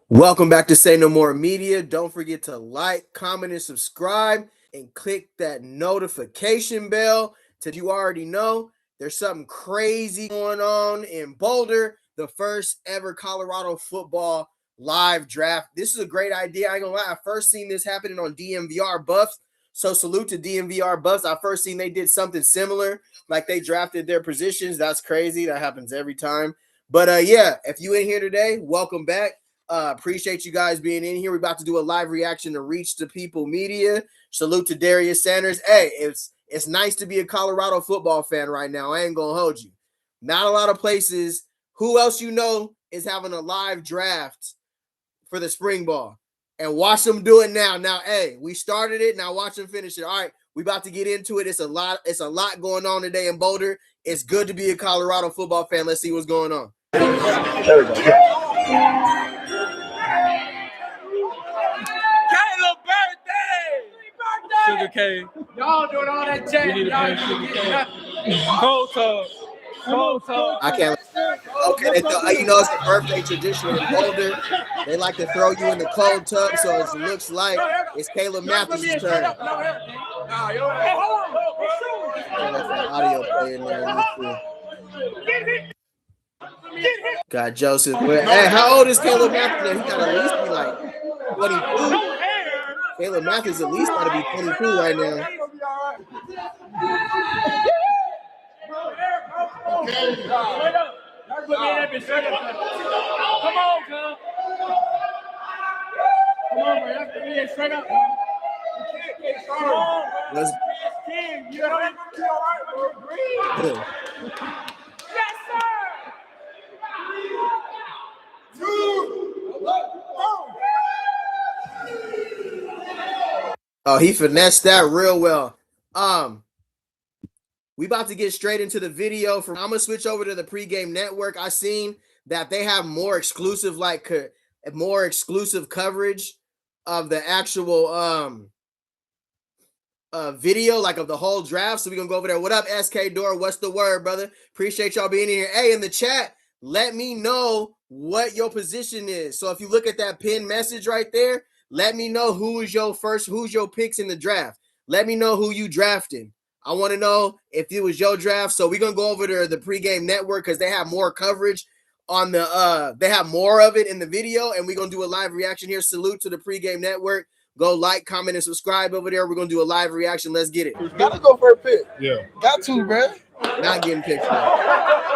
Welcome back to Say No More Media. Don't forget to like, comment, and subscribe, and click that notification bell. You already know there's something crazy going on in Boulder, the first ever Colorado football live draft. This is a great idea. I ain't gonna lie. I first seen this happening on DMVR Buffs. So salute to DMVR Buffs. I first seen they did something similar, like they drafted their positions. That's crazy. That happens every time. But yeah, if you in here today, welcome back. Appreciate you guys being in here. We're about to do a live reaction to Reach the People Media. Salute to Darius Sanders. Hey, it's nice to be a Colorado football fan right now. I ain't gonna hold you. Not a lot of places. Who else you know is having a live draft for the spring ball? And watch them do it now. Now, hey, we started it. Now watch them finish it. All right, we about to get into it. It's a lot going on today in Boulder. It's good to be a Colorado football fan. Let's see what's going on. There we go. Sugar cane. Y'all doing all that chat. We need to bring sugar cane. Cold tub. Cold tub. I can't. Okay, you know it's a birthday tradition in Boulder. They like to throw you in the cold tub, so it looks like it's Caleb Mathis' turn. Audio playing there. Got Joseph. Hey, how old is Caleb Mathis? He got at least be like 22. Caleb Mathis at least got to be 22 right now. Come on, cuz. Come on, bro. That's me straight up. Come on, bro. You gotta be all right, bro. Yes, sir. Oh, he finessed that real well. We about to get straight into the video. I'm gonna switch over to the pregame network. I seen that they have more exclusive, coverage of the actual video, like of the whole draft. So we're gonna go over there. What up, SK Door? What's the word, brother? Appreciate y'all being here. Hey, in the chat, let me know what your position is. So if you look at that pinned message right there, let me know who's your picks in the draft. Let me know who you drafted. I want to know if it was your draft. So we're going to go over to the pregame network because they have more coverage on they have more of it in the video, and we're going to do a live reaction here. Salute to the pregame network. Go like, comment, and subscribe over there. We're going to do a live reaction. Let's get it. Gotta go for a pick. Yeah. Got to, bro. Not getting picked up.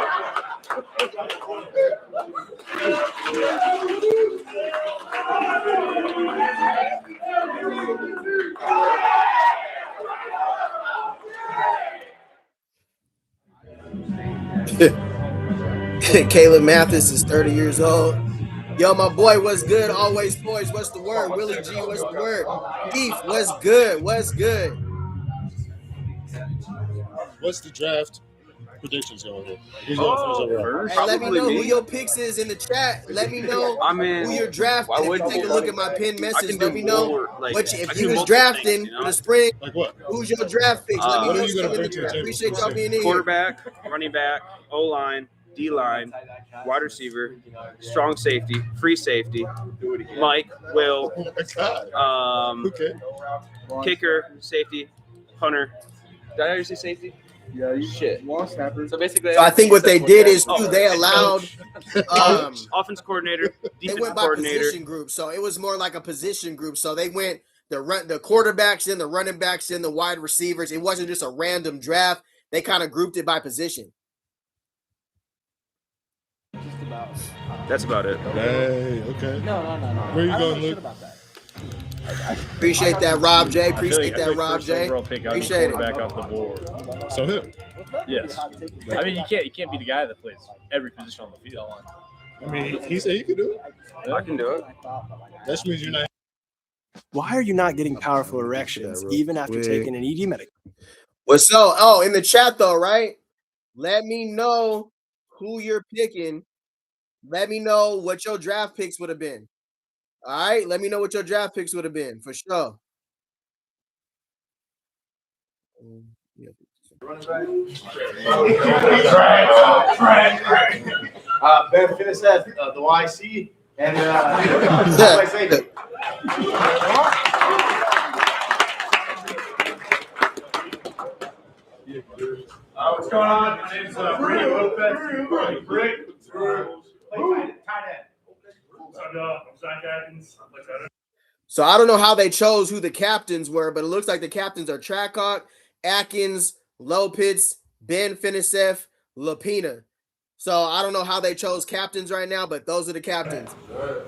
Caleb Mathis is 30 years old. Yo, my boy, what's good? Always poised. What's the word? Willie G, what's the word? Keith, what's good? What's good? What's the draft predictions going here? Who's going first? Hey, let me know who your picks is in the chat. Let me know who you're drafting. If you take a look at my pinned message, let me know if you was drafting for the spring. Like what? Who's your draft picks? Let me know. What are you going to bring to the table? Appreciate y'all being in here. Quarterback, running back, O-line, D-line, wide receiver, strong safety, free safety, Mike, Will, kicker, safety, punter. Did I already say safety? Yeah, you shit. So basically, I think what they did is they allowed offense coordinator, they defensive went by coordinator. position group, so it was more like a position group. So they went the quarterbacks in, the running backs in, the wide receivers. It wasn't just a random draft. They kind of grouped it by position. That's about it. Hey, okay. No. Where are you going, Luke? Appreciate that, Rob J. Appreciate that, Rob J. Appreciate it. Back off the board. So him. Yes. I mean, you can't be the guy that plays every position on the field. I mean, he said he could do it. I can do it. That means you're not. Why are you not getting powerful erections even after taking an ED medication? What's so? Oh, in the chat though, right? Let me know who you're picking. Let me know what your draft picks would have been. All right, let me know what your draft picks would have been for sure. Ben, finish that. The YC. And that's what I say. What's going on? My name's Brady Lopez. Brady. Tight end. I'm Zach Atkins. So I don't know how they chose who the captains were, but it looks like the captains are Trackhawk, Atkins, Lopez, Ben Finisef, Lapina. So I don't know how they chose captains right now, but those are the captains.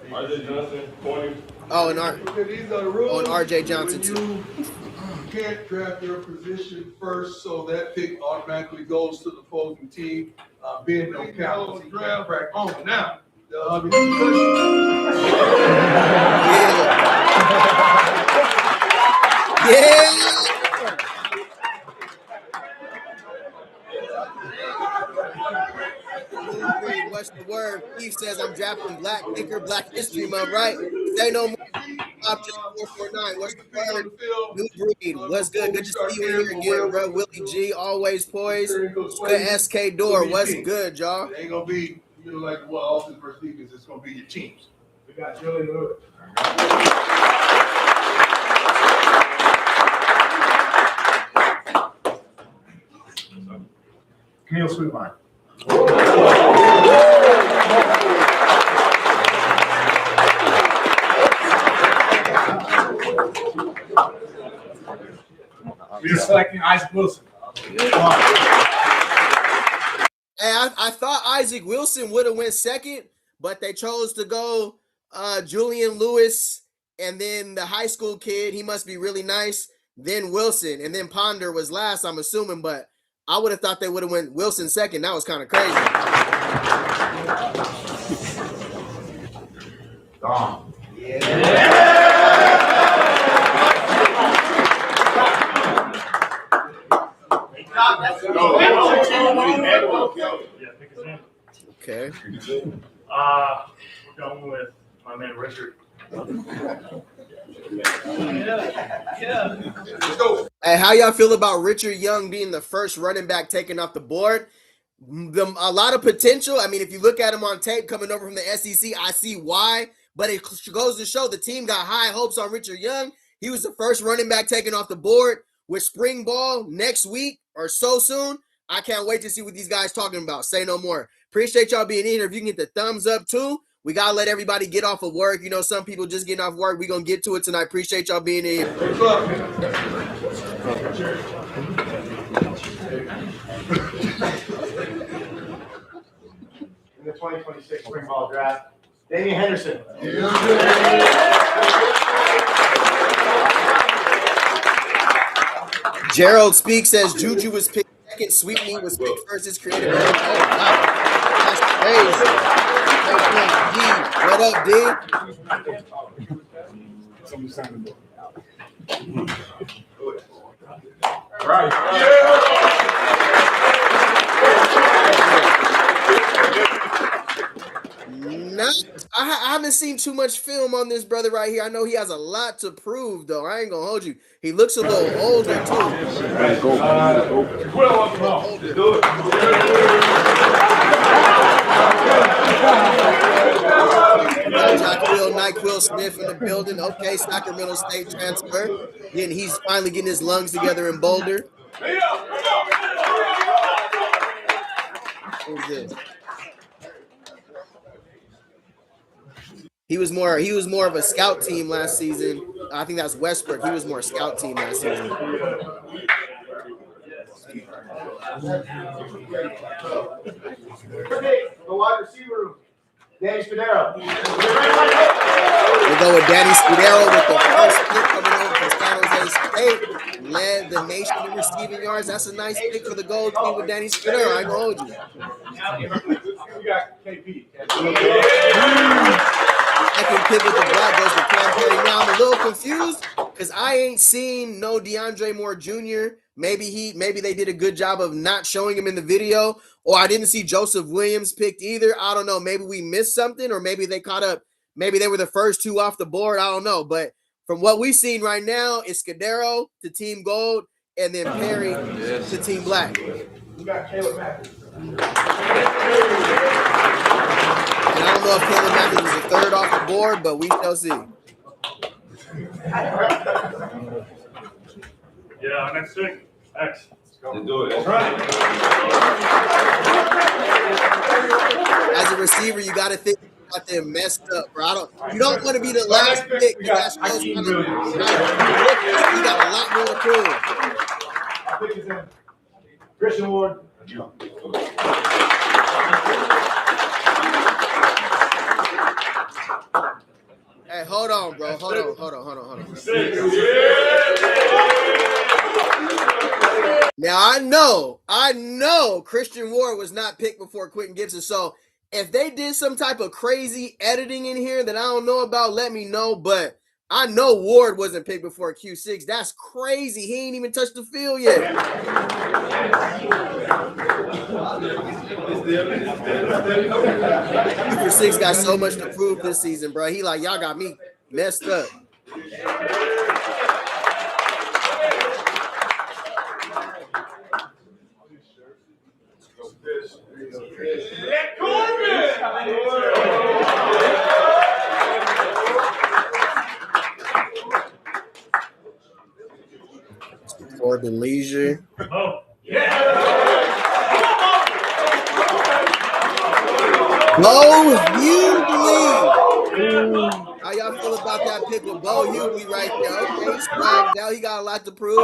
RJ Johnson, 20. Oh, and RJ Johnson too. You can't draft your position first, so that pick automatically goes to the opposing team. Being no captain, draft right on now. Yeah. What's the word? Keith says I'm drafting Black Thinker, Black History Month, right? Say no more. Object 449. What's the word? New breed. What's good? Good to see you here again, bro. Willie G, always poised. Good SK Door. What's good, y'all? It ain't gonna be like what offense versus defense. It's gonna be your teams. We got Julian Lewis. Camille Sweetline. We're selecting Isaac Wilson. Hey, I thought Isaac Wilson would have went second, but they chose to go Julian Lewis and then the high school kid. He must be really nice. Then Wilson, and then Ponder was last, I'm assuming, but I would have thought they would have went Wilson second. That was kind of crazy. Okay. We're going with my man Richard. Hey, how y'all feel about Richard Young being the first running back taken off the board? A lot of potential. I mean, if you look at him on tape coming over from the SEC, I see why. But it goes to show the team got high hopes on Richard Young. He was the first running back taken off the board. With spring ball next week or so soon, I can't wait to see what these guys talking about. Say no more. Appreciate y'all being in here. If you can get the thumbs up too, we got to let everybody get off of work. You know, some people just getting off work. We're going to get to it tonight. Appreciate y'all being in here. In the 2026 spring ball draft, Damian Henderson. Gerald Speaks says Juju was picked second. Sweetney was picked first. His creative. Oh, wow. That's crazy. What up, D? Right. I haven't seen too much film on this brother right here. I know he has a lot to prove, though. I ain't gonna hold you. He looks a little older too. Nyquil Smith in the building. Okay, Sacramento State transfer. Then he's finally getting his lungs together in Boulder. Who's this? He was more of a scout team last season. I think that's Westbrook. He was more a scout team last season. The wide receiver, Danny Scudero. We go with Danny Scudero with the first pick coming over from San Jose State. Led the nation in receiving yards. That's a nice pick for the gold team with Danny Scudero. I ain't gonna hold you. We got KP. I can pivot the black goes to Cam Perry. Now I'm a little confused because I ain't seen no DeAndre Moore Jr. Maybe they did a good job of not showing him in the video, or I didn't see Joseph Williams picked either. I don't know. Maybe we missed something, or maybe they caught up. Maybe they were the first two off the board. I don't know. But from what we've seen right now, it's Scudero to Team Gold and then Perry to Team Black. We got Caleb Matthews. And I don't know if Caleb Matthews was the third off board, but we shall see. Yeah, next week. X. Let's do it. That's right. As a receiver, you got to think about them messed up, bro. You don't want to be the last pick. You got a lot more to prove. Christian Ward. Hey, hold on, bro. Hold on. Now I know Christian Ward was not picked before Quentin Gibson. So if they did some type of crazy editing in here that I don't know about, let me know. But I know Ward wasn't picked before Q6. That's crazy. He ain't even touched the field yet. Q6 got so much to prove this season, bro. He like, y'all got me messed up. Corbin Leisure. Oh, yeah. Bo Hughley. How y'all feel about that pick with Bo Hughley right there? Okay, he's swagged out. He got a lot to prove.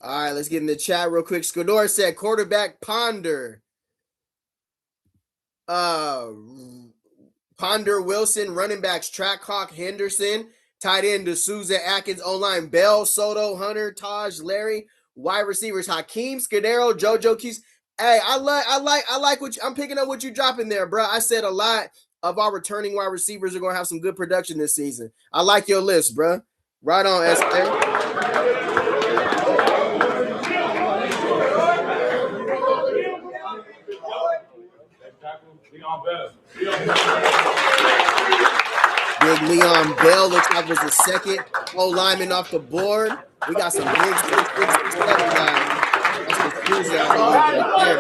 All right, let's get in the chat real quick. Skador said quarterback Ponder. Ponder, Wilson, running backs Trackhawk, Henderson, tight end D'Souza, Atkins, O-line Bell, Soto, Hunter, Taj, Larry, wide receivers Hakeem, Scudero, JoJo Keys. Hey, I like what I'm picking up what you dropping there, bro. I said a lot of our returning wide receivers are gonna have some good production this season. I like your list, bro. Right on, SK. Big Leon Bell looks like was the second lineman off the board. We got some big stuff guys. That's the cruiser out right there.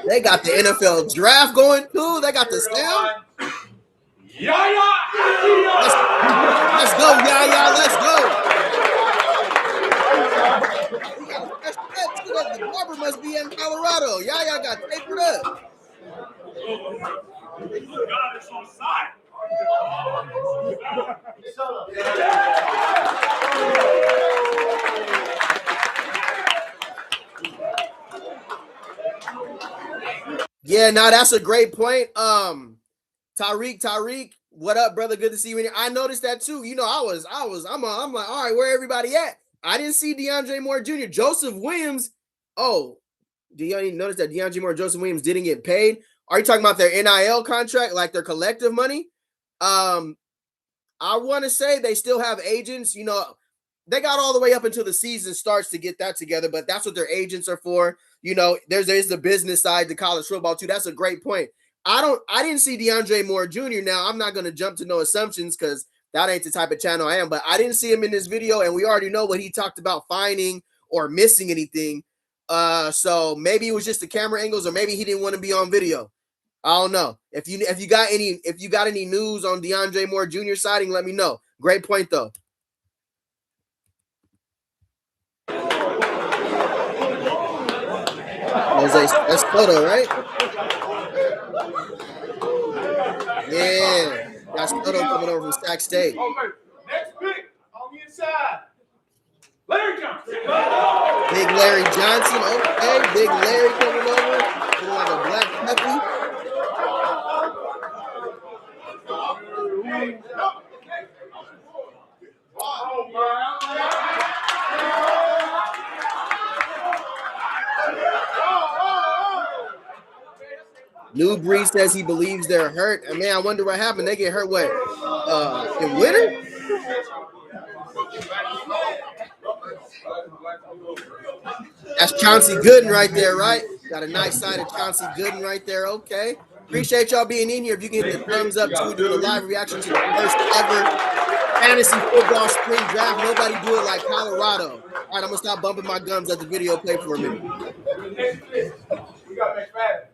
They got the NFL draft going too. They got the sound. Let's go, Yaya. Let's go. The barber must be in Colorado. Yaya got tapered up. God is on side. Yeah, no, that's a great point. Tyreek, what up, brother? Good to see you in here. I noticed that too. You know, I'm like, all right, where everybody at? I didn't see DeAndre Moore Jr. Joseph Williams. Oh, do you notice that DeAndre Moore, Joseph Williams didn't get paid? Are you talking about their NIL contract, like their collective money? I want to say they still have agents. You know, they got all the way up until the season starts to get that together, but that's what their agents are for. You know, there's the business side to college football too. That's a great point. I didn't see DeAndre Moore Jr. Now, I'm not going to jump to no assumptions because that ain't the type of channel I am, but I didn't see him in this video, and we already know what he talked about finding or missing anything. So maybe it was just the camera angles, or maybe he didn't want to be on video. I don't know. If you got any news on DeAndre Moore Jr. sighting, let me know. Great point though. That's Soto, right? Yeah. Got Soto coming over from Sac State. Next pick on the inside. Larry Johnson. Big Larry Johnson. Okay. Big Larry coming over. Looking like a black puppy. New Breed says he believes they're hurt. And man, I wonder what happened. They get hurt what? In winter? That's Chauncey Gooden right there, right? Got a nice side of Chauncey Gooden right there. Okay. Appreciate y'all being in here. If you can hit the thumbs up too, doing a live reaction to the first ever fantasy football spring draft. Nobody do it like Colorado. All right, I'm gonna stop bumping my gums at the video play for a minute. We got McFadden.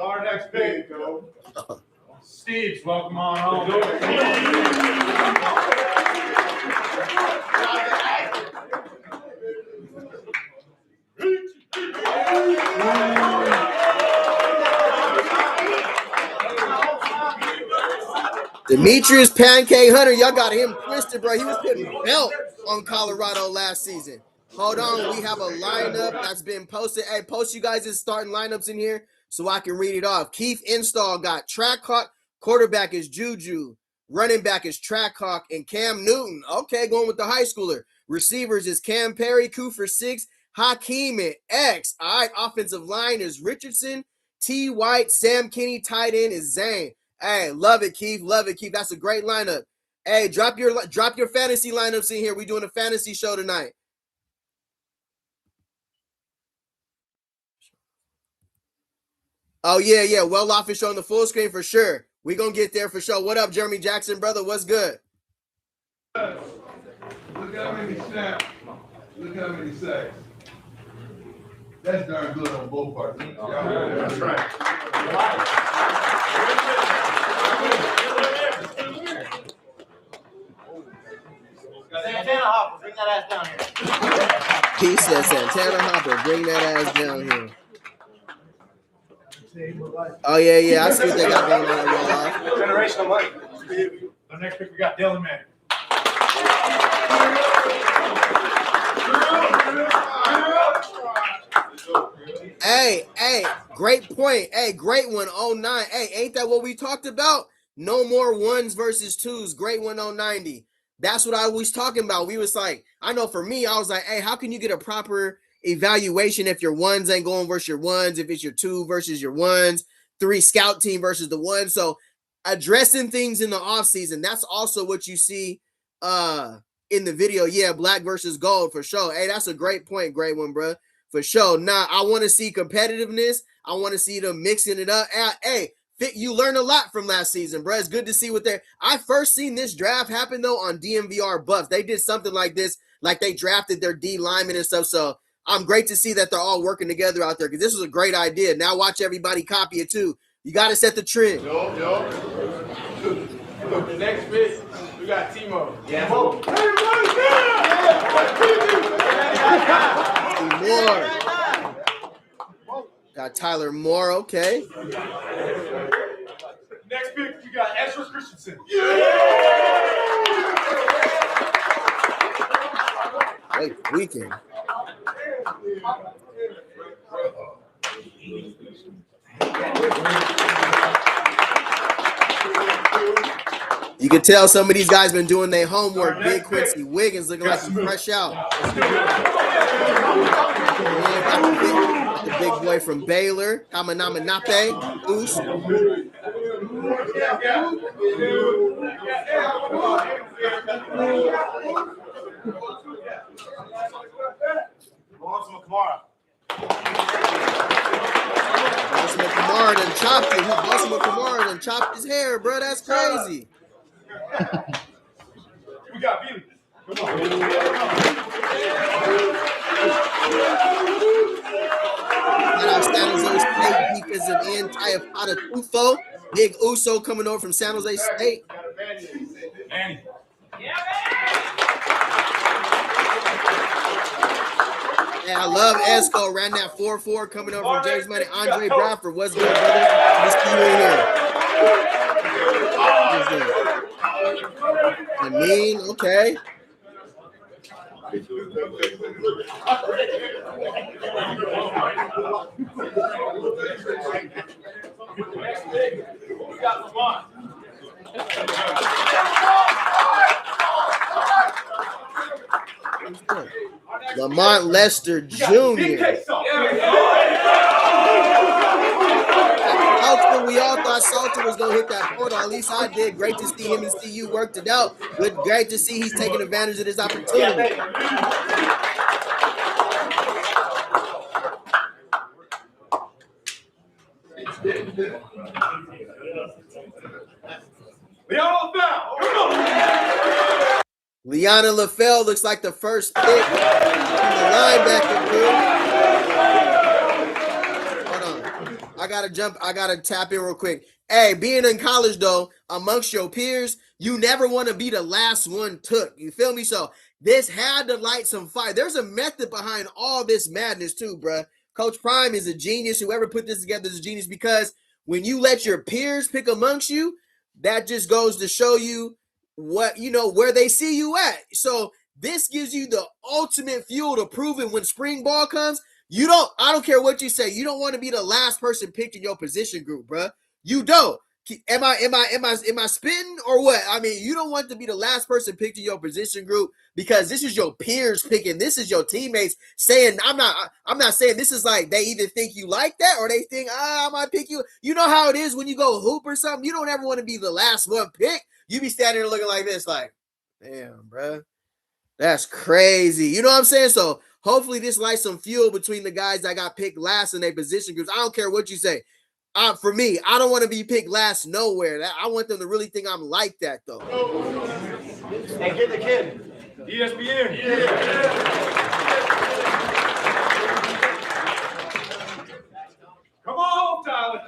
Our next pick, go. Steve's welcome on home. Demetrius Pancake Hunter, y'all got him twisted, bro. He was putting belt on Colorado last season. Hold on, we have a lineup that's been posted. Hey, post you guys' starting lineups in here so I can read it off. Keith Install got Trackhawk. Quarterback is Juju. Running back is Trackhawk and Cam Newton. Okay, going with the high schooler. Receivers is Cam Perry, Koo for 6, Hakeem and X. All right, offensive line is Richardson, T. White, Sam Kinney. Tight end is Zane. Hey, love it, Keith. Love it, Keith. That's a great lineup. Hey, drop your fantasy lineups in here. We're doing a fantasy show tonight. Oh, yeah. Well off is showing the full screen for sure. We're going to get there for sure. What up, Jeremy Jackson, brother? What's good? Look how many snaps. Look how many sacks. That's darn good on both parts. That's right. Santana Hopper, bring that ass down here. He said Santana Hopper, bring that ass down here. Oh, yeah. I see what they got going on. Generational money. The next pick, we got Dylan Manning. Hey, great point. Hey, great one, 09. Hey, ain't that what we talked about? No more ones versus twos. Great one, 090. That's what I was talking about. We was like, I know for me, I was like, hey, how can you get a proper evaluation if your ones ain't going versus your ones, if it's your two versus your ones, 3 scout team versus the one. So addressing things in the offseason, that's also what you see in the video. Yeah, black versus gold for sure. Hey, that's a great point. Great one, bro. For sure. Now, I want to see competitiveness. I want to see them mixing it up. Hey, you learned a lot from last season, bro. It's good to see what they're. I first seen this draft happen, though, on DMVR Buffs. They did something like this, like they drafted their D linemen and stuff. So I'm great to see that they're all working together out there because this was a great idea. Now watch everybody copy it, too. You got to set the trend. Yo. The next pick, we got Timo. Yeah. Moore. Got Tyler Moore. Okay. Next pick, you got Ezra Christensen. Hey, weekend. You can tell some of these guys been doing their homework. Big Quincy Wiggins looking like he's fresh out. The big boy from Baylor, Kamanama Nape, Oos. Kamara done chopped his hair, bro. That's crazy. We got Billy. San Jose State defensive end Tyafata Tufo. Big Uso coming over from San Jose State. Manny. Yeah, I love Esco. Ran that 4-4 coming over from James Money. Andre Bradford. What's good, brother? Let's keep you in here. I mean, okay. We got Lamont. Lamont Lester Jr. How can we we all thought Salter was going to hit that portal. At least I did. Great to see him and CU worked it out. Good, great to see he's taking advantage of this opportunity. Liana LaFell looks like the first pick in the linebacker group. I gotta tap in real quick. Hey, being in college though, amongst your peers, you never want to be the last one took. You feel me? So this had to light some fire. There's a method behind all this madness too, bruh. Coach Prime is a genius. Whoever put this together is a genius, because when you let your peers pick amongst you, that just goes to show you what, you know, where they see you at. So this gives you the ultimate fuel to prove it when spring ball comes. I don't care what you say. You don't want to be the last person picked in your position group, bruh. You don't. Am I spitting or what? I mean, you don't want to be the last person picked in your position group, because this is your peers picking. This is your teammates saying, I'm not saying this is like they either think you like that or they think, I might pick you. You know how it is when you go hoop or something. You don't ever want to be the last one picked. You be standing there looking like this, like, damn, bruh. That's crazy. You know what I'm saying? So hopefully this lights some fuel between the guys that got picked last in their position groups. I don't care what you say. For me, I don't want to be picked last nowhere. I want them to really think I'm like that, though. Hey, get the kid. ESPN. Yeah. Come on, Tyler.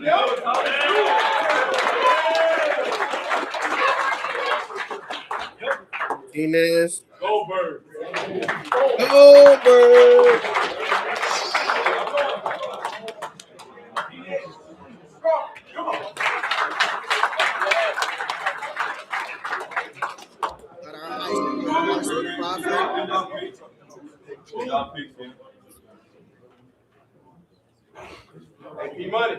Inez. Go Bird. Go Bird. Hey, money.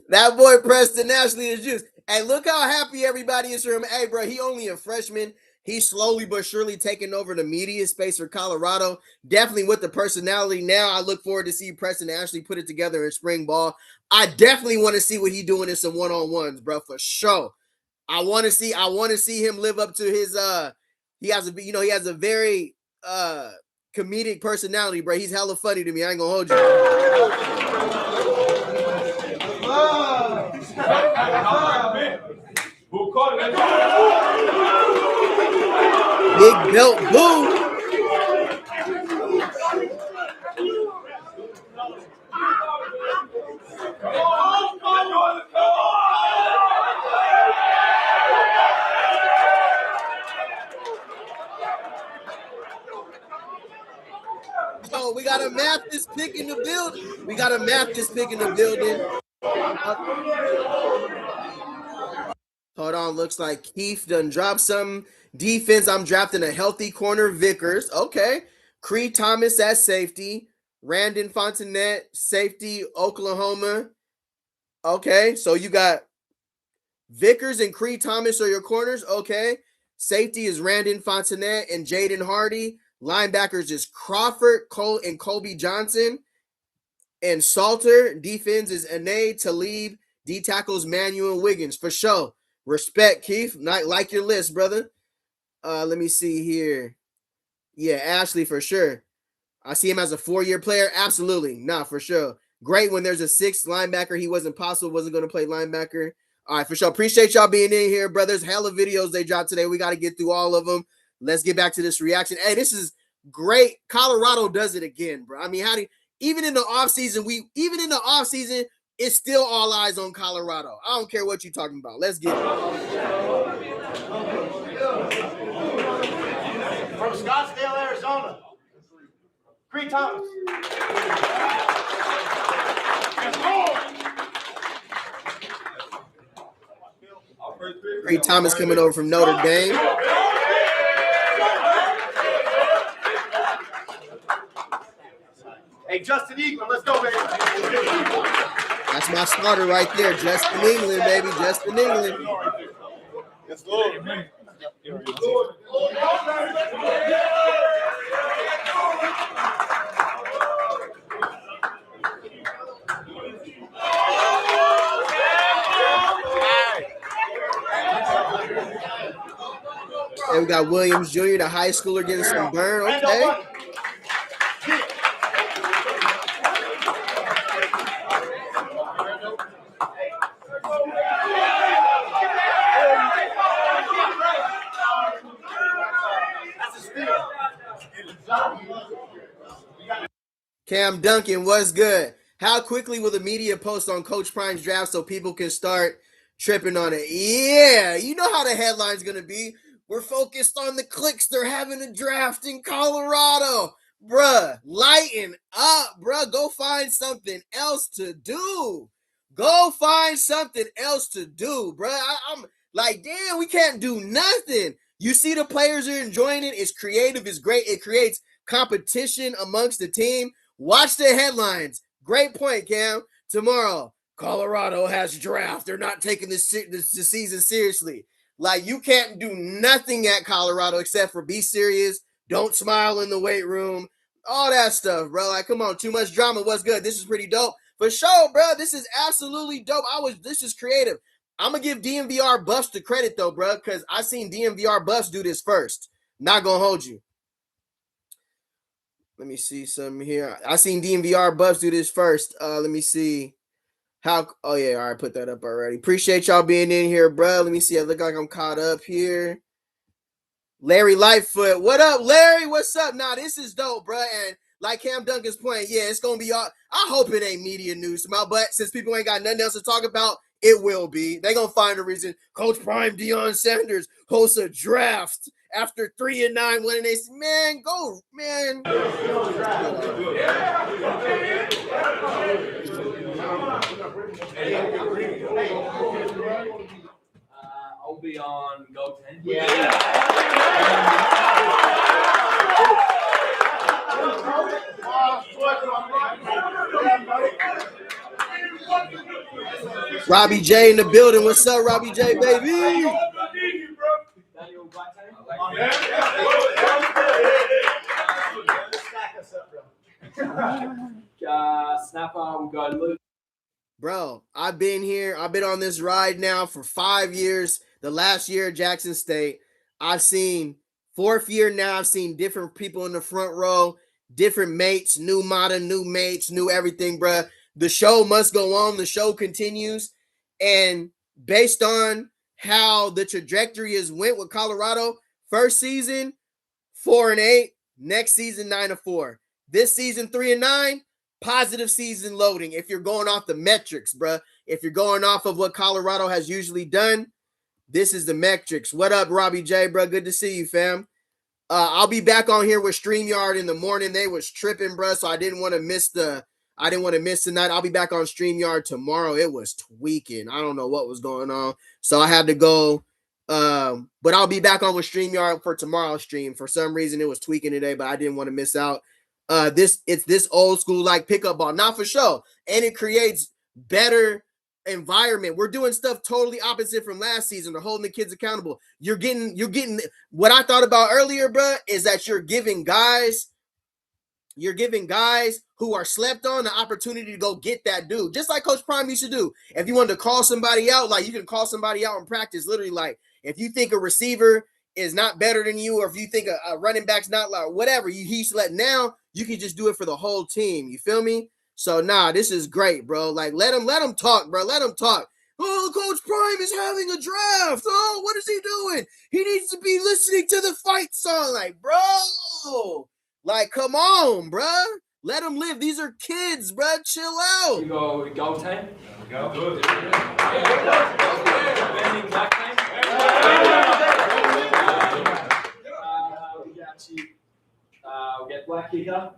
That boy Preston Ashley is juice. Hey, look how happy everybody is for him. Hey, bro, he only a freshman. He's slowly but surely taking over the media space for Colorado. Definitely with the personality now. I look forward to see Preston Ashley put it together in spring ball. I definitely want to see what he's doing in some one-on-ones, bro, for sure. I want to see him live up to his he has a very comedic personality, bro. He's hella funny to me. I ain't gonna hold you. Big belt boo. Oh, we gotta map this pick in the building. Hold on, looks like Keith done dropped some defense. I'm drafting a healthy corner, Vickers. Okay. Creed Thomas at safety. Randon Fontenette, safety, Oklahoma. Okay, so you got Vickers and Creed Thomas are your corners. Okay. Safety is Randon Fontenette and Jaden Hardy. Linebackers is Crawford, Cole, and Colby Johnson. And Salter. Defense is Ane, Talib. D tackles Manuel Wiggins. For sure. Respect, Keith. Not like your list, brother. Let me see here. Yeah, Ashley for sure. I see him as a 4-year player. Absolutely. Nah, for sure. Great when there's a 6th linebacker. He wasn't going to play linebacker. All right, for sure. Appreciate y'all being in here, brothers. Hella videos they dropped today. We got to get through all of them. Let's get back to this reaction. Hey, this is great. Colorado does it again, bro. I mean, even in the offseason, it's still all eyes on Colorado. I don't care what you're talking about. Let's get it. From Scottsdale, Arizona, Creed Thomas. Creed Thomas coming over from Notre Dame. Hey, Justin Eagles, let's go, baby. That's my starter right there. Justin England, baby. Justin England. Yes, Lord. And we got Williams Jr., the high schooler, getting some burn. Okay. Cam Duncan, what's good? How quickly will the media post on Coach Prime's draft so people can start tripping on it? Yeah, you know how the headline's going to be. We're focused on the clicks. They're having a draft in Colorado. Bruh, lighten up, bruh. Go find something else to do. Go find something else to do, bruh. I'm like, damn, we can't do nothing. You see the players are enjoying it. It's creative. It's great. It creates competition amongst the team. Watch the headlines. Great point, Cam. Tomorrow, Colorado has draft. They're not taking the season seriously. Like, you can't do nothing at Colorado except for be serious. Don't smile in the weight room. All that stuff, bro. Like, come on. Too much drama. What's good? This is pretty dope. For sure, bro. This is absolutely dope. This is creative. I'm going to give DMVR Buffs the credit, though, bro, because I seen DMVR Buffs do this first. Not going to hold you. Let me see something here. I seen DMVR Buffs do this first. Let me see. Oh, yeah. All right. Put that up already. Appreciate y'all being in here, bro. Let me see. I look like I'm caught up here. Larry Lightfoot. What up, Larry? What's up? Nah, this is dope, bro. And like Cam Duncan's point, yeah, it's going to be all. I hope it ain't media news. But since people ain't got nothing else to talk about, it will be. They're going to find a reason. Coach Prime Deion Sanders hosts a draft after 3-9 winning. They say, man, go, man. I'll be on Go 10. Robbie J in the building. What's up, Robbie J, baby? Snapper, we got Luke. Bro, I've been here. I've been on this ride now for 5 years. The last year at Jackson State, I've seen fourth year now. I've seen different people in the front row, different mates, new motto, new mates, new everything, bro. The show must go on. The show continues. And based on how the trajectory has went with Colorado, first season, 4-8, next season, 9-4. This season, 3-9. Positive season loading if you're going off the metrics, bro. If you're going off of what Colorado has usually done, this is the metrics. What up, Robbie J, bro? Good to see you, fam. I'll be back on here with StreamYard in the morning. They was tripping, bro, so I didn't want to miss the night. I'll be back on StreamYard tomorrow. It was tweaking. I don't know what was going on, so I had to go. But I'll be back on with StreamYard for tomorrow's stream. For some reason, it was tweaking today, but I didn't want to miss out. It's this old school like pickup ball, not for sure, and it creates better environment. We're doing stuff totally opposite from last season. They're holding the kids accountable. You're getting what I thought about earlier, bro, is that you're giving guys who are slept on the opportunity to go get that dude, just like Coach Prime used to do. If you wanted to call somebody out, like you can call somebody out in practice, literally, like if you think a receiver is not better than you, or if you think a running back's not like whatever, he's let now, you can just do it for the whole team. You feel me? So nah, this is great, bro. Like let them talk, bro. Let them talk. Oh, Coach Prime is having a draft. Oh, what is he doing? He needs to be listening to the fight song. Like, bro, like, come on, bro. Let them live. These are kids, bro. Chill out. You go Go 10. Go. Good. We'll get Black Kicker.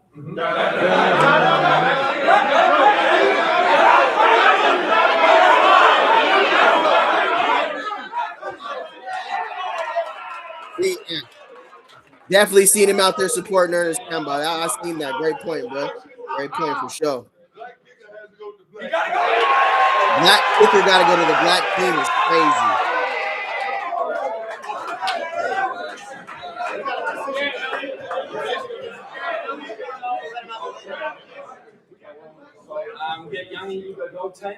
Yeah. Definitely seen him out there supporting Ernest Campbell. I seen that. Great point, bro. Great point for sure. Black kicker got to go to the black team is crazy. Get Youngie, you go Go 10.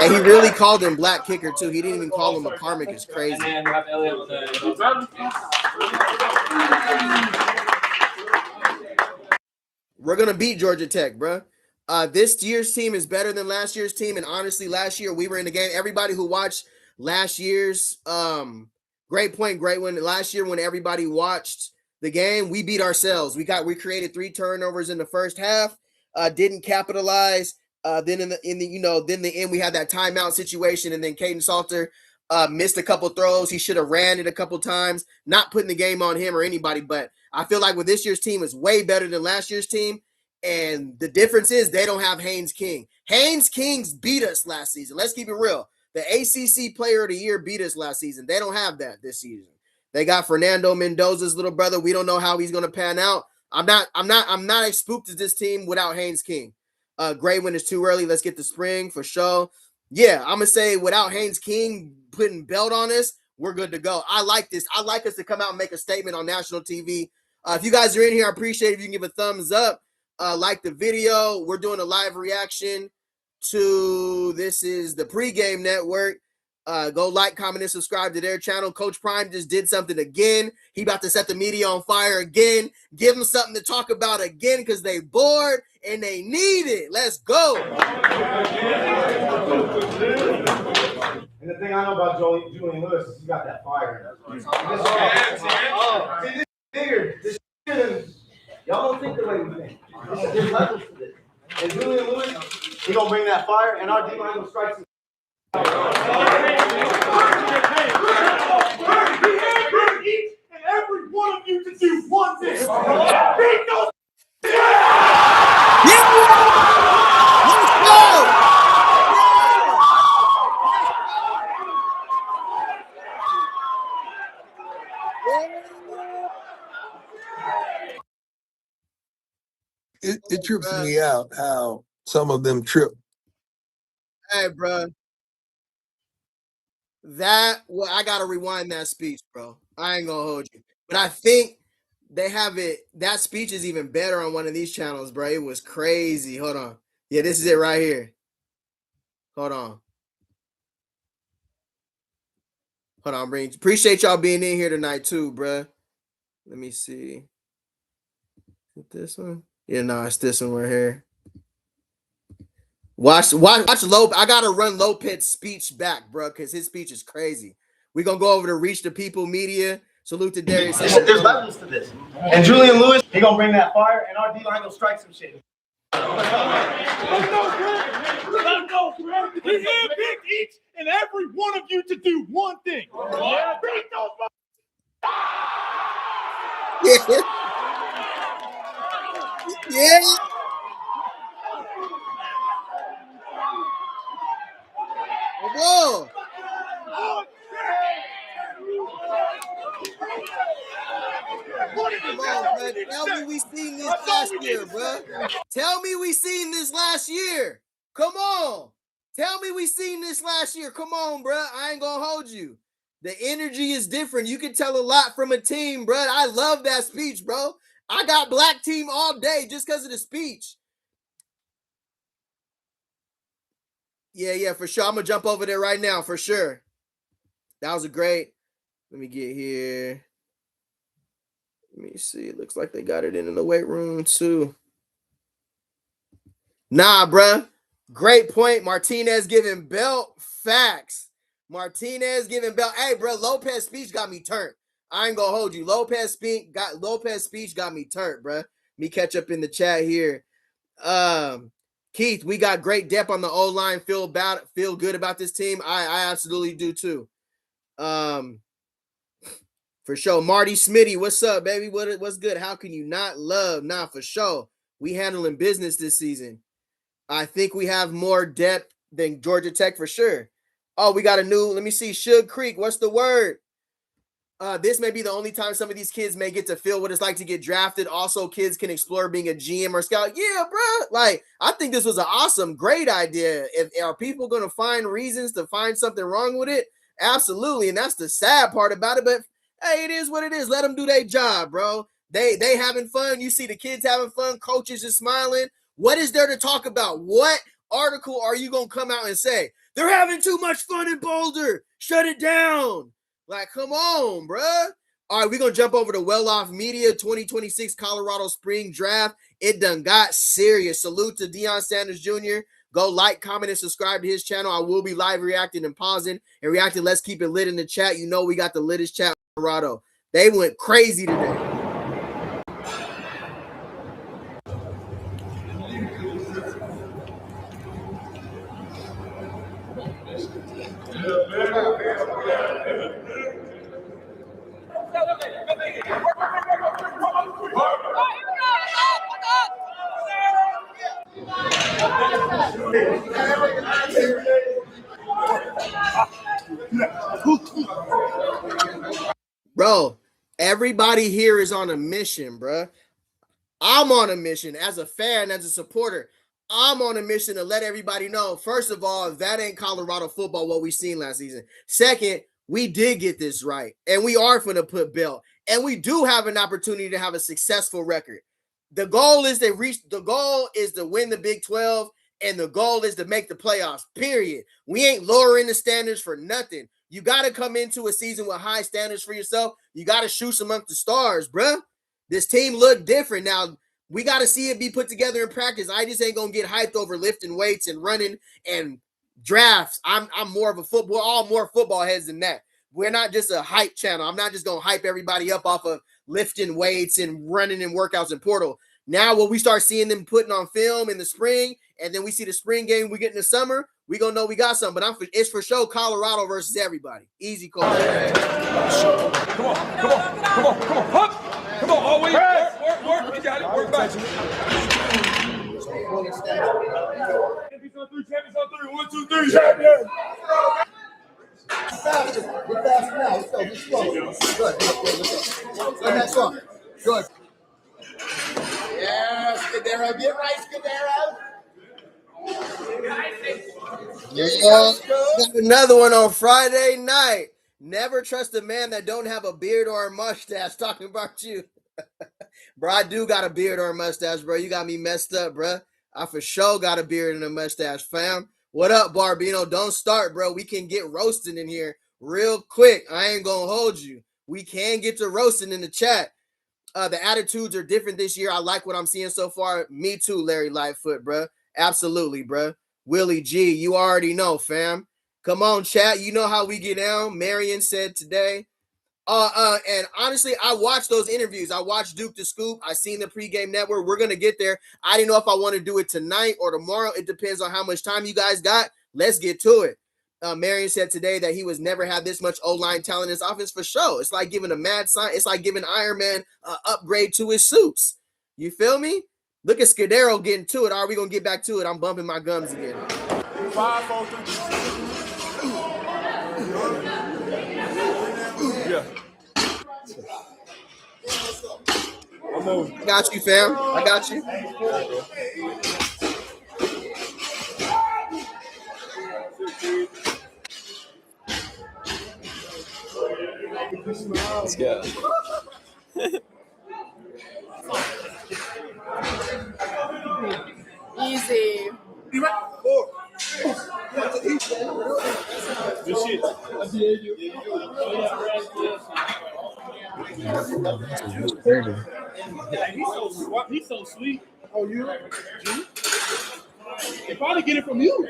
And he really called him black kicker too. He didn't even call him a karmic. It's crazy. And then we have Elliot on the. We're gonna beat Georgia Tech, bro. This year's team is better than last year's team, and honestly, last year we were in the game. Everybody who watched last year's great point, great win. Last year, when everybody watched the game, we beat ourselves. We created 3 turnovers in the first half, didn't capitalize. Then in the end, we had that timeout situation, and then Caden Salter missed a couple throws. He should have ran it a couple times. Not putting the game on him or anybody, but I feel like with this year's team is way better than last year's team. And the difference is they don't have Haynes King. Haynes Kings beat us last season. Let's keep it real. The ACC Player of the Year beat us last season. They don't have that this season. They got Fernando Mendoza's little brother. We don't know how he's going to pan out. I'm not as spooked as this team without Haynes King. Gray win is too early. Let's get the spring for sure. Yeah, I'm gonna say without Haynes King putting belt on us, we're good to go. I like this. I like us to come out and make a statement on national TV. If you guys are in here, I appreciate if you can give a thumbs up. Like the video. We're doing a live reaction to this is the Pregame Network. Go like, comment, and subscribe to their channel. Coach Prime just did something again. He about to set the media on fire again. Give them something to talk about again because they bored and they need it. Let's go. And the thing I know about Julian Lewis is he got that fire. See, this bigger. This y'all don't think the way we think. There's levels to this. And Julian Lewis, he gonna bring that fire, and our D-line gonna strike some. Each and every one of you to do one thing. Beat those. Let's go. It trips me out how some of them trip. Hey, bro. I gotta rewind that speech, bro. I ain't gonna hold you. But I think they have it. That speech is even better on one of these channels, bro. It was crazy. Hold on. Yeah, this is it right here. Hold on. Appreciate y'all being in here tonight too, bro. Let me see. Is it this one? Yeah, no, it's this one right here. Watch Lopez. I gotta run Lopez's speech back, bro, because his speech is crazy. We're gonna go over to Reach the People Media. Salute to Darius. There's levels to this. And Julian Lewis, he gonna bring that fire, and our D-line gonna strike some shit. Let's go, bro. He handpicked each and every one of you to do one thing. Beat those. Yeah. Whoa. Come on, man. Tell me we seen this last year, bro. Tell me we seen this last year. Come on. Tell me we seen this last year. Come on, bro. I ain't gonna hold you. The energy is different. You can tell a lot from a team, bro. I love that speech, bro. I got black team all day just because of the speech. Yeah, for sure. I'm going to jump over there right now, for sure. That was a great. Let me get here. Let me see. It looks like they got it in the weight room, too. Nah, bruh. Great point. Martinez giving belt. Facts. Martinez giving belt. Hey, bro, Lopez's speech got me turned. I ain't going to hold you. Lopez's speech got me turned, bruh. Let me catch up in the chat here. Keith, we got great depth on the O-line. Feel good about this team. I absolutely do too. For sure. Marty Smitty, what's up, baby? What's good? How can you not love? Nah, for sure. We handling business this season. I think we have more depth than Georgia Tech for sure. Oh, we got a new, let me see, Suge Creek. What's the word? This may be the only time some of these kids may get to feel what it's like to get drafted. Also, kids can explore being a GM or scout. Yeah, bro. Like, I think this was an awesome, great idea. Are people going to find reasons to find something wrong with it? Absolutely. And that's the sad part about it. But, hey, it is what it is. Let them do their job, bro. They having fun. You see the kids having fun. Coaches is smiling. What is there to talk about? What article are you going to come out and say, they're having too much fun in Boulder, shut it down? Like, come on, bruh. All right, we're going to jump over to Well Off Media 2026 Colorado Spring Draft. It done got serious. Salute to Deion Sanders Jr. Go like, comment, and subscribe to his channel. I will be live reacting and pausing and reacting. Let's keep it lit in the chat. You know we got the littest chat in Colorado. They went crazy today. Bro, everybody here is on a mission, bro. I'm on a mission as a fan, as a supporter. I'm on a mission to let everybody know, first of all, that ain't Colorado football, what we seen last season. Second, we did get this right, and we are going to put belt, and we do have an opportunity to have a successful record. The goal is to win the Big 12, and the goal is to make the playoffs, period. We ain't lowering the standards for nothing. You got to come into a season with high standards for yourself. You got to shoot amongst the stars, bruh. This team looked different. Now, we got to see it be put together in practice. I just ain't going to get hyped over lifting weights and running and drafts. I'm more of a football, all more football heads than that. We're not just a hype channel. I'm not just going to hype everybody up off of lifting weights and running and workouts in Portal. Now, when we start seeing them putting on film in the spring, and then we see the spring game we get in the summer, we going to know we got something. But it's for sure Colorado versus everybody. Easy call. Come on. Hop. Come on, always work. You got it. Work back. Champions on three. 1, 2, 3. Champions. We're faster now. Let's go. Good. Next one. Good. Yeah, Scudero. Get right, Scudero. Yeah, got another one on Friday night. Never trust a man that don't have a beard or a mustache. Talking about you. Bro, I do got a beard or a mustache, bro. You got me messed up, bro. I for sure got a beard and a mustache, fam. What up, Barbino? Don't start, bro. We can get roasting in here real quick. I ain't gonna hold you. We can get to roasting in the chat. The attitudes are different this year. I like what I'm seeing so far. Me too, Larry Lightfoot, bro. Absolutely, bro. Willie G, you already know, fam. Come on, chat. You know how we get down. Marion said today. And honestly, I watched those interviews. I watched Duke the Scoop. I seen the pregame network. We're gonna get there. I didn't know if I want to do it tonight or tomorrow. It depends on how much time you guys got. Let's get to it. Marion said today that he was never had this much O-line talent in his offense for sure. It's like giving a mad science. It's like giving Iron Man an upgrade to his suits. You feel me? Look at Scudero getting to it. Are we gonna get back to it? I'm bumping my gums again. 5, 4, 3. Yeah. I got you, fam. I got you. Let's go. Easy. Good shit. He's so sweet. Oh, you? They probably get it from you.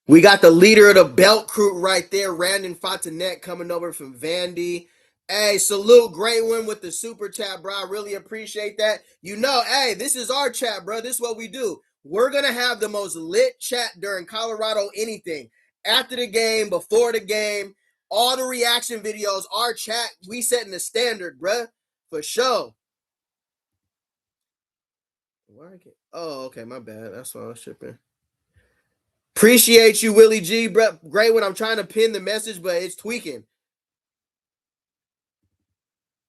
We got the leader of the belt crew right there, Randon Fontanet, coming over from Vandy. Hey, salute, great one with the super chat, bro. I really appreciate that. You know, hey, this is our chat, bro. This is what we do. We're going to have the most lit chat during Colorado anything. After the game, before the game, all the reaction videos, our chat, we setting the standard, bro. For sure. Oh, okay, my bad. That's why I was tripping. Appreciate you, Willie G, bro. Great when I'm trying to pin the message, but it's tweaking.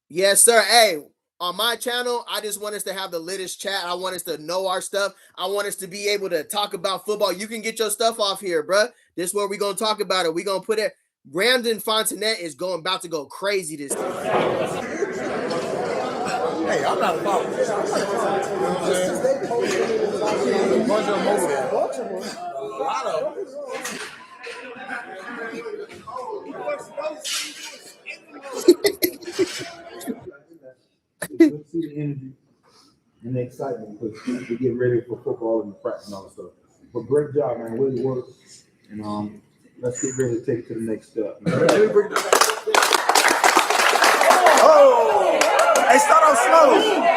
Yes, sir. Hey, on my channel, I just want us to have the latest chat. I want us to know our stuff. I want us to be able to talk about football. You can get your stuff off here, bro. This is where we're going to talk about it. We're going to put it. Brandon Fontanet is about to go crazy this time. Hey, I'm not a problem. Let's see the energy and the excitement because we get ready for football and the practice and all that stuff. But great job, man. Way to work. And let's get ready to take it to the next step. Oh! Hey, start off slow.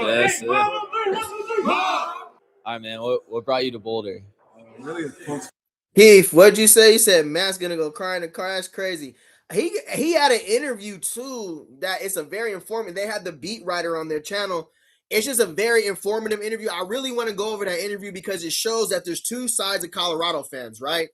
That's it. All right, man. What brought you to Boulder? Heath, what'd you say? You said Matt's gonna go cry in the car. That's crazy. He had an interview too that it's a very informative. They had the beat writer on their channel. It's just a very informative interview. I really want to go over that interview because it shows that there's two sides of Colorado fans, right?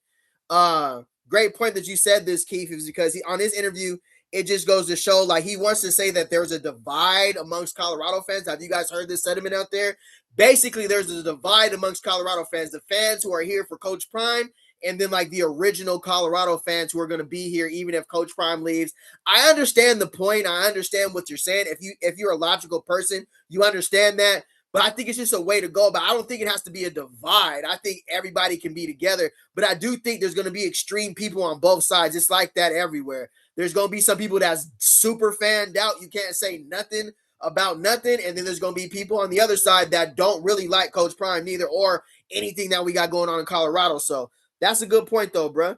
Great point that you said this, Keith, is because on his interview, it just goes to show like he wants to say that there's a divide amongst Colorado fans. Have you guys heard this sentiment out there? Basically, there's a divide amongst Colorado fans, the fans who are here for Coach Prime, and then like the original Colorado fans who are going to be here even if Coach Prime leaves. I understand the point. I understand what you're saying. If you're a logical person, you understand that. But I think it's just a way to go. But I don't think it has to be a divide. I think everybody can be together. But I do think there's going to be extreme people on both sides. It's like that everywhere. There's going to be some people that's super fanned out. You can't say nothing about nothing. And then there's going to be people on the other side that don't really like Coach Prime neither or anything that we got going on in Colorado. So that's a good point, though, bro.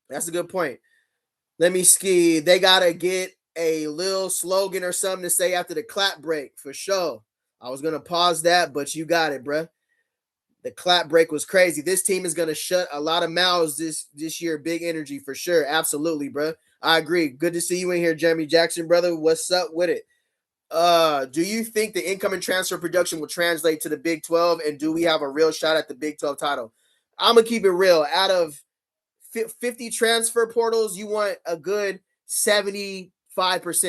That's a good point. Let me ski. They got to get a little slogan or something to say after the clap break for sure. I was going to pause that, but you got it, bro. The clap break was crazy. This team is going to shut a lot of mouths this year. Big energy for sure. Absolutely, bro. I agree. Good to see you in here, Jeremy Jackson, brother. What's up with it? Do you think the incoming transfer production will translate to the Big 12, and do we have a real shot at the Big 12 title? I'm going to keep it real. Out of 50 transfer portals, you want a good 75%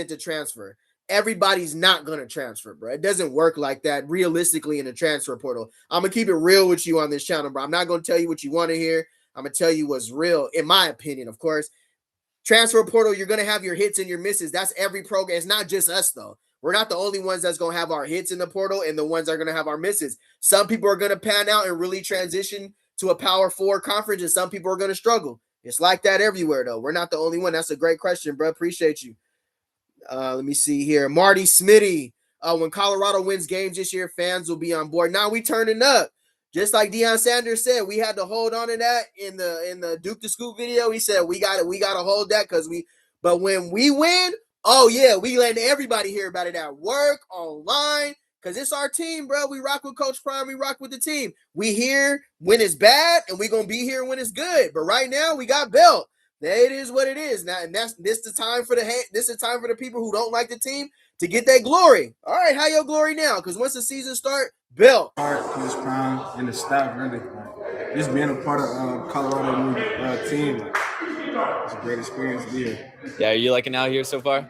to transfer. Everybody's not going to transfer, bro. It doesn't work like that realistically in a transfer portal. I'm going to keep it real with you on this channel, bro. I'm not going to tell you what you want to hear. I'm going to tell you what's real, in my opinion, of course. Transfer portal, you're going to have your hits and your misses. That's every program. It's not just us, though. We're not the only ones that's going to have our hits in the portal and the ones that are going to have our misses. Some people are going to pan out and really transition to a Power 4 conference, and some people are going to struggle. It's like that everywhere, though. We're not the only one. That's a great question, bro. Appreciate you. Let me see here. Marty Smitty. When Colorado wins games this year, fans will be on board. Now we turning up. Just like Deion Sanders said, we had to hold on to that in the Duke to Scoop video. He said we gotta hold that but when we win, oh yeah, we letting everybody hear about it at work, online, because it's our team, bro. We rock with Coach Prime, we rock with the team. We here when it's bad, and we gonna be here when it's good. But right now, we got belt. It is what it is now, and this is the time for the people who don't like the team to get that glory. All right, how your glory now? Because once the season start, belt. Coach Prime and the staff really, just being a part of Colorado team, it's a great experience to be here. Yeah, are you liking out here so far?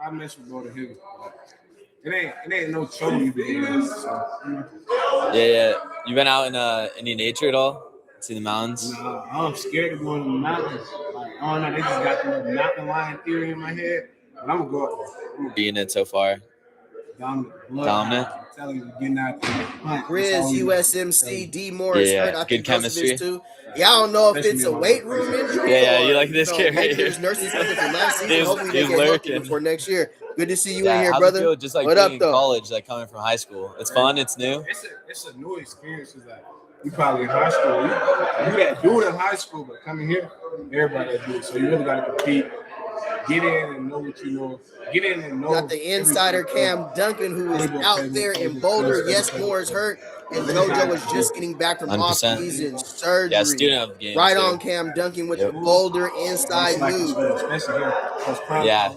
I miss Boulder Hill. It ain't no trouble you been here. So. Yeah. You been out in any nature at all? See the mountains? Nah, I'm scared of going to the mountains. Like, I don't know, they just got the mountain lion theory in my head. But I'm going to go up there. Being it so far? Dominant? I'm telling you, getting out there. Grizz, USMC, D. Morris. Yeah, good chemistry. Too. Yeah, I don't know if it's a weight room injury. Yeah, you like this kid right here. Nurses coming from last season. Hopefully they get healthy before next year. Good to see you in here, how's brother. It feel just like what being up, in though? college, like coming from high school. It's fun, it's new. It's a new experience. It's like, you probably in high school. You that do it in high school, but coming here, everybody that do it. So you really got to compete. Get in and know what you know. Get in and know. Got the insider Cam Duncan, who is out there in Boulder. Yes, Moore is hurt, and JoJo was just getting back from 100%. off-season surgery. Yeah, student of games. Right on Cam Duncan with the Boulder inside move. Yeah.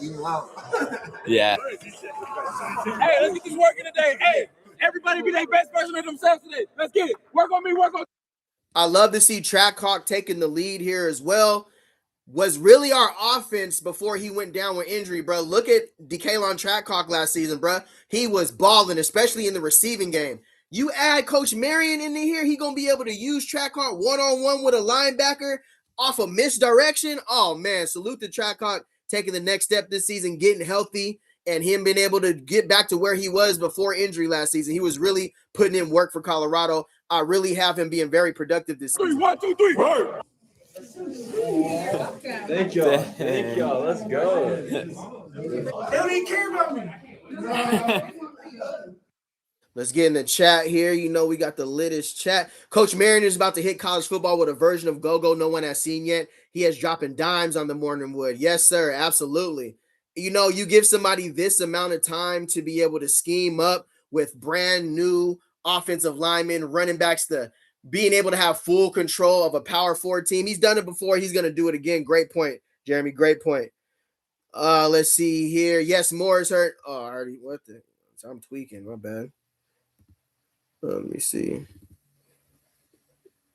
Yeah. Hey, let's get this working today. Hey, everybody be their best version of themselves today. Let's get it. Work on me, work on. I love to see Trackhawk taking the lead here as well. Was really our offense before he went down with injury, bro. Look at DeKalon Trackhawk last season, bro. He was balling, especially in the receiving game. You add Coach Marion in here, he gonna be able to use Trackhawk one-on-one with a linebacker off a misdirection. Oh man, salute to Trackhawk taking the next step this season, getting healthy, and him being able to get back to where he was before injury last season. He was really putting in work for Colorado. I really have him being very productive this season. 1, 2, 3, hurry! Thank y'all. Thank y'all. Let's go. They don't even care about me. Let's get in the chat here. You know, we got the littest chat. Coach Marion is about to hit college football with a version of go-go no one has seen yet. He has dropping dimes on the morning wood. Yes, sir. Absolutely. You know, you give somebody this amount of time to be able to scheme up with brand new offensive linemen, running backs, being able to have full control of a power forward team. He's done it before. He's going to do it again. Great point, Jeremy. Great point. Let's see here. Yes, Moore is hurt. Oh, already. What the? I'm tweaking. My bad. Let me see.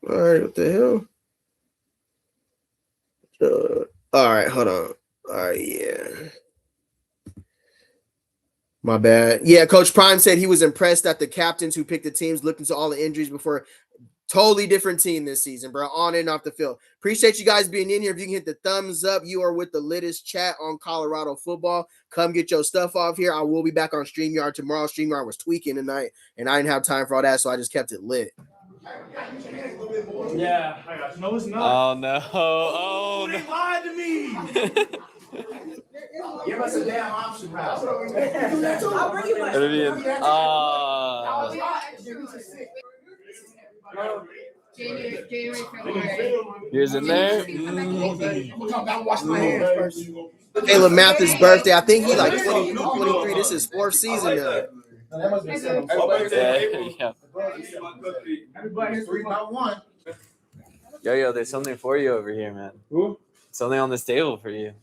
All right, what the hell? All right, hold on. All right, yeah. My bad. Yeah, Coach Prime said he was impressed that the captains who picked the teams looked into all the injuries before. Totally different team this season, bro. On and off the field. Appreciate you guys being in here. If you can hit the thumbs up, you are with the littest chat on Colorado football. Come get your stuff off here. I will be back on StreamYard tomorrow. StreamYard was tweaking tonight, and I didn't have time for all that, so I just kept it lit. Yeah, I got you. No, it's not. Oh no! Oh They no! lied to me. Give us a damn option route. I'll bring you one. It'll be in. January, Yours in there. Caleb Mathis' birthday. I think he like 22, 23. This is his fourth season now. Yeah. Yo, there's something for you over here, man. Who? Something on this table for you.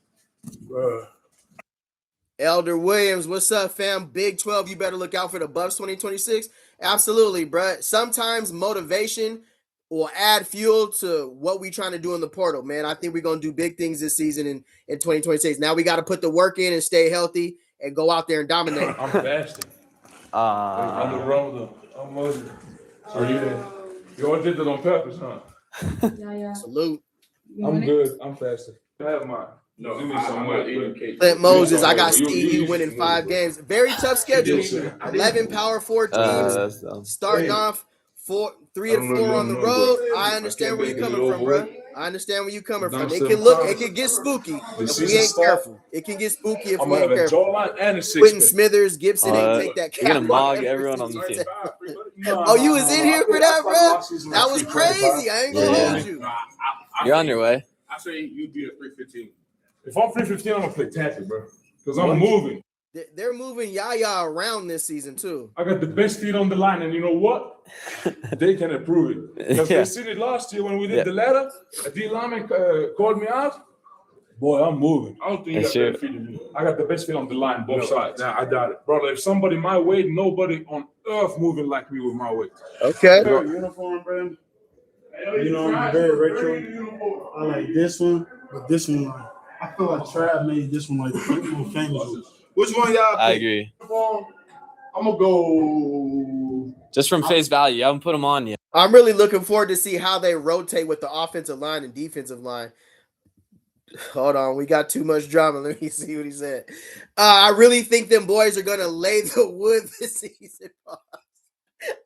Elder Williams, what's up, fam? Big 12, you better look out for the Buffs 2026. Absolutely, bro. Sometimes motivation will add fuel to what we're trying to do in the portal, man. I think we're going to do big things this season in 2026. Now we got to put the work in and stay healthy and go out there and dominate. I'm fasting. I'm the roller. I'm loaded. You all did that on purpose, huh? Salute. I'm good. I'm fasting. I have mine. No, give me some more. Clint Moses, I got Steve winning 5 games. Very tough schedule. 11 power 4 teams. Starting off 3 and 4 on the road. I understand where you're coming from, bro. I understand where you're coming from. It can get spooky if we ain't careful. It can get spooky if we ain't careful. Quentin Smithers, Gibson ain't take that cap. You're gonna mog everyone on the team. Oh, you was in here for that, bro? That was crazy. I ain't gonna hold you. You're on your way. I say you'd be a 315. If I'm 315, I'm gonna play tackle, bro. Because I'm moving. They're moving Yaya around this season too. I got the best feet on the line, and you know what? They can improve it. Because they seen it last year when we did the ladder. A D lineman called me out. Boy, I'm moving. I don't think you got better feet than me. I got the best feet on the line, both sides. Nah, I doubt it. Brother, if somebody my weight, nobody on earth moving like me with my weight. Okay. Uniform, bro. You know, I'm very retro. I like this one, but this one, I feel like Trav made this one like the more famous. Which one y'all pick? I agree. I'm gonna go just from face value. I haven't put them on yet. I'm really looking forward to see how they rotate with the offensive line and defensive line. Hold on, we got too much drama. Let me see what he said. I really think them boys are gonna lay the wood this season.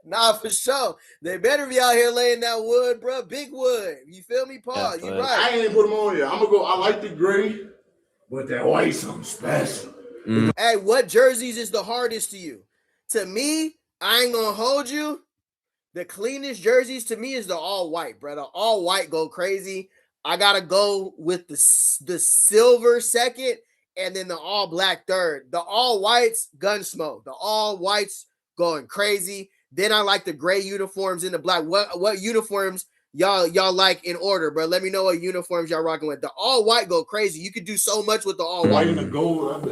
Nah, for sure. They better be out here laying that wood, bro. Big wood. You feel me, Paul? Yeah, you right. I ain't put them on here. I'm gonna go. I like the gray, but that white something special. Hey, what jerseys is the hardest to you? To me, I ain't gonna hold you. The cleanest jerseys to me is the all white, bro. The all white go crazy. I gotta go with the silver second, and then the all black third. The all whites, gun smoke. The all whites going crazy. Then I like the gray uniforms and the black. What uniforms y'all like in order, bro? Let me know what uniforms y'all rocking with. The all white go crazy. You could do so much with the all white. And the gold.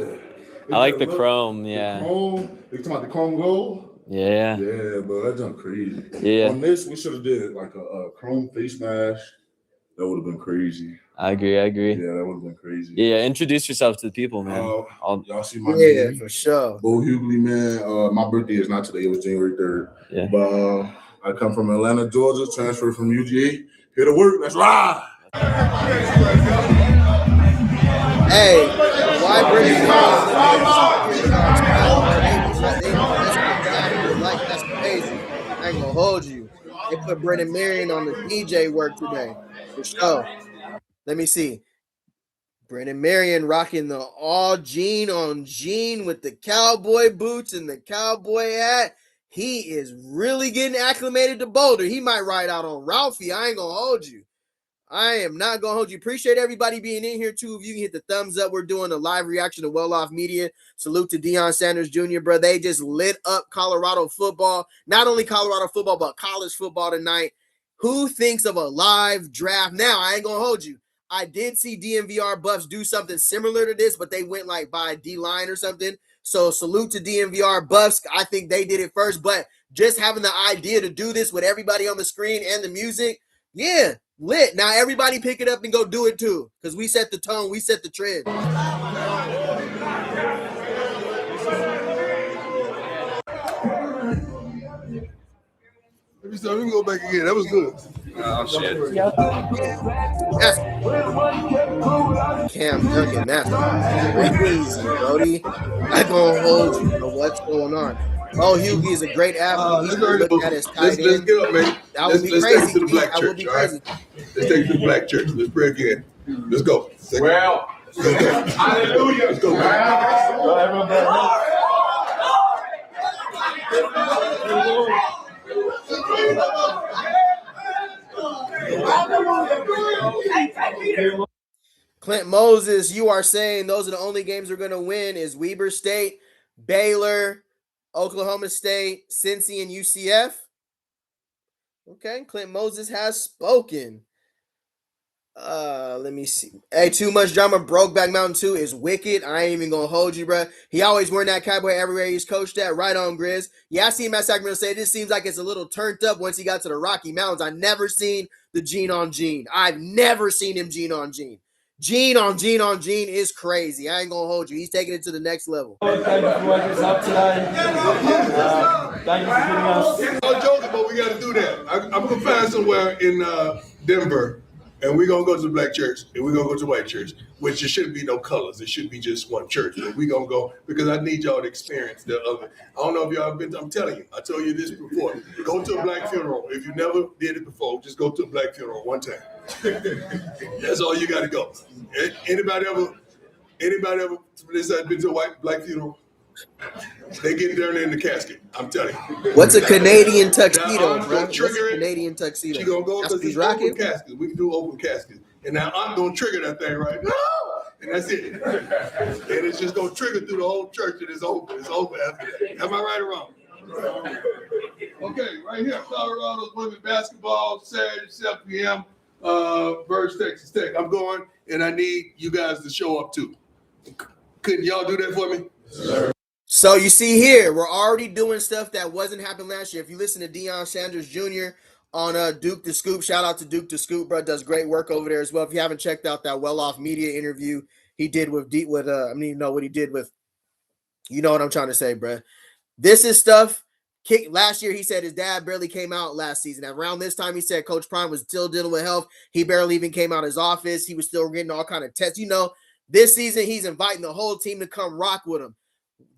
I like the chrome, yeah. The chrome. You talking about the chrome gold? Yeah. Yeah, bro, that junk crazy. Yeah. On this, we should have did like a chrome face mask That would have been crazy. I agree. Yeah, that would have been crazy. Yeah, introduce yourself to the people, man. Y'all see my Yeah, name? for sure. Bo Hughley, man. My birthday is not today. It was January 3rd. Yeah. But I come from Atlanta, Georgia, transferred from UGA. Here to work. Let's ride. Hey, why bring it that's crazy. I ain't gonna hold you. They put Brendan Marion on the DJ work today. For sure. Let me see. Brendan Marion rocking the all jean on jean with the cowboy boots and the cowboy hat. He is really getting acclimated to Boulder. He might ride out on Ralphie. I ain't gonna hold you. I am not going to hold you. Appreciate everybody being in here, too. If you can hit the thumbs up, we're doing a live reaction to Well Off Media. Salute to Deion Sanders Jr., bro. They just lit up Colorado football. Not only Colorado football, but college football tonight. Who thinks of a live draft? Now, I ain't going to hold you. I did see DMVR Buffs do something similar to this, but they went like by D-line or something. So salute to DMVR Buffs. I think they did it first, but just having the idea to do this with everybody on the screen and the music, yeah, lit. Now everybody pick it up and go do it too, because we set the tone, we set the trend. Let me go back again. That was good. Oh shit. Cam Duncan, that's crazy, Brody. I'm gonna hold you. Bro. What's going on? Oh, Hughie is a great athlete. He's look at his tight Let's get up, man. That would be let's crazy. take it to the black That would church. be All right? crazy. Let's take it to the black church. Let's pray again. Let's go. Well, hallelujah. Let's go, man. Clint Moses, you are saying those are the only games we're going to win is Weber State, Baylor, Oklahoma State, Cincy, and UCF. Okay, Clint Moses has spoken. Let me see. Hey, Too Much Drama, Brokeback Mountain 2 is wicked. I ain't even gonna hold you, bro. He always wearing that cowboy everywhere he's coached at. Right on, Grizz. Yeah, I see him at Sacramento State. This seems like it's a little turned up once he got to the Rocky Mountains. I never seen the Gene on Gene. I've never seen him Gene on Gene. Gene on Gene on Gene is crazy. I ain't gonna hold you. He's taking it to the next level. Thank you for waking us up today. Thank you for giving us. I'm joking, but we got to do that. I'm gonna find somewhere in Denver, and we're gonna go to the black church, and we're gonna go to the white church, which there shouldn't be no colors. It should be just one church. But we're gonna go because I need y'all to experience the other. I don't know if y'all have been. I'm telling you. I told you this before. Go to a black funeral. If you never did it before, just go to a black funeral one time. That's all you got to go. Anybody ever been to a black funeral? They get there in the casket. I'm telling you. What's a Canadian tuxedo, bro? What's a Canadian tuxedo? She gonna go because it's open caskets. We can do open caskets. And now I'm gonna trigger that thing right now. And that's it. And it's just gonna trigger through the whole church and it's open. It's open after that. Am I right or wrong? Okay, right here, Colorado's women basketball, Saturday, 7 p.m. Versus Texas Tech. I'm going, and I need you guys to show up too. Couldn't y'all do that for me? Sure. So you see here, we're already doing stuff that wasn't happening last year. If you listen to Deion Sanders Jr. on Duke the Scoop, shout out to Duke the Scoop, bro. Does great work over there as well. If you haven't checked out that Well Off Media interview he did with I don't even know what he did with. You know what I'm trying to say, bro. This is stuff. Last year, he said his dad barely came out last season. Around this time, he said Coach Prime was still dealing with health. He barely even came out of his office. He was still getting all kind of tests. You know, this season, he's inviting the whole team to come rock with him.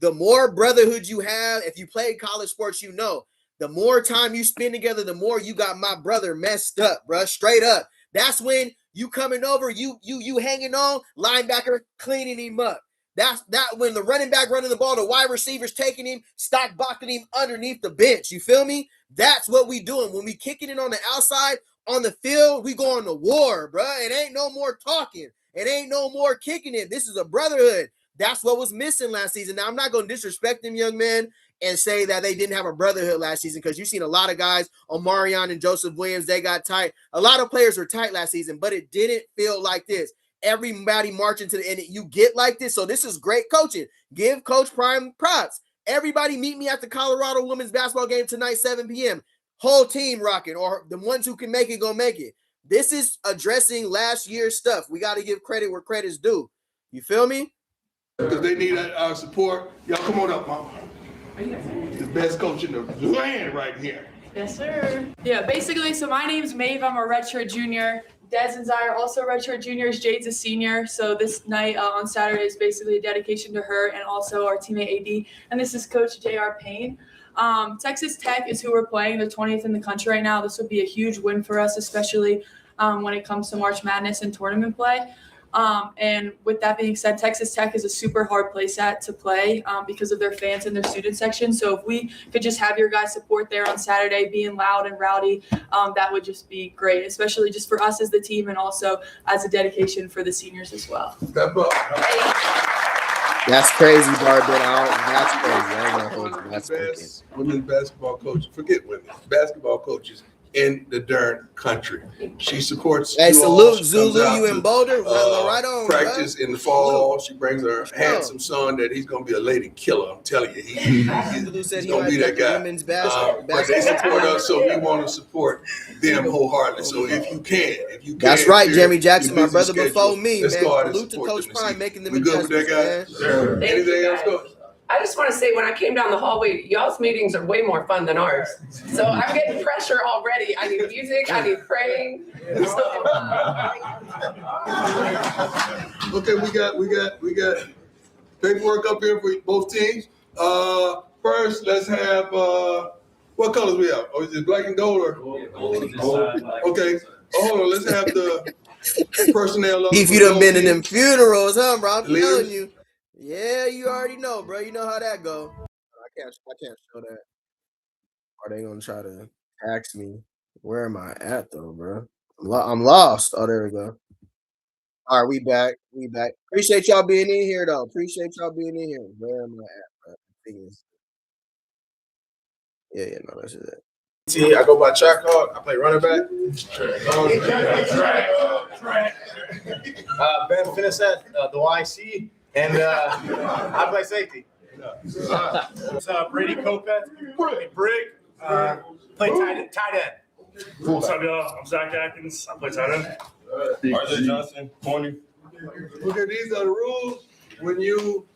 The more brotherhood you have, if you play college sports, you know, the more time you spend together, the more you got my brother messed up, bro. Straight up. That's when you coming over, you hanging on, linebacker cleaning him up. That's when the running back running the ball, the wide receivers taking him, stock boxing him underneath the bench. You feel me? That's what we doing. When we kicking it on the outside, on the field, we going to war, bro. It ain't no more talking. It ain't no more kicking it. This is a brotherhood. That's what was missing last season. Now, I'm not going to disrespect them young men and say that they didn't have a brotherhood last season because you've seen a lot of guys, Omarion and Joseph Williams, they got tight. A lot of players were tight last season, but it didn't feel like this. Everybody marching to the end. You get like this. So this is great coaching. Give Coach Prime props. Everybody meet me at the Colorado women's basketball game tonight, 7 p.m. Whole team rocking, or the ones who can make it, go make it. This is addressing last year's stuff. We got to give credit where credit's due. You feel me? Because they need our support. Y'all come on up, mama. The best coach in the land right here. Yes, sir. Yeah, basically, so my name's Maeve. I'm a redshirt junior. Des and Zai are also redshirt juniors. Jade's a senior. So this night on Saturday is basically a dedication to her and also our teammate AD. And this is Coach J.R. Payne. Texas Tech is who we're playing. They're 20th in the country right now. This would be a huge win for us, especially when it comes to March Madness and tournament play. And with that being said, Texas Tech is a super hard place to play because of their fans and their student section. So if we could just have your guys' support there on Saturday, being loud and rowdy, that would just be great, especially just for us as the team and also as a dedication for the seniors as well. That's crazy, Barbara. That's crazy. I ain't gonna hold you. That's Best women's basketball coach. Forget women. Basketball coaches in the darn country. She supports. Hey, salute Zulu, you in Boulder. Right on. Practice in the fall. She brings her handsome son that he's gonna be a lady killer. I'm telling you, he's gonna be that guy. But they support us, so we want to support them wholeheartedly. So if you can, that's right, Jeremy Jackson, my brother before me, man. Let's go out and Salute to support Coach them. Prime making them We good with that, guys? Thank Anything you, else, Coach? I just want to say, when I came down the hallway, y'all's meetings are way more fun than ours. So I'm getting pressure already. I need music. I need praying. Okay, we got paperwork up here for both teams. First, let's have what colors we have? Oh, is it black and gold or? Okay. Hold on. Let's have the personnel. If you done been in them funerals, huh, bro? I'm telling you. Yeah, you already know, bro. You know how that go. I can't show that. Are they gonna try to tax me? Where am I at though, bro? I'm lost. Oh, there we go. All right, we back. Appreciate y'all being in here, though. Where am I at, bro? Yeah, no, that's it. I go by track hawk. I play running back. Ben Finisette, the YC, and I play safety. Brady Kopeth, Brick, play tight end. What's up, y'all? I'm Zach Atkins. I play tight end. RJ Johnson, corner. Okay, these are the rules. When you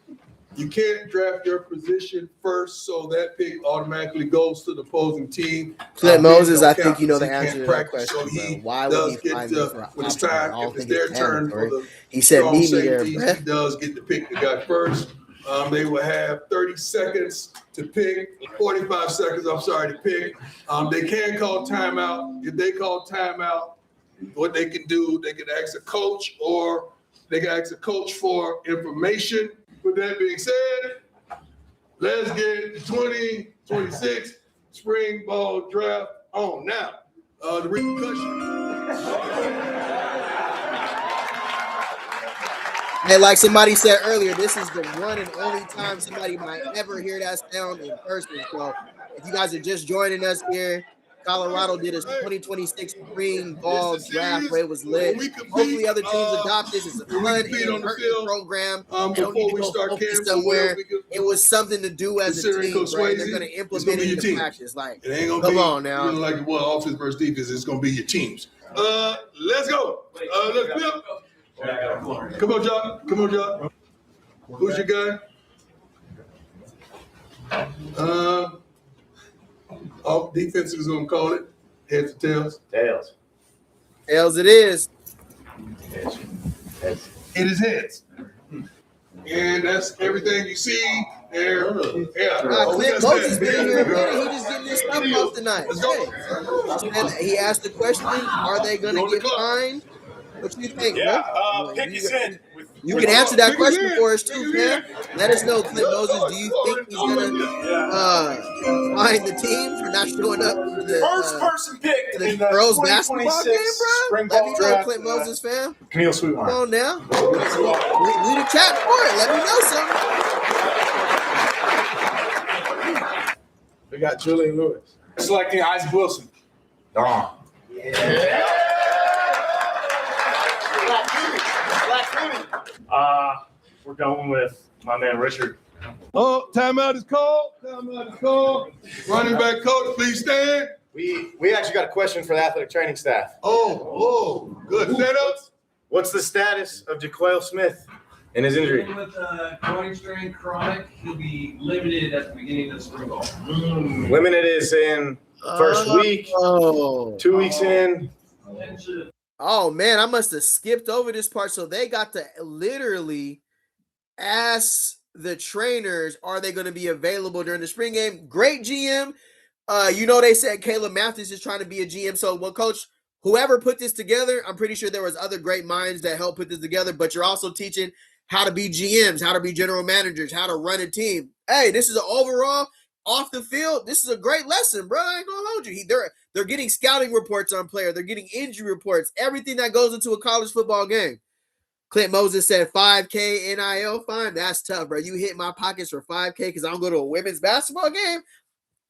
can't draft your position first, so that pick automatically goes to the opposing team. Clint Moses, I think you know the answer to that question. So he why would he find this when it's time, if it's their turn for the he said meet me there, safeties, he does get to pick the guy first. They will have 30 seconds to pick, 45 seconds, to pick. They can call timeout. If they call timeout, what they can do, they can ask a coach or they can ask a coach for information. With that being said, let's get the 2026 spring ball draft on now. The repercussion. Hey, like somebody said earlier, this is the one and only time somebody might ever hear that sound in person. So if you guys are just joining us here, Colorado did a 2026 spring ball draft where it was lit. Hopefully other teams adopt this. It's a fun program. Before we start somewhere. It was something to do as a team, right? They're going to implement it into practice. Like, it ain't gonna come be, on now. Like offense versus defense, it's going to be your teams. Let's go. Let's flip. Come on, John. Who's your guy? Defense is going to call it. Heads or tails? Tails. Tails it is. It is heads. And that's everything you see there. Yeah. Clint Moses been here a minute. He just getting this stuff off tonight. Let's go. And he asked the question, are they going to get fined? What do you think, man? You can answer that question for us too, man. Let us know, Clint Moses. Do you think he's gonna find the team for not showing up to the first person picked the girls basketball game, bro? Let me know, Clint Moses, fam. Camille Sweetwater. Come on now. We the chat for it. Let me know something. We got Julian Lewis. Selecting Isaac Wilson. Darn. Yeah. We're going with my man Richard. Oh, timeout is called. Running back coach, please stand. We actually got a question for the athletic training staff. Oh, good. Set up. What's the status of Jaquel Smith and his injury? With groin strain chronic, he'll be limited at the beginning of the spring ball. Limited is in first week, 2 weeks in. Oh man, I must have skipped over this part. So they got to literally ask the trainers, are they going to be available during the spring game? Great GM. They said Caleb Mathis is trying to be a GM. So, coach, whoever put this together, I'm pretty sure there was other great minds that helped put this together, but you're also teaching how to be GMs, how to be general managers, how to run a team. Hey, this is an overall off the field. This is a great lesson, bro. I ain't gonna hold you. They're getting scouting reports on player. They're getting injury reports, everything that goes into a college football game. Clint Moses said 5K NIL fine. That's tough, bro. You hit my pockets for 5K because I don't go to a women's basketball game.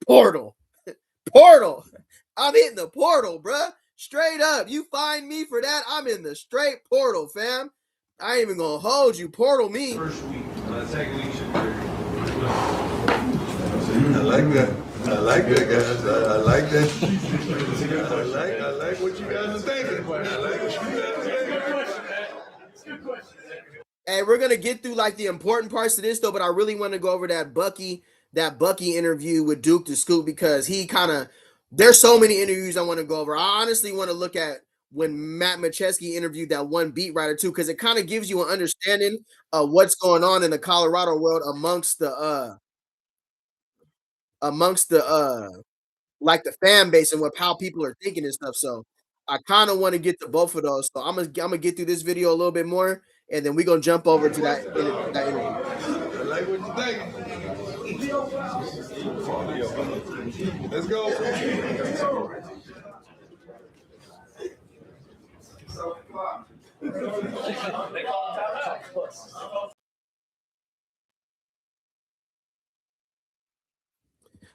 Portal. I'm hitting the portal, bro. Straight up. You find me for that, I'm in the straight portal, fam. I ain't even gonna hold you. Portal me. First week, second week should be. I like that. I like that, guys. I like that. I like what you guys are thinking. I like what you guys are thinking. Hey, we're gonna get through like the important parts of this though, but I really want to go over that Bucky interview with Duke the Scoop because there's so many interviews I want to go over. I honestly want to look at when Matt Macheski interviewed that one beat writer too, because it kind of gives you an understanding of what's going on in the Colorado world amongst the like the fan base and how people are thinking and stuff. So I kind of want to get to both of those. So I'm gonna get through this video a little bit more, and then we're gonna jump over to that interview. I like what you're thinking. Let's go.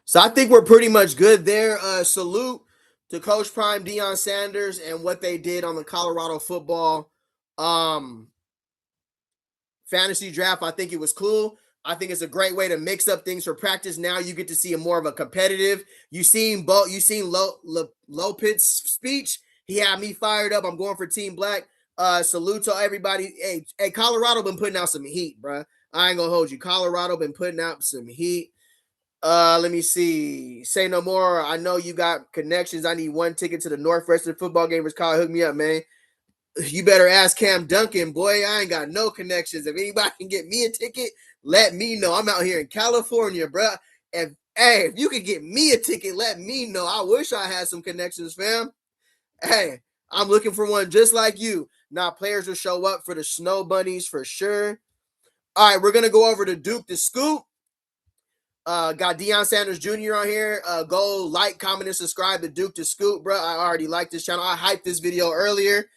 So I think we're pretty much good there. Salute to Coach Prime Deion Sanders and what they did on the Colorado football fantasy draft. I think it was cool. I think it's a great way to mix up things for practice. Now you get to see a more of a competitive. You seen Lopez's speech. He had me fired up. I'm going for Team Black. Salute to everybody. Hey, Colorado been putting out some heat, bro. I ain't gonna hold you. Colorado been putting out some heat. Let me see. Say no more. I know you got connections. I need one ticket to the Northwestern football game. Call, hook me up, man. You better ask Cam Duncan, boy. I ain't got no connections. If anybody can get me a ticket, let me know. I'm out here in California, bro. If you can get me a ticket, let me know. I wish I had some connections, fam. Hey, I'm looking for one just like you. Now, players will show up for the Snow Bunnies for sure. All right, we're going to go over to Duke the Scoop. Got Deion Sanders Jr. on here. Go like, comment, and subscribe to Duke the Scoop, bro. I already like this channel. I hyped this video earlier.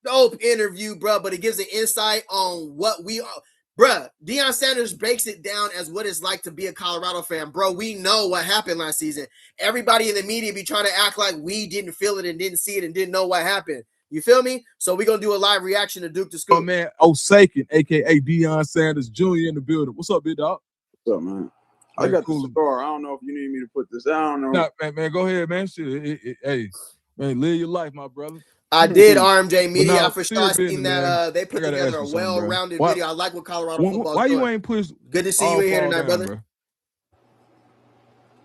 Dope interview, bro, but it gives an insight on what we are. Bruh, Deion Sanders breaks it down as what it's like to be a Colorado fan. Bro, we know what happened last season. Everybody in the media be trying to act like we didn't feel it and didn't see it and didn't know what happened. You feel me? So we're going to do a live reaction to Duke the Scoop. Oh, man, Osakin, a.k.a. Deion Sanders Jr. in the building. What's up, big dog? What's up, man? I got the cigar. I don't know if you need me to put this down. Or... Nah, man, go ahead, man. Shit, hey, man, live your life, my brother. I did RMJ Media. No, I for sure seen that they put together a well-rounded video. I like what Colorado football is Why doing. You ain't pushed? Good to see you in here tonight, brother.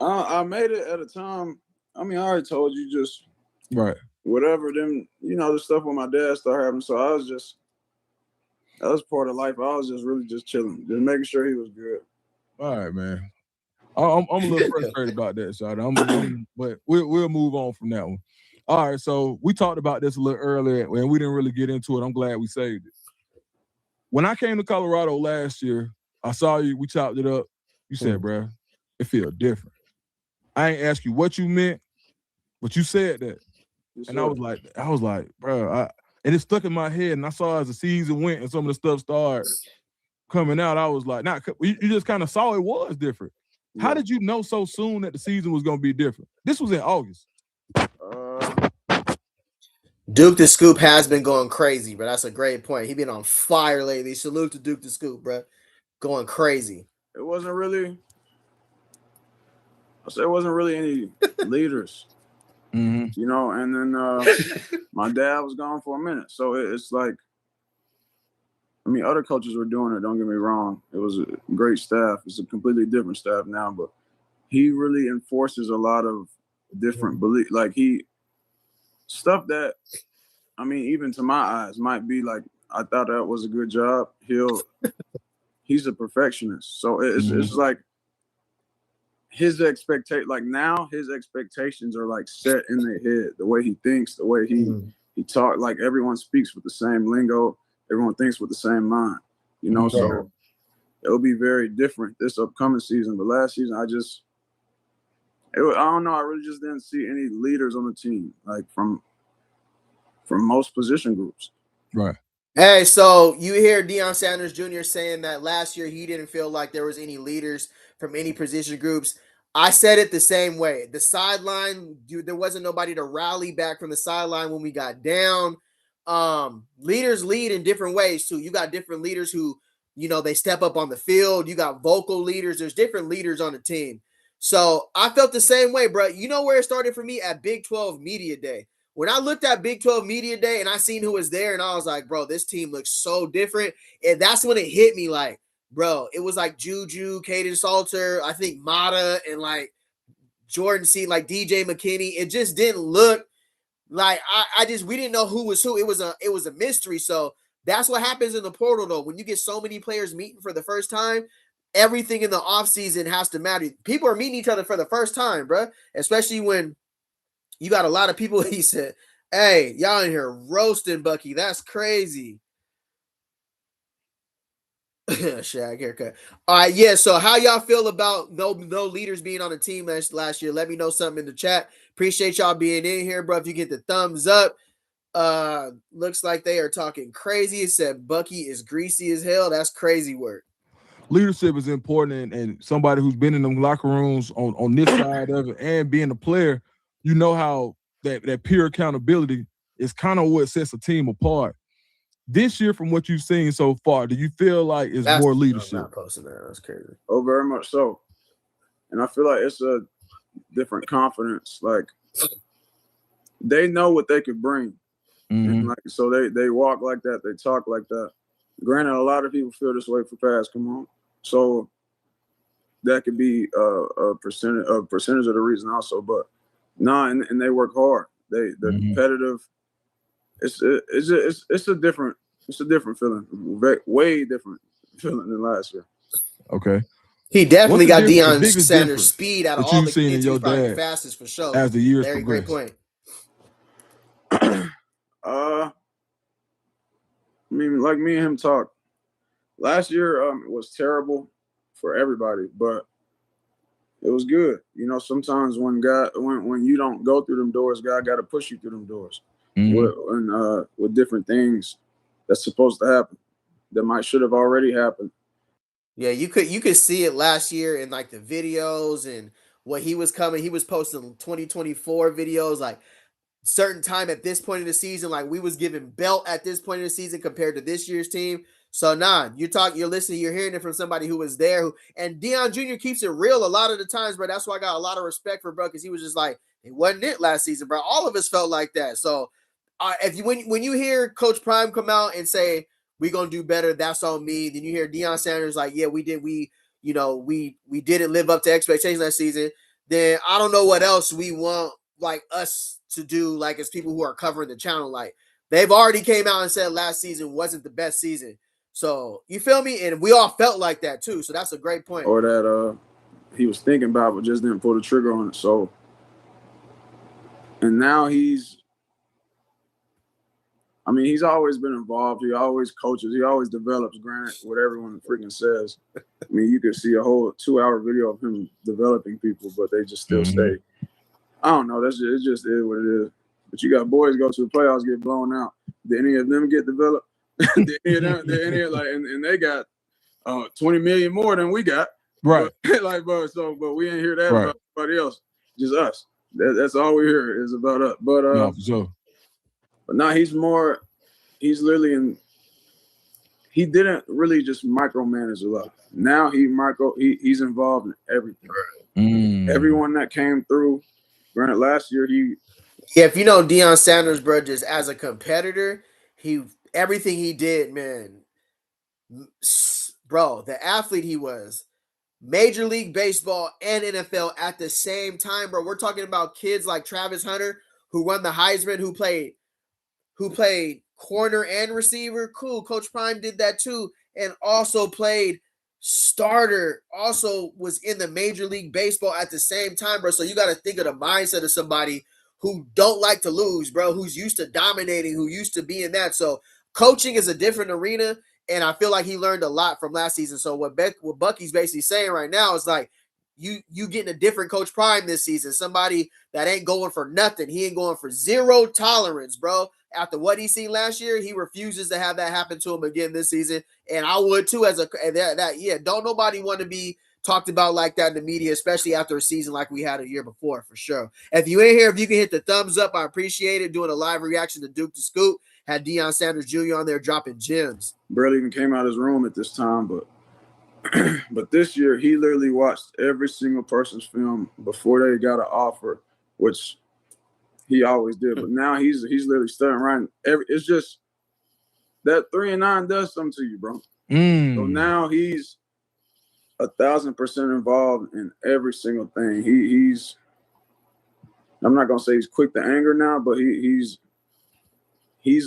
I made it at a time. I mean, I already told you just right. Whatever them, the stuff with my dad started happening. So that was part of life. I was just really just chilling, just making sure he was good. All right, man. I'm a little frustrated about that, Shada. But we'll move on from that one. All right, so we talked about this a little earlier, and we didn't really get into it. I'm glad we saved it. When I came to Colorado last year, I saw you. We chopped it up. You said, bro, it feels different. I ain't ask you what you meant, but you said that. Yes, and I was like, bro, and it stuck in my head. And I saw as the season went and some of the stuff started coming out, I was like, you just kind of saw it was different. Yeah. How did you know so soon that the season was going to be different? This was in August. Duke the Scoop has been going crazy, but that's a great point. He been on fire lately. Salute to Duke the Scoop, bro. Going crazy. It wasn't really. So there wasn't really any leaders, you know. And then my dad was gone for a minute, so it's like, I mean, other coaches were doing it. Don't get me wrong; it was a great staff. It's a completely different staff now, but he really enforces a lot of different belief. Like stuff that, I mean, even to my eyes, might be like, I thought that was a good job. He's a perfectionist, so it's like his expectation. Like now, his expectations are like set in their head. The way he thinks, the way he talk. Like everyone speaks with the same lingo. Everyone thinks with the same mind. You know, so it'll be very different this upcoming season. But last season, I don't know. I really just didn't see any leaders on the team, like from most position groups. Right. Hey, so you hear Deion Sanders Jr. saying that last year he didn't feel like there was any leaders from any position groups. I said it the same way. The sideline, there wasn't nobody to rally back from the sideline when we got down. Leaders lead in different ways too. You got different leaders who, you know, they step up on the field. You got vocal leaders. There's different leaders on the team. So I felt the same way, bro. You know where it started for me? At Big 12 Media Day. When I looked at Big 12 Media Day and I seen who was there, and I was like, bro, this team looks so different. And that's when it hit me, like, bro, it was like Juju, Caden Salter, I think Mata, and like Jordan C, like DJ McKinney. It just didn't look like we didn't know who was who. It was a mystery. So that's what happens in the portal, though. When you get so many players meeting for the first time, everything in the offseason has to matter. People are meeting each other for the first time, bro, especially when you got a lot of people. He said, hey, y'all in here roasting Bucky. That's crazy. Shag haircut. All right, yeah. So how y'all feel about no leaders being on the team last year? Let me know something in the chat. Appreciate y'all being in here, bro. If you get the thumbs up, looks like they are talking crazy. It said Bucky is greasy as hell. That's crazy work. Leadership is important, and somebody who's been in them locker rooms on this side of it and being a player, you know how that peer accountability is kind of what sets a team apart. This year, from what you've seen so far, do you feel like it's more leadership? I'm not posting that. That's crazy. Oh, very much so. And I feel like it's a different confidence. Like they know what they could bring. And like, so they walk like that, they talk like that. Granted, a lot of people feel this way for pass. Come on. So that could be a percentage of the reason also. But and they work hard. They're competitive. It's a different feeling, way different feeling than last year. Okay. He definitely got Deion Sanders' speed out of all the kids. He was probably the fastest for sure. As the years progressed. Great point. I mean, like me and him talked. Last year it was terrible for everybody, but it was good. You know, sometimes when you don't go through them doors, God got to push you through them doors with different things that's supposed to happen that should have already happened. Yeah, you could see it last year in like the videos and what he was coming. He was posting 2024 videos like certain time at this point of the season, like we was giving belt at this point of the season compared to this year's team. So you're listening, you're hearing it from somebody who was there. And Deion Jr. keeps it real a lot of the times, bro. That's why I got a lot of respect for bro, because he was just like, it wasn't it last season, bro. All of us felt like that. So when you hear Coach Prime come out and say we're gonna do better, that's on me. Then you hear Deion Sanders like, yeah, we didn't live up to expectations last season. Then I don't know what else we want like us to do, like as people who are covering the channel. Like they've already came out and said last season wasn't the best season. So you feel me? And we all felt like that too. So that's a great point. Or that he was thinking about but just didn't pull the trigger on it. So and now he's always been involved. He always coaches. He always develops, granted, what everyone freaking says. I mean, you could see a whole 2-hour video of him developing people, but they just still stay. I don't know. It just is what it is. But you got boys go to the playoffs, get blown out. Did any of them get developed? Did any of them, and they got 20 million more than we got. Right. But we ain't hear that about anybody else. Just us. That's all we hear is about us. But no, for sure. But now he's literally he didn't really just micromanage a lot. Now he's involved in everything. Everyone that came through. Granted, last year if you know Deion Sanders, bro, just as a competitor, everything he did, man, bro, the athlete he was, Major League Baseball and NFL at the same time, bro. We're talking about kids like Travis Hunter, who won the Heisman, who played corner and receiver. Cool. Coach Prime did that too, and also played starter, also was in the Major League Baseball at the same time, bro. So you got to think of the mindset of somebody who don't like to lose, bro, who's used to dominating, who used to be in that. So coaching is a different arena, and I feel like he learned a lot from last season. So what Bucky's basically saying right now is like, you getting a different Coach Prime this season, somebody that ain't going for nothing. He ain't going for zero tolerance, bro. After what he seen last year, he refuses to have that happen to him again this season. And I would too, don't nobody want to be talked about like that in the media, especially after a season like we had a year before, for sure. If you ain't here, if you can hit the thumbs up, I appreciate it. Doing a live reaction to Duke to Scoop. Had Deion Sanders Jr. on there dropping gems. barely even came out of his room at this time, but but this year he literally watched every single person's film before they got an offer, which he always did. But now he's literally studying right. It's just that 3-9 does something to you, bro. So now he's 1,000% involved in every single thing. He's I'm not gonna say he's quick to anger now, but he's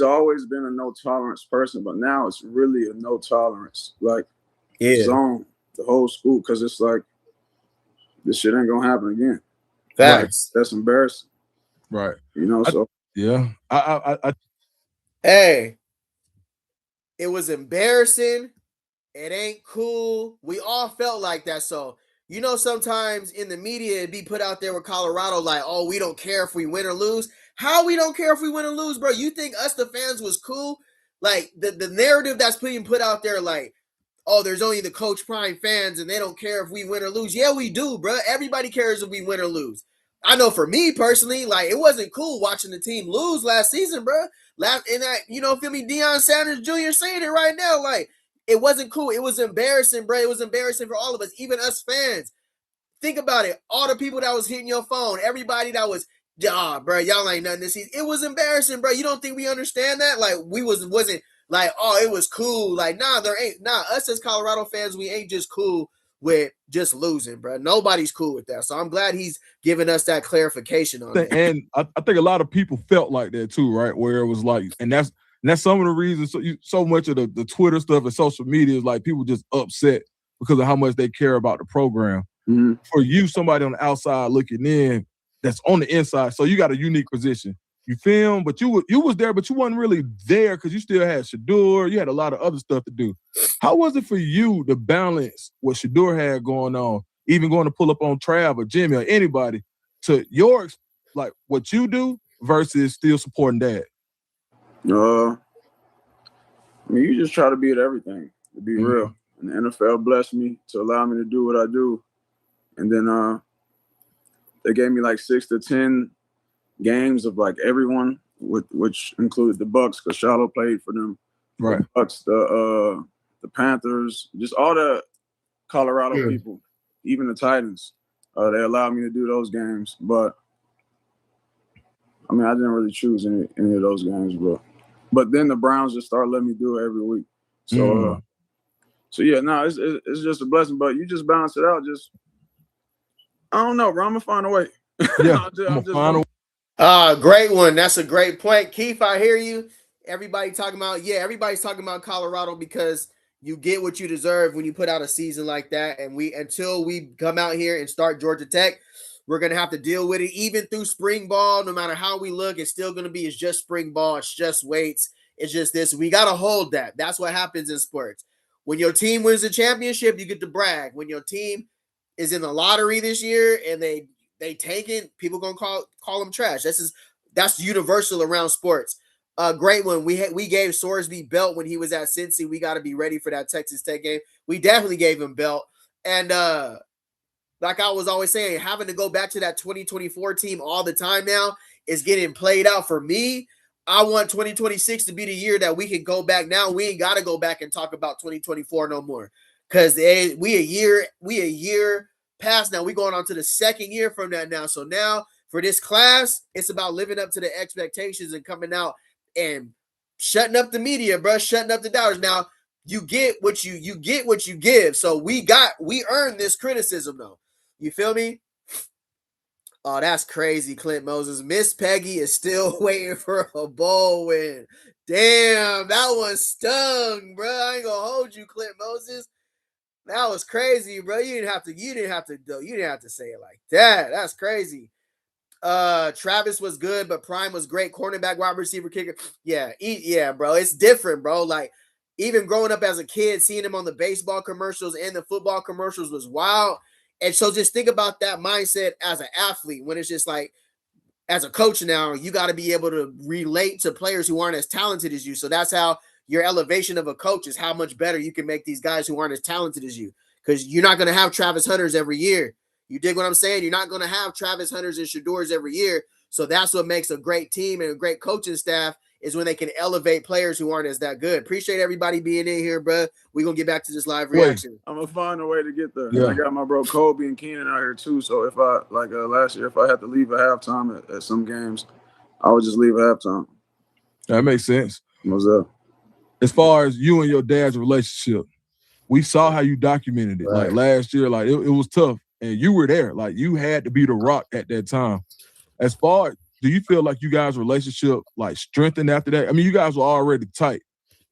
always been a no tolerance person, but now it's really a no tolerance zone, the whole school, because it's like this shit ain't gonna happen again. Facts. That's embarrassing. Right. You know, so yeah. Hey, it was embarrassing. It ain't cool. We all felt like that. So, you know, sometimes in the media, it'd be put out there with Colorado like, oh, we don't care if we win or lose. How we don't care if we win or lose, bro? You think us, the fans, was cool? Like, the narrative that's being put out there, like, oh, there's only the Coach Prime fans and they don't care if we win or lose. Yeah, we do, bro. Everybody cares if we win or lose. I know for me personally, like, it wasn't cool watching the team lose last season, bro. Feel me? Deion Sanders Jr. saying it right now, like, it wasn't cool. It was embarrassing, bro. It was embarrassing for all of us, even us fans. Think about it. All the people that was hitting your phone, everybody that was, bro, y'all ain't nothing this season. It was embarrassing, bro. You don't think we understand that? Like, wasn't like, oh, it was cool. Like, us as Colorado fans, we ain't just cool with just losing, bro. Nobody's cool with that. So I'm glad he's giving us that clarification on it. And I think a lot of people felt like that too, right? Where it was like, and that's some of the reasons. So much of the Twitter stuff and social media is like people just upset because of how much they care about the program. Mm-hmm. For you, somebody on the outside looking in, that's on the inside. So you got a unique position. You film, but you was there, but you wasn't really there because you still had Shador. You had a lot of other stuff to do. How was it for you to balance what Shador had going on, even going to pull up on Trav or Jimmy or anybody, to your, like, what you do versus still supporting Dad? I mean, you just try to be at everything, to be real. And the NFL blessed me to allow me to do what I do. And then they gave me like 6 to 10 games of like everyone, which included the Bucks, because Charlotte played for them. Right. The Bucks, the Panthers, just all the Colorado people, even the Titans. They allowed me to do those games. But I mean, I didn't really choose any of those games, but then the Browns just started letting me do it every week. So so yeah, it's just a blessing. But you just balance it out. Just, I don't know, bro. I'm gonna find a way. Yeah, I'm gonna find a way. Great one. That's a great point. Keith, I hear you. Everybody's talking about Colorado because you get what you deserve when you put out a season like that. And until we come out here and start Georgia Tech, we're going to have to deal with it. Even through spring ball, no matter how we look, it's still going to be, it's just spring ball. It's just weights. It's just this. We got to hold that. That's what happens in sports. When your team wins the championship, you get to brag. When your team is in the lottery this year and they take it, people gonna call them trash. That's universal around sports. Great one. We gave Sorsby belt when he was at Cincy. We got to be ready for that Texas Tech game. We definitely gave him belt. And like I was always saying, having to go back to that 2024 team all the time now is getting played out for me. I want 2026 to be the year that we can go back. Now we ain't got to go back and talk about 2024 no more, because we a year passed. Now we're going on to the second year from that now. So now for this class, it's about living up to the expectations and coming out and shutting up the media, bro, shutting up the doubters. Now you get what you get what you give. So we earned this criticism though. You feel me? Oh, that's crazy, Clint Moses. Miss Peggy is still waiting for a bowl win. Damn, that one stung, bro. I ain't gonna hold you, Clint Moses. That was crazy, bro. You didn't have to say it like that. That's crazy. Travis was good, but Prime was great. Cornerback, wide receiver, kicker. Yeah, bro. It's different, bro. Like, even growing up as a kid, seeing him on the baseball commercials and the football commercials was wild. And so just think about that mindset as an athlete when it's just like, as a coach now, you got to be able to relate to players who aren't as talented as you. So that's how your elevation of a coach is how much better you can make these guys who aren't as talented as you. Because you're not going to have Travis Hunters every year. You dig what I'm saying? You're not going to have Travis Hunters and Shadors every year. So that's what makes a great team and a great coaching staff is when they can elevate players who aren't as that good. Appreciate everybody being in here, bro. We're going to get back to this live reaction. I'm going to find a way to get there. Yeah. I got my bro Kobe and Keenan out here too. So if I, like last year, if I had to leave at halftime at some games, I would just leave at halftime. That makes sense. What's up? As far as you and your dad's relationship, we saw how you documented it. Right. Like last year, like it was tough. And you were there. Like you had to be the rock at that time. As far as, do you feel like you guys' relationship like strengthened after that? I mean, you guys were already tight.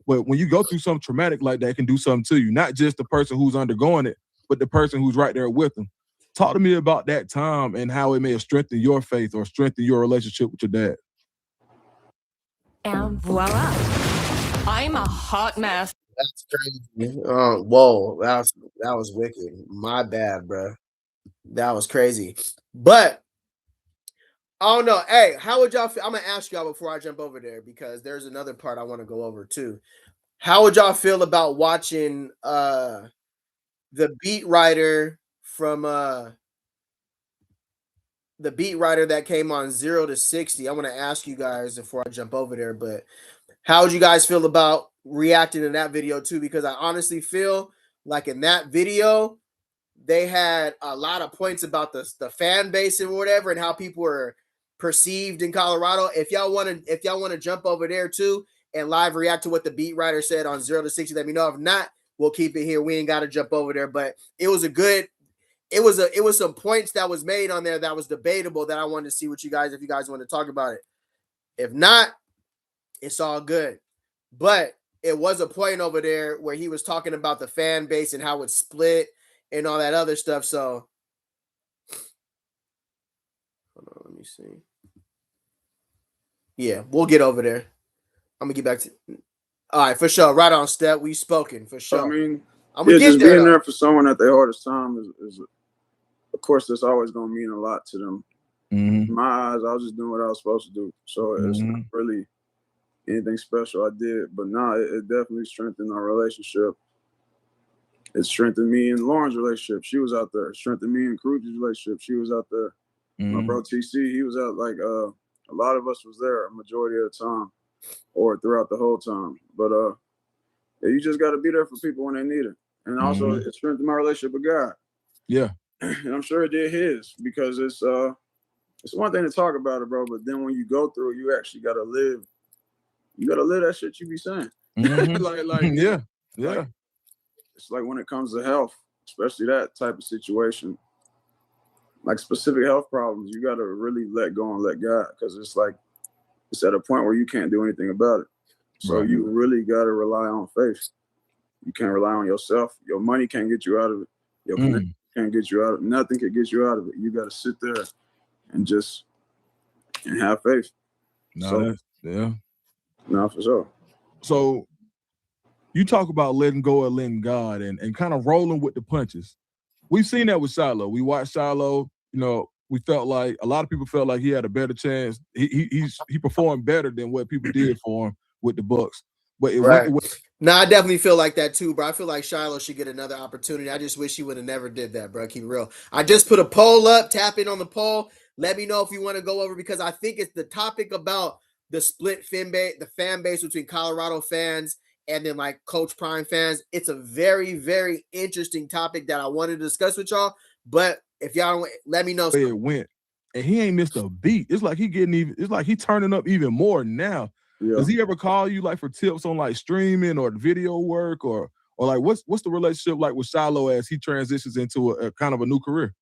But when you go through something traumatic like that, it can do something to you. Not just the person who's undergoing it, but the person who's right there with them. Talk to me about that time and how it may have strengthened your faith or strengthened your relationship with your dad. And voila. I'm a hot mess. That's crazy. Whoa, that was wicked. My bad, bro. That was crazy. But I don't know. Hey, how would y'all feel? I'm gonna ask y'all before I jump over there because there's another part I want to go over too. How would y'all feel about watching the beat writer from the beat writer that came on 0 to 60? I want to ask you guys before I jump over there, but how would you guys feel about reacting to that video too? Because I honestly feel like in that video, they had a lot of points about the fan base and whatever, and how people were perceived in Colorado. If y'all want to jump over there too and live react to what the beat writer said on 0 to 60, let me know. If not, we'll keep it here. We ain't got to jump over there, but it was some points that was made on there that was debatable that I wanted to see if you guys want to talk about it. If not, it's all good. But it was a point over there where he was talking about the fan base and how it's split and all that other stuff. So hold on, let me see. Yeah, we'll get over there. I'm gonna get back to. All right, for sure. Right on, Step. We spoken for sure. I mean, I'm gonna get just there. Being there for someone at their hardest time is of course, that's always gonna mean a lot to them. Mm-hmm. In my eyes, I was just doing what I was supposed to do. So it's not really anything special I did, but it definitely strengthened our relationship. It strengthened me and Lauren's relationship. She was out there. It strengthened me and Cruz's relationship. She was out there. My bro TC, he was out. Like a lot of us was there a majority of the time, or throughout the whole time. But yeah, you just got to be there for people when they need it. And also, it strengthened my relationship with God. Yeah, and I'm sure it did his, because it's one thing to talk about it, bro. But then when you go through it, you actually got to live. You got to live that shit you be saying. Yeah. It's like when it comes to health, especially that type of situation, like specific health problems, you got to really let go and let God, because it's like it's at a point where you can't do anything about it. So you really got to rely on faith. You can't rely on yourself. Your money can't get you out of it. Your connection can't get you out of it. Nothing can get you out of it. You got to sit there and just have faith. No, for sure. So you talk about letting go of letting God and kind of rolling with the punches. We've seen that with Shiloh. We watched Shiloh, we felt like a lot of people felt like he had a better chance. He performed better than what people did for him with the Bucks. But No, I definitely feel like that too, bro. I feel like Shiloh should get another opportunity. I just wish he would have never did that, bro. Keep it real. I just put a poll up. Tap in on the poll. Let me know if you want to go over, because I think it's the topic about the split fan base between Colorado fans and then like Coach Prime fans. It's a very, very interesting topic that I wanted to discuss with y'all. But if y'all don't, let me know. It went, and he ain't missed a beat. It's like he getting even. It's like he turning up even more now. Yeah. Does he ever call you like for tips on like streaming or video work or like what's the relationship like with Shiloh as he transitions into a kind of a new career?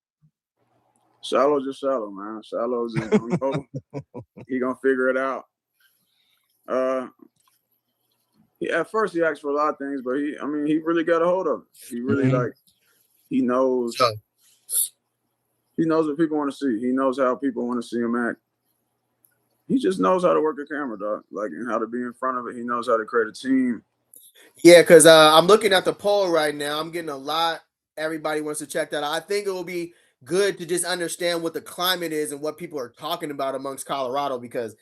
Shiloh just Shiloh, man. Shiloh's just gonna go. He gonna figure it out. At first he asked for a lot of things, but he really got a hold of it. He really he knows what people want to see. He knows how people want to see him act. He just knows how to work a camera, dog. Like, and how to be in front of it. He knows how to create a team. Yeah, because I'm looking at the poll right now. I'm getting a lot. Everybody wants to check that out. I think it will be good to just understand what the climate is and what people are talking about amongst Colorado, because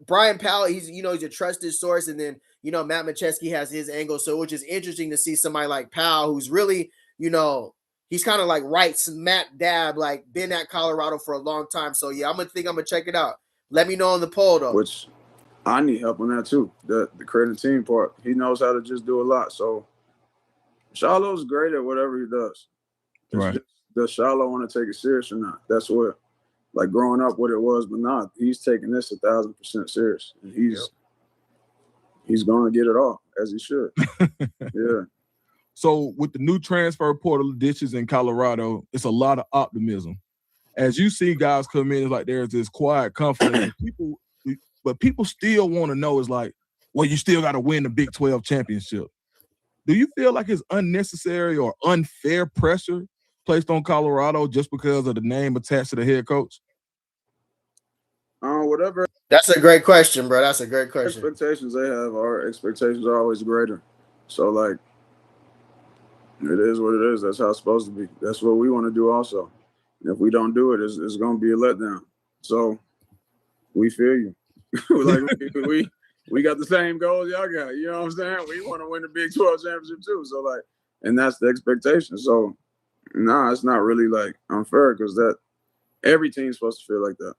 Brian Powell, he's a trusted source, and then Matt Macheski has his angle. So which is interesting to see somebody like Powell, who's really, he's kind of like right smack dab, like been at Colorado for a long time. So yeah, I'm gonna check it out. Let me know on the poll though. Which I need help on that too. The creating team part. He knows how to just do a lot. So Shiloh's great at whatever he does. Right. Does Shiloh want to take it serious or not? That's what, like, growing up what it was, but not. He's taking this 1,000% serious. And he's going to get it off, as he should. Yeah. So with the new transfer portal ditches in Colorado, it's a lot of optimism. As you see guys come in, it's like there's this quiet confidence. But people still want to know is like, well, you still got to win the Big 12 championship. Do you feel like it's unnecessary or unfair pressure placed on Colorado just because of the name attached to the head coach? Whatever. That's a great question, bro. That's a great question. Expectations they have, our expectations are always greater. So, like, it is what it is. That's how it's supposed to be. That's what we want to do also. And if we don't do it, it's going to be a letdown. So, we feel you. Like, we got the same goals y'all got. You know what I'm saying? We want to win the Big 12 championship too. So, like, and that's the expectation. So, nah, it's not really, like, unfair because that every team's supposed to feel like that.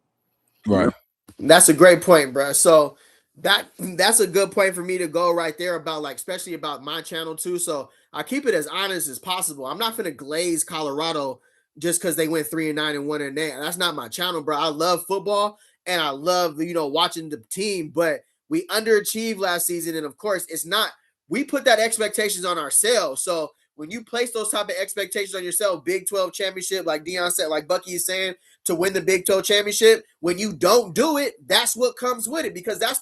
Right. You know? That's a great point, bro. So that's a good point for me to go right there about, like, especially about my channel too. So I keep it as honest as possible. I'm not gonna glaze Colorado just because they went 3-9 and 1-8. That's not my channel, bro. I love football and I love watching the team, but we underachieved last season, and of course it's not. We put that expectations on ourselves. So when you place those type of expectations on yourself, Big 12 championship, like Deion said, like Bucky is saying, to win the Big 12 championship, when you don't do it, that's what comes with it, because that's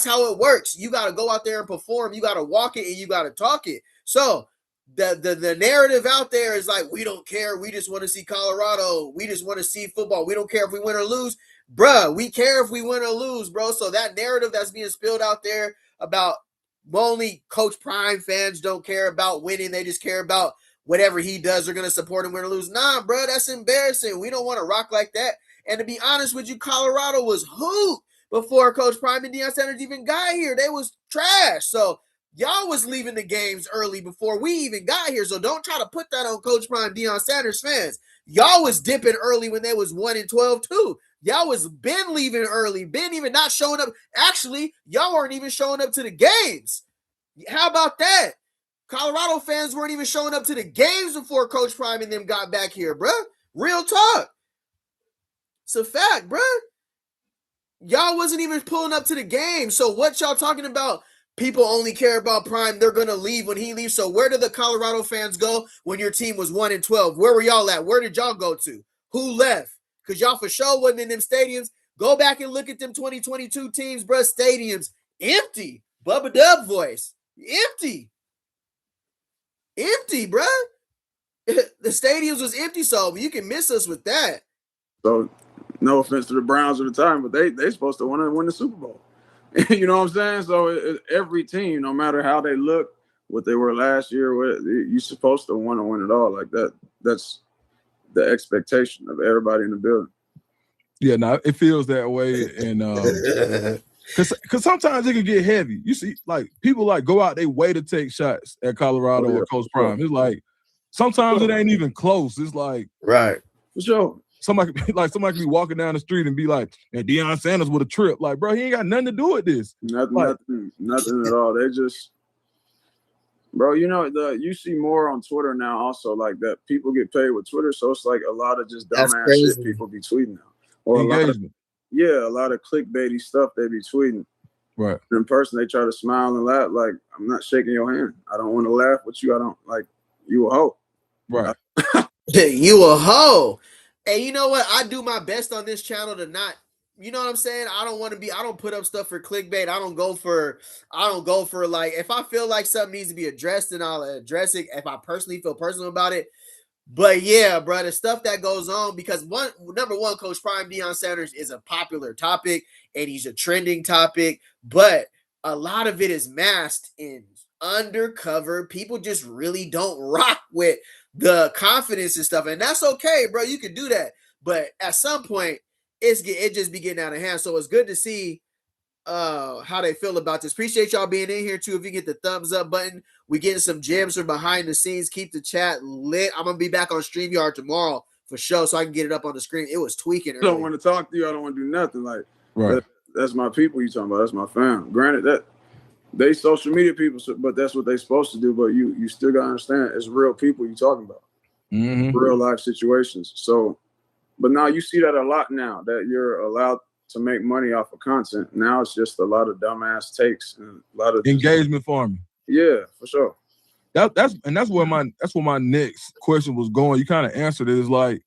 how it works. You got to go out there and perform. You got to walk it and you got to talk it. So the narrative out there is like, we don't care. We just want to see Colorado. We just want to see football. We don't care if we win or lose. Bruh, we care if we win or lose, bro. So that narrative that's being spilled out there about only Coach Prime fans don't care about winning. They just care about whatever he does. They're going to support him, win or lose. Nah, bro, that's embarrassing. We don't want to rock like that. And to be honest with you, Colorado was hooped before Coach Prime and Deion Sanders even got here. They was trash. So y'all was leaving the games early before we even got here. So don't try to put that on Coach Prime, Deion Sanders fans. Y'all was dipping early when they was 1-12 too. Y'all was been leaving early, been even not showing up. Actually, y'all weren't even showing up to the games. How about that? Colorado fans weren't even showing up to the games before Coach Prime and them got back here, bruh. Real talk. It's a fact, bruh. Y'all wasn't even pulling up to the game. So what y'all talking about? People only care about Prime. They're going to leave when he leaves. So where did the Colorado fans go when your team was 1-12? Where were y'all at? Where did y'all go to? Who left? Because y'all for sure wasn't in them stadiums. Go back and look at them 2022 teams, bruh. Stadiums empty. Bubba Dub voice. Empty, bruh. The stadiums was empty, so you can miss us with that. So, no offense to the Browns at the time, but they supposed to want to win the Super Bowl. You know what I'm saying? So every team, no matter how they look, what they were last year, you're supposed to want to win it all. Like that. That's the expectation of everybody in the building. Yeah, no, it feels that way, and because sometimes it can get heavy. You see, like people like go out their way to take shots at Colorado or Coach Prime. It's like sometimes it ain't even close. It's like right for sure. Somebody can be walking down the street and be like, "Man, Deion Sanders with a trip." Like, bro, he ain't got nothing to do with this. Nothing at all. They just Bro, you know, you see more on Twitter now also, like that people get paid with Twitter. So it's like a lot of just dumbass shit people be tweeting now. Or Engagement. a lot of clickbaity stuff they be tweeting. Right. In person, they try to smile and laugh. Like, I'm not shaking your hand. I don't want to laugh with you. I don't like you a hoe. Right. You a hoe. And you know what? I do my best on this channel to not, you know what I'm saying? I don't put up stuff for clickbait. I don't go for like, if I feel like something needs to be addressed, then I'll address it if I personally feel personal about it. But yeah, bro, the stuff that goes on, because number one, Coach Prime Deion Sanders is a popular topic and he's a trending topic, but a lot of it is masked in undercover. People just really don't rock with the confidence and stuff, and that's okay, bro. You can do that, but at some point, it just be getting out of hand. So it's good to see how they feel about this. Appreciate y'all being in here too. If you get the thumbs up button, we getting some gems from behind the scenes. Keep the chat lit. I'm gonna be back on StreamYard tomorrow for sure, so I can get it up on the screen. It was tweaking. I don't want to talk to you. I don't want to do nothing. Like, right. That's my people you talking about. That's my fam. Granted, that they social media people, but that's what they supposed to do. But you still gotta understand, it's real people you talking about, real life situations. So, but now you see that a lot now that you're allowed to make money off of content. Now it's just a lot of dumbass takes and a lot of engagement farming. Yeah, for sure. That's where my next question was going. You kind of answered it. It's like,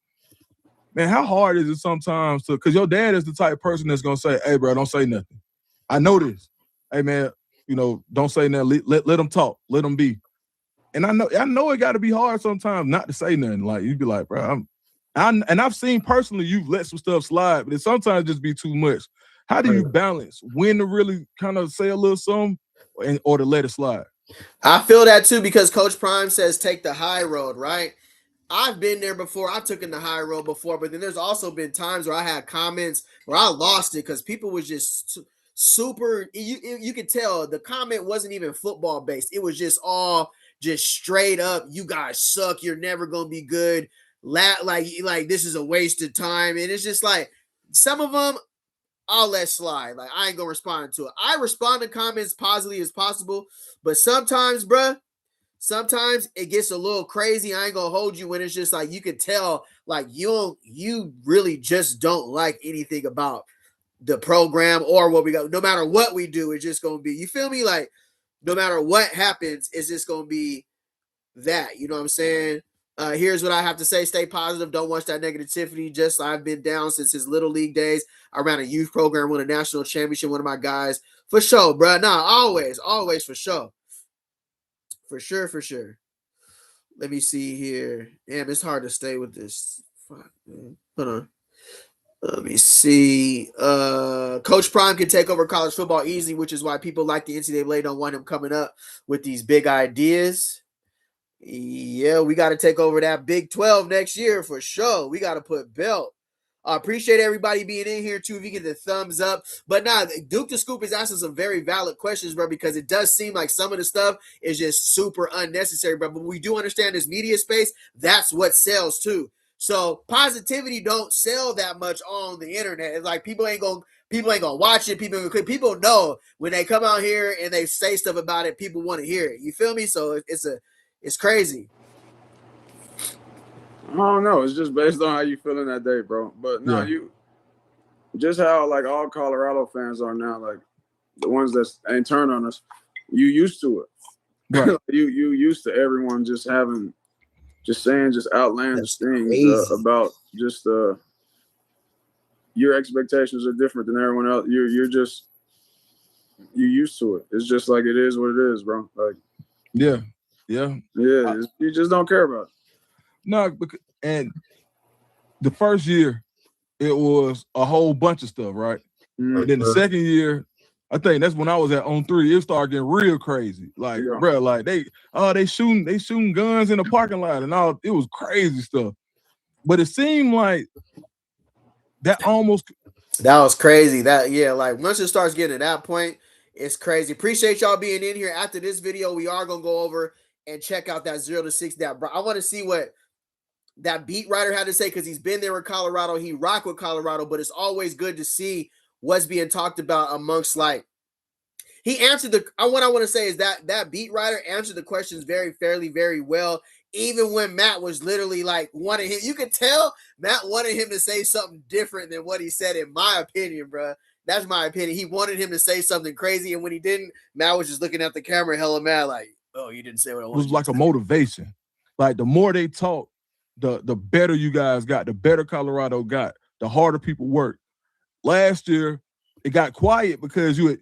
man, how hard is it sometimes to, because your dad is the type of person that's gonna say, hey, bro, don't say nothing. I know this. Hey, man, you know, don't say nothing. Let them talk. Let them be. And I know it got to be hard sometimes not to say nothing. Like, you'd be like, bro, and I've seen personally you've let some stuff slide, but it sometimes just be too much. How do you balance when to really kind of say a little something or to let it slide? I feel that too, because Coach Prime says take the high road, right? I've been there before. I've taken the high road before, but then there's also been times where I had comments where I lost it because people was just super. You could tell the comment wasn't even football based. It was just all just straight up. You guys suck. You're never gonna be good. Like this is a waste of time, and it's just like some of them I'll let slide. Like, I ain't gonna respond to it. I respond to comments positively as possible, but sometimes, bruh, sometimes it gets a little crazy. I ain't gonna hold you when it's just like you can tell, like you really just don't like anything about the program or what we got. No matter what we do, it's just gonna be, you feel me? Like, no matter what happens, it's just gonna be that. You know what I'm saying? Here's what I have to say. Stay positive. Don't watch that negativity. Just I've been down since his little league days. I ran a youth program, won a national championship. One of my guys, for sure, bro. Nah, always for sure. For sure. Let me see here. Damn, it's hard to stay with this. Fuck, man. Hold on. Let me see. Coach Prime can take over college football easily, which is why people like the NCAA don't want him coming up with these big ideas. Yeah, we got to take over that Big 12 next year for sure. We got to put belt. I appreciate everybody being in here too. If you get the thumbs up. But nah, Duke the Scoop is asking some very valid questions, bro, because it does seem like some of the stuff is just super unnecessary, bro. But we do understand this media space. That's what sells too. So positivity don't sell that much on the internet. It's like people ain't gonna watch it. People know when they come out here and they say stuff about it, people want to hear it. You feel me? So it's crazy. I don't know. It's just based on how you feeling that day, bro. But no, you just how like all Colorado fans are now, like the ones that ain't turned on us. You used to it. Right. you used to everyone just saying outlandish things about just your expectations are different than everyone else. You used to it. It's just like it is what it is, bro. Like yeah. You just don't care about it. No, and the first year it was a whole bunch of stuff, right? And then the second year, I think that's when I was at On 3. It started getting real crazy. Like, bro, like they shooting guns in the parking lot and all. It was crazy stuff. But it seemed like that was crazy. Like once it starts getting to that point, it's crazy. Appreciate y'all being in here. After this video, we are gonna go over and check out that 0 to 6. That, bro, I want to see what that beat writer had to say, because he's been there with Colorado. He rocked with Colorado, but it's always good to see what's being talked about amongst, like, he answered what I want to say is that beat writer answered the questions very fairly, very well. Even when Matt was literally like wanting him, you could tell Matt wanted him to say something different than what he said, in my opinion, bro. That's my opinion. He wanted him to say something crazy, and when he didn't, Matt was just looking at the camera hella mad, like, oh, you didn't say what I wanted. It was like a motivation. Like the more they talk, the better you guys got, the better Colorado got, the harder people work. Last year, it got quiet because 9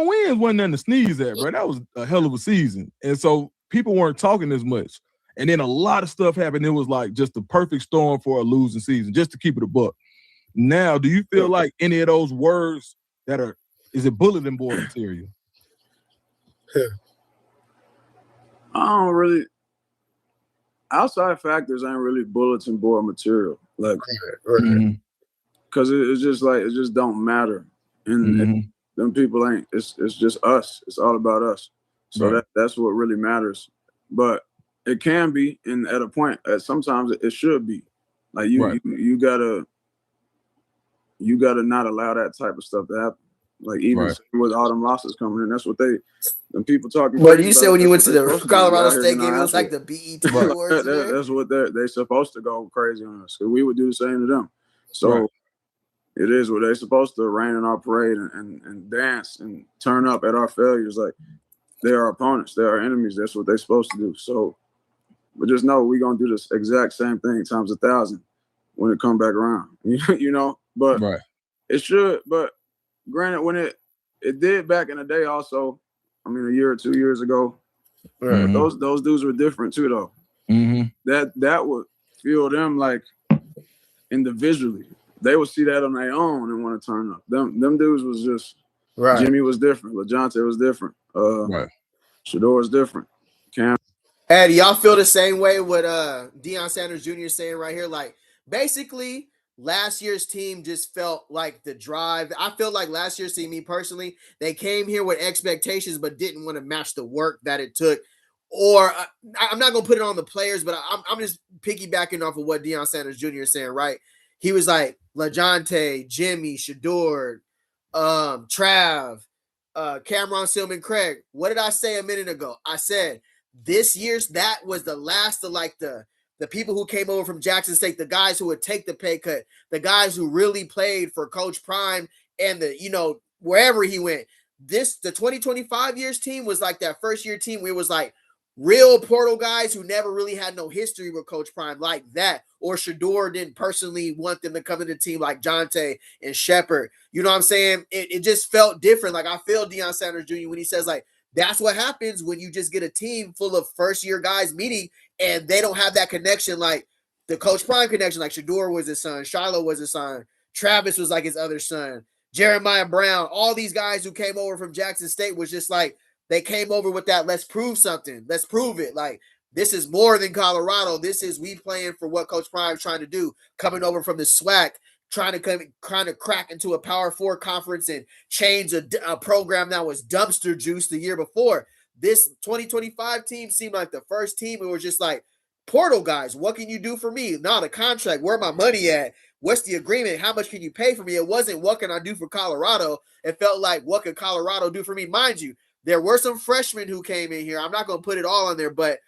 wins wasn't nothing to sneeze at, bro. That was a hell of a season. And so people weren't talking as much. And then a lot of stuff happened. It was like just the perfect storm for a losing season, just to keep it a buck. Now, do you feel like any of those words is it bulletin board material? I don't really. Outside factors ain't really bulletin board material, like, because it's just like it just don't matter, and them people ain't. It's just us. It's all about us. So that's what really matters. But it can be, and at a point, sometimes it should be. Like you gotta not allow that type of stuff to happen. Like even with all them losses coming in, that's what the people talking. But you said when you went to the Colorado State game, it was like the BET awards. That's what they're supposed to go crazy on us, because we would do the same to them. So it is what they're supposed to rain in our parade and dance and turn up at our failures. Like they're our opponents, they're our enemies. That's what they're supposed to do. So, but just know we're gonna do this exact same thing times 1,000 when it come back around. But it should. But granted, when it did back in the day, also, I mean, a year or 2 years ago, those dudes were different too, though. That would feel them like individually. They would see that on their own and want to turn up. Them dudes was just Jimmy was different. LaJohntay was different. Shador was different. Cam. Hey, do y'all feel the same way with Deion Sanders Jr. saying right here? Like, basically, last year's team just felt like the drive. I feel like last year's team, me personally, they came here with expectations but didn't want to match the work that it took. Or I'm not going to put it on the players, but I'm just piggybacking off of what Deion Sanders Jr. is saying, right? He was like, LaJohntay, Jimmy, Shador, Trav, Cameron Silman Craig. What did I say a minute ago? I said this year's that was the last of like the people who came over from Jackson State, the guys who would take the pay cut, the guys who really played for Coach Prime and wherever he went. The 2025 year's team was like that first year team where it was like real portal guys who never really had no history with Coach Prime like that. Or Shador didn't personally want them to come into the team like Jonte and Shepard. You know what I'm saying? It just felt different. Like I feel Deion Sanders Jr. when he says like, that's what happens when you just get a team full of first-year guys meeting and they don't have that connection like the Coach Prime connection. Like Shador was his son. Shiloh was his son. Travis was like his other son. Jeremiah Brown. All these guys who came over from Jackson State was just like, they came over with that, let's prove something. Let's prove it. Like, this is more than Colorado. This is we playing for what Coach Prime is trying to do. Coming over from the SWAC, trying to crack into a Power 4 conference and change a program that was dumpster juice the year before. This 2025 team seemed like the first team who was just like, portal guys, what can you do for me? Not a contract. Where my money at? What's the agreement? How much can you pay for me? It wasn't what can I do for Colorado. It felt like what could Colorado do for me? Mind you, there were some freshmen who came in here. I'm not going to put it all on there, but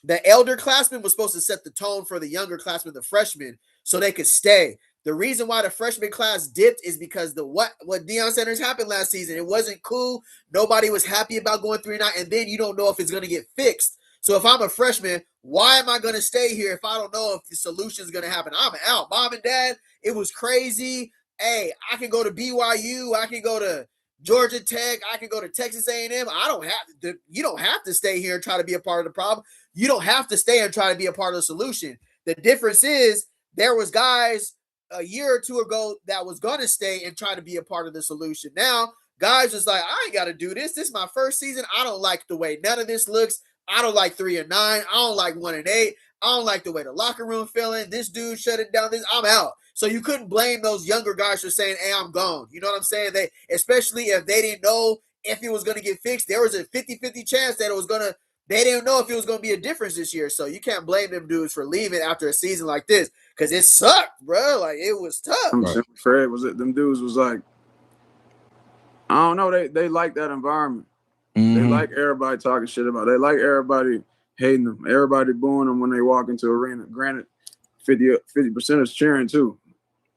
the elder classmen was supposed to set the tone for the younger classmen, the freshmen, so they could stay. The reason why the freshman class dipped is because what Deion Sanders happened last season. It wasn't cool. Nobody was happy about going 3-9, and then you don't know if it's going to get fixed. So if I'm a freshman, why am I going to stay here if I don't know if the solution is going to happen? I'm out. Mom and dad, it was crazy. Hey, I can go to BYU. I can go to Georgia Tech. I can go to Texas A&M. I don't have to. You don't have to stay here and try to be a part of the problem. You don't have to stay and try to be a part of the solution. The difference is there was guys a year or two ago that was going to stay and try to be a part of the solution. Now, guys was like, I ain't got to do this. This is my first season. I don't like the way none of this looks. I don't like 3-9. I don't like 1-8. I don't like the way the locker room feeling. This dude shut it down. I'm out. So you couldn't blame those younger guys for saying, hey, I'm gone. You know what I'm saying? Especially if they didn't know if it was going to get fixed. There was a 50-50 chance that they didn't know if it was going to be a difference this year. So you can't blame them dudes for leaving after a season like this because it sucked, bro. Like, it was tough. Fred, was it? Them dudes was like, I don't know. They like that environment. Mm-hmm. They like everybody talking shit about it. They like everybody hating them. Everybody booing them when they walk into the arena. Granted, 50% is cheering too.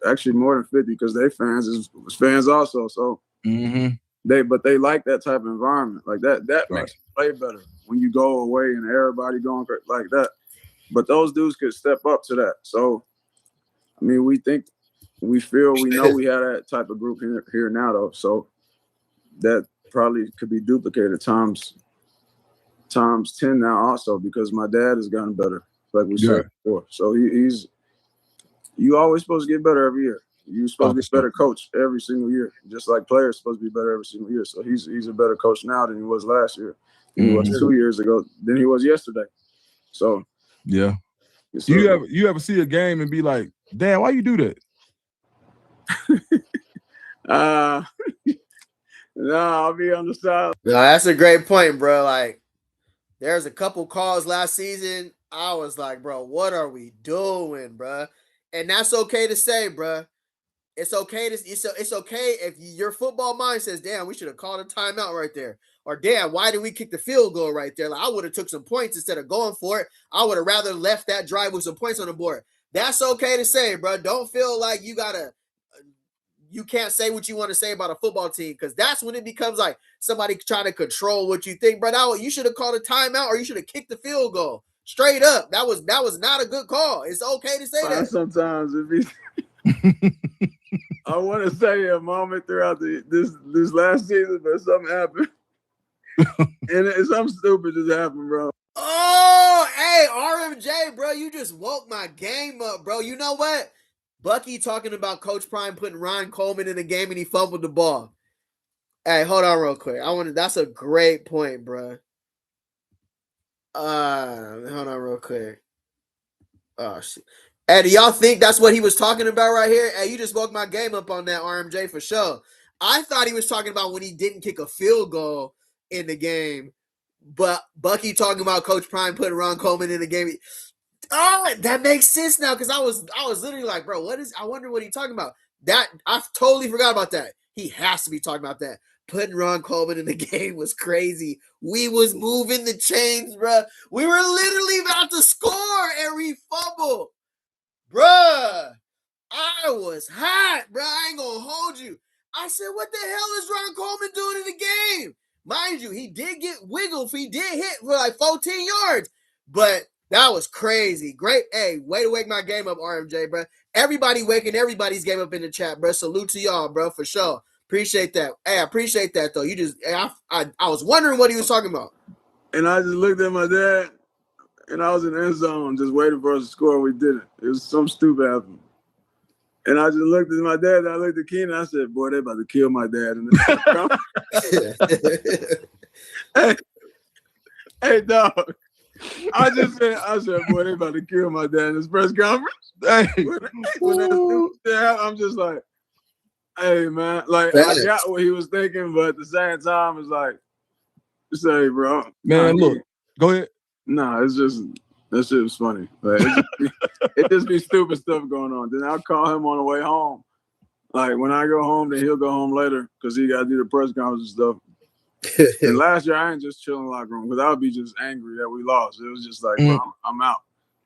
Actually, more than 50 because they fans fans also. So mm-hmm. They like that type of environment. Like that Right. makes you play better when you go away and everybody going like that. But those dudes could step up to that. So, I mean, we know we have that type of group here now though. So that probably could be duplicated times 10 now also because my dad has gotten better, like we said before. So he's you always supposed to get better every year. You're supposed to be a better coach every single year, just like players supposed to be better every single year. So he's a better coach now than he was last year, than he was 2 years ago, than he was yesterday. So yeah. You ever see a game and be like, "Damn, why you do that?" No, I'll be on the side. No, that's a great point, bro. Like, there's a couple calls last season. I was like, bro, what are we doing, bro? And that's okay to say, bro. It's okay it's okay if your football mind says, damn, we should have called a timeout right there. Or damn, why did we kick the field goal right there? Like, I would have took some points instead of going for it. I would have rather left that drive with some points on the board. That's okay to say, bro. Don't feel like you can't say what you want to say about a football team, because that's when it becomes like somebody trying to control what you think, bro. You should have called a timeout or you should have kicked the field goal. Straight up. That was not a good call. It's okay to say that. Sometimes it be I want to say a moment throughout this last season, but something happened. And something stupid just happened, bro. Oh, hey, RMJ, bro, you just woke my game up, bro. You know what? Bucky talking about Coach Prime putting Ron Coleman in the game and he fumbled the ball. Hey, hold on real quick. That's a great point, bro. Hold on real quick. Oh, shit. Hey, do y'all think that's what he was talking about right here? Hey, you just woke my game up on that, RMJ, for sure. I thought he was talking about when he didn't kick a field goal in the game, but Bucky talking about Coach Prime putting Ron Coleman in the game. Oh, that makes sense now, because I was literally like, bro, I wonder what he's talking about. That I totally forgot about that. He has to be talking about that. Putting Ron Coleman in the game was crazy. We was moving the chains, bro. We were literally about to score and we fumbled. Bruh, I was hot, bruh. I ain't gonna hold you. I said, what the hell is Ron Coleman doing in the game? Mind you, he did get wiggled. He did hit for like 14 yards. But that was crazy. Great. Hey, way to wake my game up, RMJ, bruh. Everybody waking everybody's game up in the chat, bruh. Salute to y'all, bro, for sure. Appreciate that. Hey, I appreciate that, though. I was wondering what he was talking about. And I just looked at my dad. And I was in the end zone just waiting for us to score. We didn't. It was some stupid happened. And I just looked at my dad and I looked at Keenan. I said, boy, they about to kill my dad. Hey, dog. I said, boy, they about to kill my dad in this press conference. Hey. I'm just like, hey, man. Like, I got what he was thinking, but at the same time, it's like, say, bro. Man, look, go ahead. Nah, it's just that shit was funny. Like, it just be stupid stuff going on. Then I'll call him on the way home. Like when I go home, then he'll go home later because he got to do the press conference and stuff. And last year I ain't just chilling in the locker room because I would be just angry that we lost. It was just like, bro, I'm out.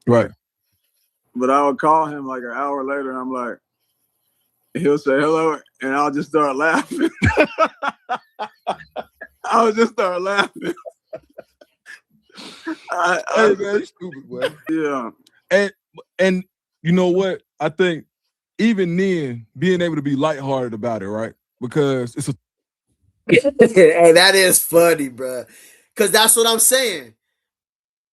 Right. But I would call him like an hour later and I'm like, he'll say hello and I'll just start laughing. I would just start laughing. Hey, man, stupid, boy. Yeah. And you know what? I think even then, being able to be lighthearted about it, right? Because it's a hey, that is funny, bro. Because that's what I'm saying.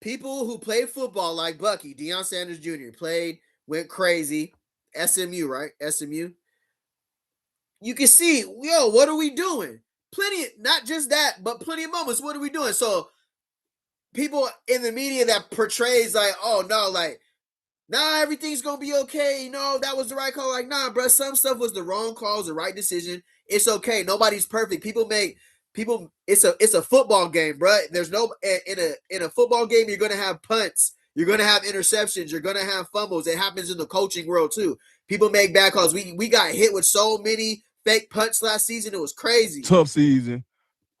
People who play football like Bucky, Deion Sanders Jr., went crazy. SMU, right? SMU. You can see, what are we doing? Not just that, but plenty of moments. What are we doing? So people in the media that portrays like, oh no, like, nah, everything's gonna be okay. That was the right call. Like, nah, bro, some stuff was the wrong call, was the right decision. It's okay. Nobody's perfect. It's a football game, bro. There's no in a football game, you're gonna have punts, you're gonna have interceptions, you're gonna have fumbles. It happens in the coaching world too. People make bad calls. We got hit with so many fake punts last season. It was crazy. Tough season.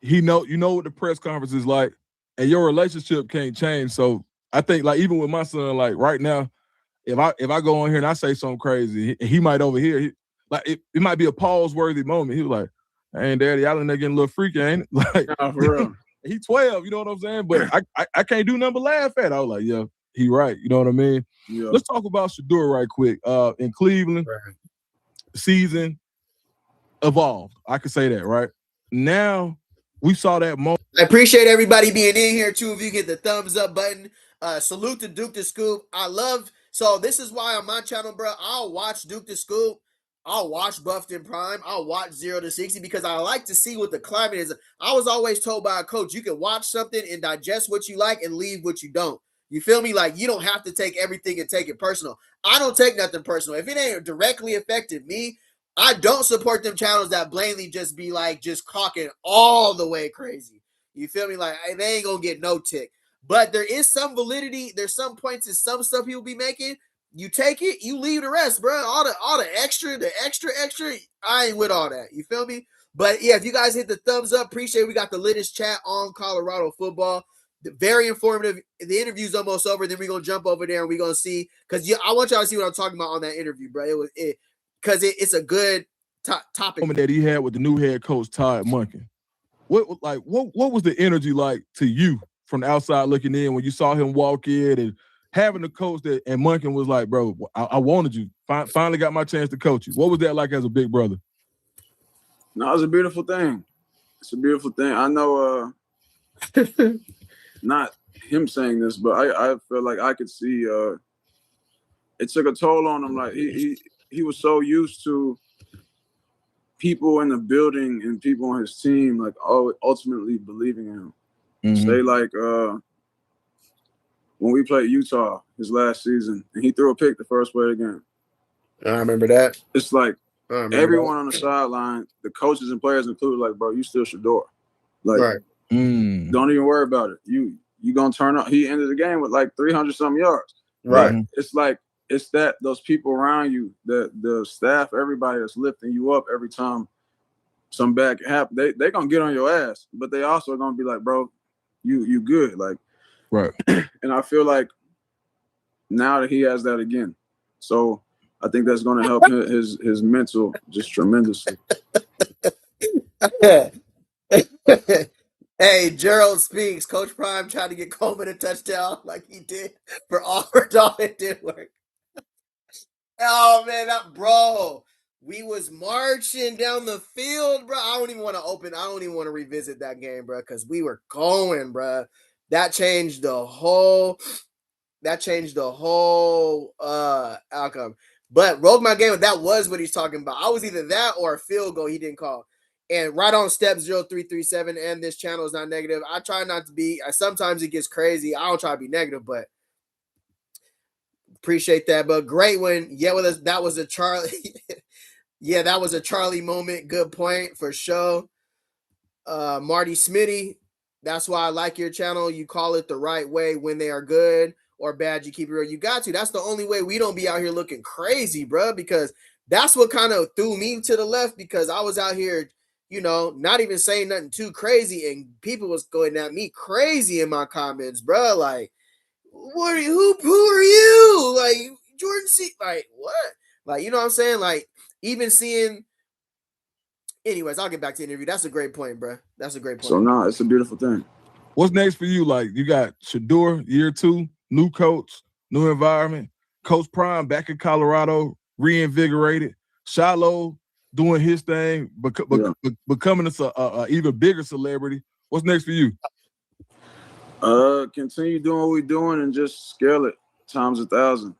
You know what the press conference is like, and your relationship can't change. So I think, like, even with my son, like right now, if I go on here and I say something crazy, he might overhear. It might be a pause-worthy moment. He was like, "Hey, Daddy, y'all in there getting a little freaky, ain't it?" Like, Nah, for real. He 12, you know what I'm saying? But I can't do nothing but laugh at it. I was like, yeah, he right. You know what I mean? Yeah. Let's talk about Shedeur right quick. In Cleveland, season evolved. I could say that, right? Now we saw that moment. I appreciate everybody being in here too. If you get the thumbs up button, salute to Duke the Scoop. So this is why on my channel, bro, I'll watch Duke the Scoop. I'll watch Buffed in Prime. I'll watch 0 to 60 because I like to see what the climate is. I was always told by a coach, you can watch something and digest what you like and leave what you don't. You feel me? Like, you don't have to take everything and take it personal. I don't take nothing personal. If it ain't directly affected me, I don't support them channels that blatantly just be like, just cocking all the way crazy. You feel me? Like, they ain't gonna get no tick. But there is some validity. There's some points in some stuff people be making. You take it, you leave the rest, bro. All the extra, I ain't with all that. You feel me? But yeah, if you guys hit the thumbs up, appreciate it. We got the latest chat on Colorado football. Very informative. The interview's almost over. Then we're gonna jump over there and we're gonna see, because I want y'all to see what I'm talking about on that interview, bro. It's a good topic That he had with the new head coach Todd Monken. What was the energy like to you from the outside looking in when you saw him walk in and having the coach and Monken was like, bro, I wanted you. Finally got my chance to coach you. What was that like as a big brother? No, it's a beautiful thing. It's a beautiful thing. I know not him saying this, but I feel like I could see it took a toll on him. Like he was so used to people in the building and people on his team, like ultimately believing in him. Mm-hmm. Say like when we played Utah his last season, and he threw a pick the first play of the game. I remember that. It's like everyone on the sideline, the coaches and players included, like, bro, you still Shedeur. Like, don't even worry about it. You gonna turn up. He ended the game with like 300-something yards. Right. But it's like it's that those people around you, the staff, everybody that's lifting you up every time some bad can happen. They gonna get on your ass, but they also gonna be like, bro, you good. Like, right. And I feel like now that he has that again, so I think that's gonna help his mental just tremendously. Hey, Gerald speaks. Coach Prime tried to get Coleman a touchdown like he did for Auburn. It didn't work. Oh man, bro, we was marching down the field, bro. I don't even want to revisit that game, bro, because we were going, bro. That changed the whole outcome. But rolled my game. That was what he's talking about. I was either that or a field goal he didn't call. And right on step 0337, and this channel is not negative. I try not to be. Sometimes it gets crazy. I don't try to be negative, but appreciate that. But great one. Yeah, that was a Charlie. Yeah, that was a Charlie moment. Good point for sure. Marty Smitty. That's why I like your channel. You call it the right way. When they are good or bad, you keep it real. You got to. That's the only way we don't be out here looking crazy, bro, because that's what kind of threw me to the left, because I was out here, not even saying nothing too crazy, and people was going at me crazy in my comments, bro. Like, who are you? Like, Jordan C. Like, what? Like, you know what I'm saying? Like, even seeing. Anyways, I'll get back to the interview. That's a great point, bro. That's a great point. So it's a beautiful thing. What's next for you? Like, you got Shedeur, year 2, new coach, new environment. Coach Prime back in Colorado, reinvigorated. Shiloh doing his thing, becoming a even bigger celebrity. What's next for you? Continue doing what we're doing and just scale it times 1,000.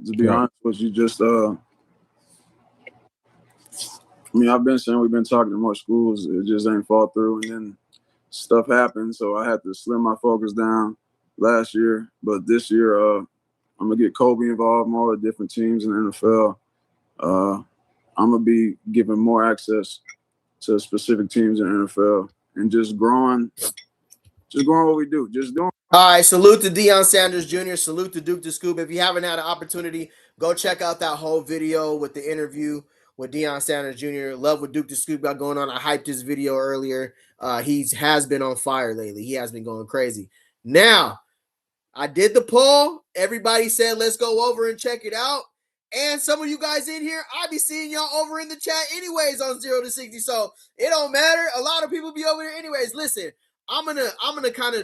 To be honest with you, just I've been saying we've been talking to more schools. It just ain't fall through, and then stuff happened, so I had to slim my focus down last year. But this year, I'm gonna get Kobe involved more with different teams in the NFL. I'm gonna be giving more access to specific teams in the NFL and just growing what we do. Just doing. All right, salute to Deion Sanders Jr. Salute to Duke the Scoop. If you haven't had an opportunity, go check out that whole video with the interview with Deion Sanders Jr. Love what Duke the Scoop got going on. I hyped this video earlier. He has been on fire lately. He has been going crazy. Now, I did the poll. Everybody said, let's go over and check it out. And some of you guys in here, I be seeing y'all over in the chat anyways on 0 to 60. So it don't matter. A lot of people be over here anyways. Listen, I'm gonna kind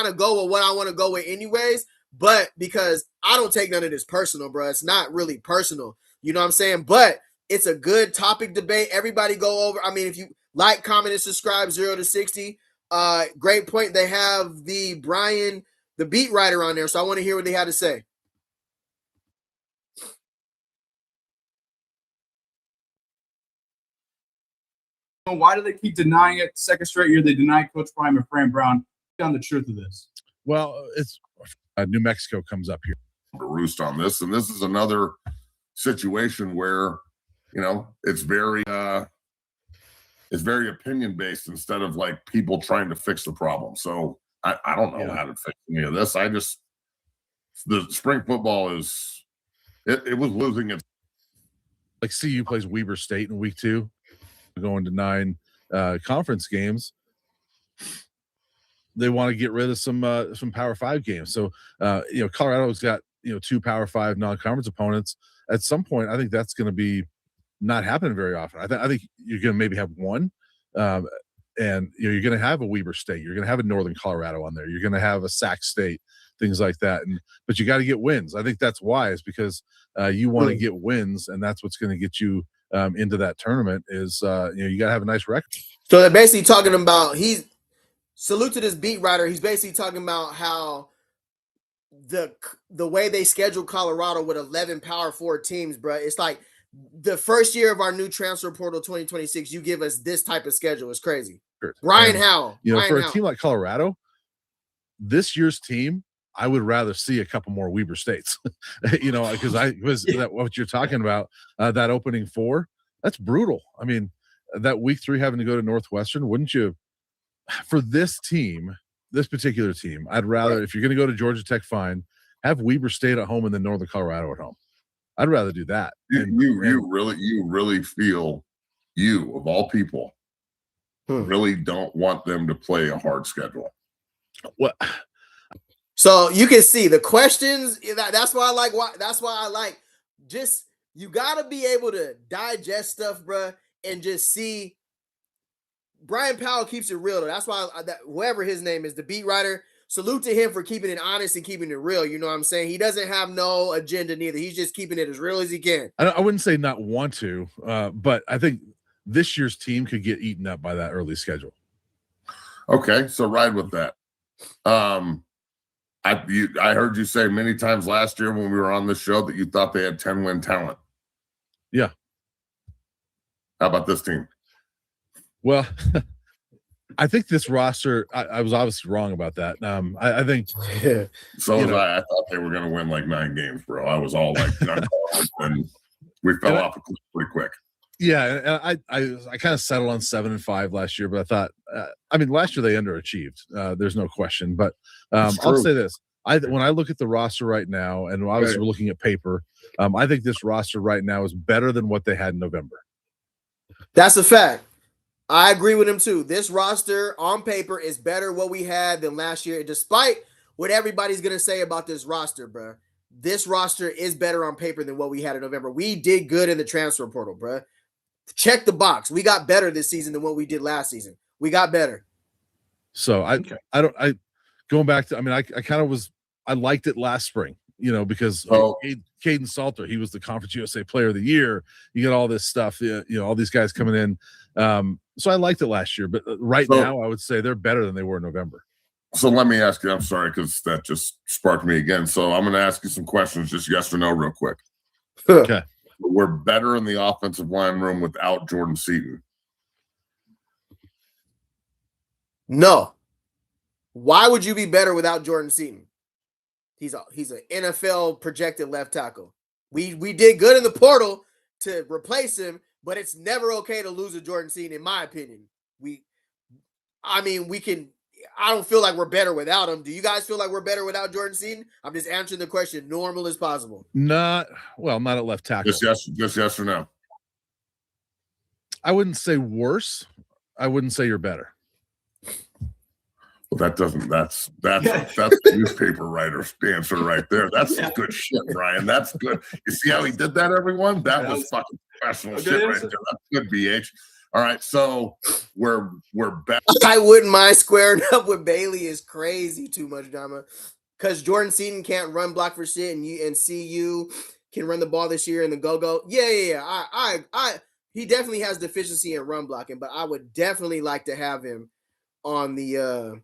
of go with what I want to go with anyways. But because I don't take none of this personal, bro. It's not really personal. You know what I'm saying? But it's a good topic debate. Everybody go over. I mean, if you like, comment, and subscribe, 0 to 60. Great point. They have the Brian, the beat writer, on there. So I want to hear what they had to say. Why do they keep denying it? Second straight year, they deny Coach Prime and Fran Brown. On the truth of this. Well, it's New Mexico comes up here to roost on this, and this is another situation where it's very opinion based instead of like people trying to fix the problem. So I don't know how to fix any of this. The spring football is it was losing its. Like CU plays Weber State in week 2, going to 9 conference games. They want to get rid of some Power 5 games. So Colorado's got 2 Power 5 non-conference opponents. At some point, I think that's going to be not happening very often. I think you're going to maybe have one, and you're going to have a Weber State. You're going to have a Northern Colorado on there. You're going to have a Sac State, things like that. But you got to get wins. I think that's wise because you want to get wins, and that's what's going to get you into that tournament. Is you got to have a nice record. So they're basically talking about salute to this beat writer. He's basically talking about how the way they schedule Colorado with 11 Power 4 teams, bro. It's like the first year of our new transfer portal 2026. You give us this type of schedule. It's crazy. Sure. Brian Howell. For a team like Colorado, this year's team, I would rather see a couple more Weber States. Because what you're talking about, that opening 4, that's brutal. I mean, that week 3 having to go to Northwestern, wouldn't you? For this team, this particular team, I'd rather, if you're going to go to Georgia Tech, fine, have Weber State at home and then Northern Colorado at home. I'd rather do that. You really feel, you of all people, really don't want them to play a hard schedule. What? So you can see the questions. That's why I like. Just you got to be able to digest stuff, bro, and just see. Brian Powell keeps it real, though. That's why whoever his name is, the beat writer, salute to him for keeping it honest and keeping it real. You know what I'm saying? He doesn't have no agenda neither. He's just keeping it as real as he can. I wouldn't say not want to, but I think this year's team could get eaten up by that early schedule. Okay, so ride with that. I heard you say many times last year when we were on the show that you thought they had 10-win talent. Yeah. How about this team? Well, I think this roster, I was obviously wrong about that. I think so was I thought they were going to win like 9 games, bro. I was all like, and we fell off a cliff pretty quick. Yeah, and I kind of settled on 7-5 last year, but I thought, last year they underachieved. There's no question. But I'll say this: when I look at the roster right now, and obviously we're looking at paper, I think this roster right now is better than what they had in November. That's a fact. I agree with him too. This roster on paper is better what we had than last year, despite what everybody's gonna say about this roster, bro. This roster is better on paper than what we had in November. We did good in the transfer portal, bro. Check the box. We got better this season than what we did last season. We got better. So going back to, I liked it last spring, because Caden Salter, he was the Conference USA Player of the Year. You get all this stuff, all these guys coming in. So I liked it last year, but now I would say they're better than they were in November. So let me ask you, I'm sorry, because that just sparked me again. So I'm going to ask you some questions, just yes or no real quick. Okay. We're better in the offensive line room without Jordan Seaton. No. Why would you be better without Jordan Seaton? He's an NFL projected left tackle. We did good in the portal to replace him, but it's never okay to lose a Jordan Seaton, in my opinion. I don't feel like we're better without him. Do you guys feel like we're better without Jordan Seaton? I'm just answering the question normal as possible. Not at left tackle. Just yes or no. I wouldn't say worse. I wouldn't say you're better. Well, that's the newspaper writer's answer right there. That's some good shit, Brian. That's good. You see how he did that, everyone? That was fucking professional shit right there. That's good, BH. All right, so we're back. I wouldn't mind squaring up with Bailey. Is crazy too much drama because Jordan Seaton can't run block for shit, and CU can run the ball this year in the go. Yeah. I he definitely has deficiency in run blocking, but I would definitely like to have him on the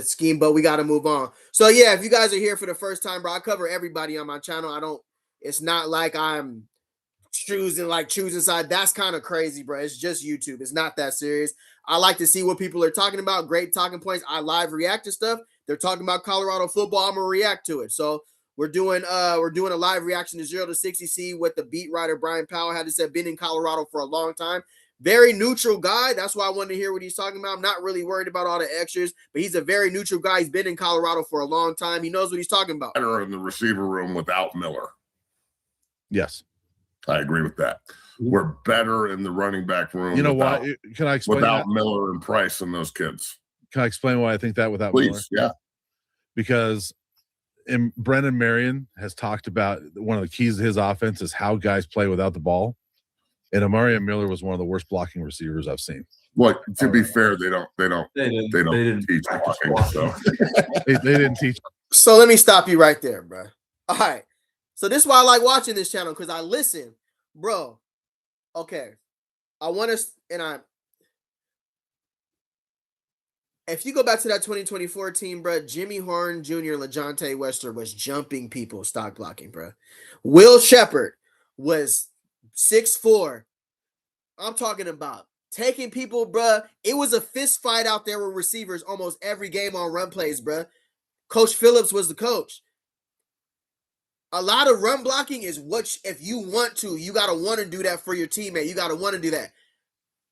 scheme, but we got to move on. So yeah, if you guys are here for the first time, bro, I cover everybody on my channel. It's not like I'm choosing side. That's kind of crazy, bro. It's just YouTube. It's not that serious. I like to see what people are talking about. Great talking points. I live react to stuff. They're talking about Colorado football. I'm gonna react to it. So we're doing a live reaction to 0 to 60. See what the beat writer Brian Powell had to say. Been in Colorado for a long time. Very neutral guy. That's why I wanted to hear what he's talking about. I'm not really worried about all the extras, but he's a very neutral guy. He's been in Colorado for a long time. He knows what he's talking about. Better in the receiver room without Miller. Yes. I agree with that. We're better in the running back room. You know why? Can I explain without that? Miller and Price and those kids? Can I explain why I think that without Please, Miller? yeah. Because Brendan Marion has talked about one of the keys to his offense is how guys play without the ball. And Amari Miller was one of the worst blocking receivers I've seen. Well, to be fair, they don't teach blocking. So they didn't teach. So let me stop you right there, bro. All right. So this is why I like watching this channel, because I listen, bro. Okay. If you go back to that 2024 team, bro, Jimmy Horn Jr. and LaJohntay Wester was jumping people stock blocking, bro. Will Shepard was 6'4". I'm talking about taking people, bro. It was a fist fight out there with receivers almost every game on run plays, bro. Coach Phillips was the coach. A lot of run blocking is if you want to, you got to want to do that for your teammate. You got to want to do that.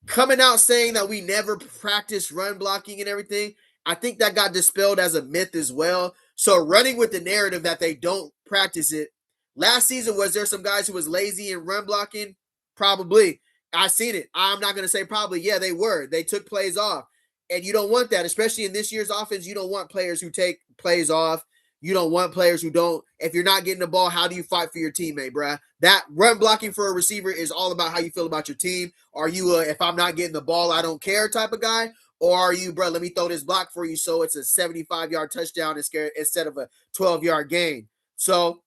Coming out saying that we never practice run blocking and everything, I think that got dispelled as a myth as well. So running with the narrative that they don't practice it. Last season, was there some guys who was lazy in run blocking? Probably. I seen it. I'm not going to say probably. Yeah, they were. They took plays off. And you don't want that, especially in this year's offense. You don't want players who take plays off. You don't want players who don't. If you're not getting the ball, how do you fight for your teammate, bruh? That run blocking for a receiver is all about how you feel about your team. Are you if I'm not getting the ball, I don't care type of guy? Or are you, bro, let me throw this block for you so it's a 75-yard touchdown instead of a 12-yard gain? So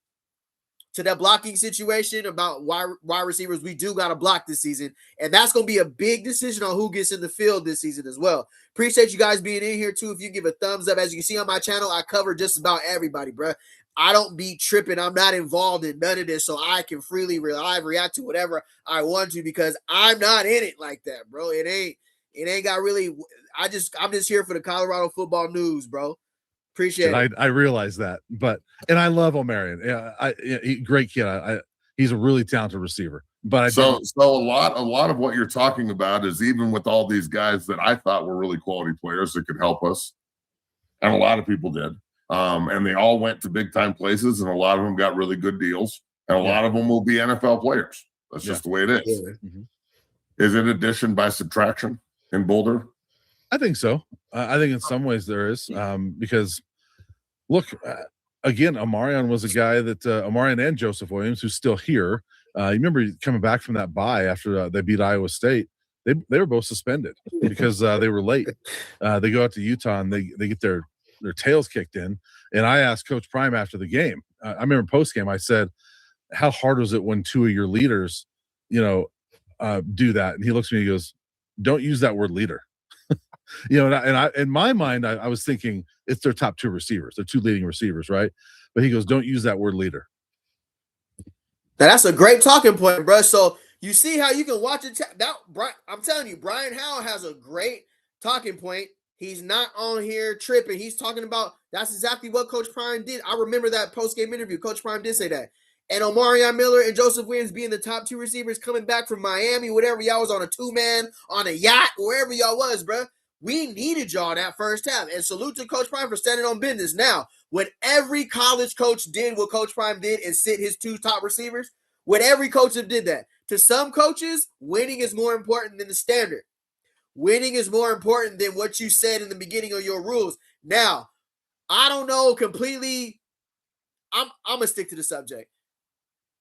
to that blocking situation about wide receivers, we do got to block this season. And that's going to be a big decision on who gets in the field this season as well. Appreciate you guys being in here, too. If you give a thumbs up, as you can see on my channel, I cover just about everybody, bro. I don't be tripping. I'm not involved in none of this, so I can freely react to whatever I want to because I'm not in it like that, bro. It ain't got really. I'm just here for the Colorado football news, bro. Appreciate it. I realize that, and I love Omarion. Yeah, great kid. He's a really talented receiver. But so a lot of what you're talking about is even with all these guys that I thought were really quality players that could help us, and a lot of people did, and they all went to big time places, and a lot of them got really good deals, and a lot of them will be NFL players. That's just the way it is. Yeah. Mm-hmm. Is it addition by subtraction in Boulder? I think so. I think in some ways there is, because look, again, Amarion was a guy that Amarion and Joseph Williams, who's still here. You remember coming back from that bye after they beat Iowa State. They were both suspended because they were late. They go out to Utah and they get their tails kicked in. And I asked Coach Prime after the game. I remember post game. I said, "How hard was it when two of your leaders, do that?" And he looks at me and he goes, "Don't use that word leader." And I in my mind, I was thinking it's their top two receivers, their two leading receivers, right? But he goes, "Don't use that word leader." That's a great talking point, bro. So you see how you can watch it. I'm telling you, Brian Howell has a great talking point. He's not on here tripping. He's talking about that's exactly what Coach Prime did. I remember that post-game interview. Coach Prime did say that. And Omarion Miller and Joseph Williams being the top two receivers coming back from Miami, whatever y'all was on a two-man, on a yacht, wherever y'all was, bro. We needed y'all that first half. And salute to Coach Prime for standing on business. Now, when every college coach did what Coach Prime did and sit his two top receivers, when every coach did that, To some coaches, winning is more important than the standard. Winning is more important than what you said in the beginning of your rules. Now, I don't know completely. I'm gonna stick to the subject.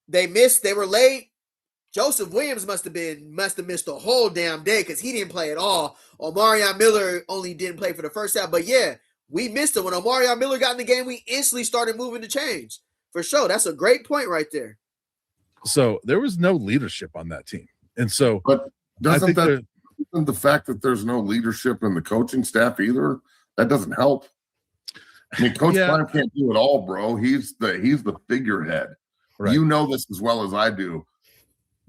They were late. Joseph Williams must have missed the whole damn day because he didn't play at all. Omarion Miller only didn't play for the first half. But yeah, we missed it. When Omarion Miller got in the game, we instantly started moving the change. For sure. That's a great point right there. So there was no leadership on that team. And so but doesn't the fact that there's no leadership in the coaching staff either, that doesn't help. I mean, Coach Prime can't do it all, bro. He's the figurehead. Right. You know this as well as I do.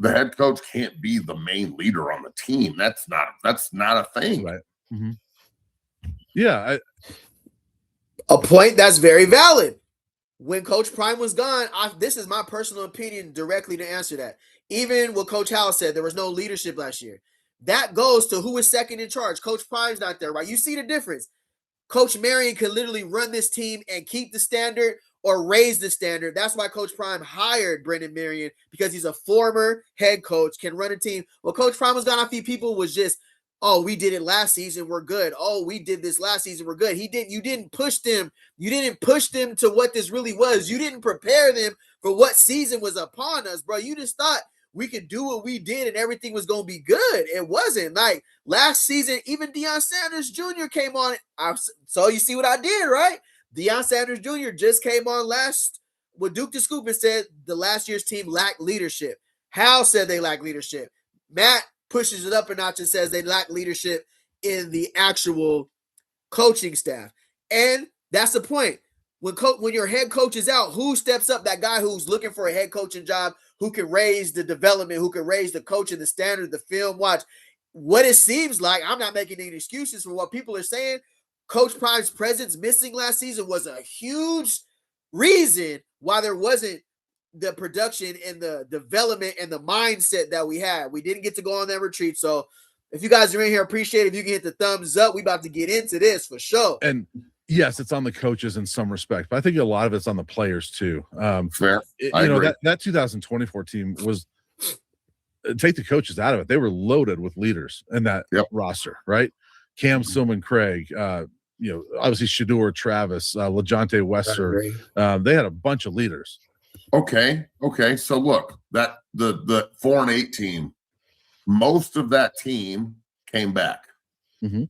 The head coach can't be the main leader on the team. That's not a thing. Right. Mm-hmm. Yeah. A point that's very valid. When Coach Prime was gone, this is my personal opinion directly to answer that. Even what Coach Howell said, there was no leadership last year. That goes to who is second in charge. Coach Prime's not there, right? You see the difference. Coach Marion could literally run this team and keep the standard or raise the standard. That's why Coach Prime hired Brendan Marion, because he's a former head coach, can run a team. Well, Coach Prime was gone, a few people was just, oh, we did it last season, we're good. Oh, we did this last season, we're good. You didn't push them. You didn't push them to what this really was. You didn't prepare them for what season was upon us, bro. You just thought we could do what we did and everything was going to be good. It wasn't. Like last season, even Deion Sanders Jr. came on. So you see what I did, right? Deion Sanders Jr. just came on last with Duke the Scoop and said the last year's team lacked leadership. Hal said they lack leadership. Matt pushes it up a notch and says they lack leadership in the actual coaching staff. And that's the point. When your head coach is out, who steps up? That guy who's looking for a head coaching job, who can raise the development, who can raise the coaching, the standard, the film watch. What it seems like, I'm not making any excuses for what people are saying. Coach Prime's presence missing last season was a huge reason why there wasn't the production and the development and the mindset that we had. We didn't get to go on that retreat. So if you guys are in here, appreciate it. If you can hit the thumbs up, we about to get into this for sure. And yes, it's on the coaches in some respect, but I think a lot of it's on the players too. Fair. You know, that 2024 team was, take the coaches out of it, they were loaded with leaders in that roster, right? Cam, Silman, Craig, obviously Shador, Travis, LeJounte Wester. They had a bunch of leaders. Okay. So look, that the 4-8 team, most of that team came back. Mm-hmm.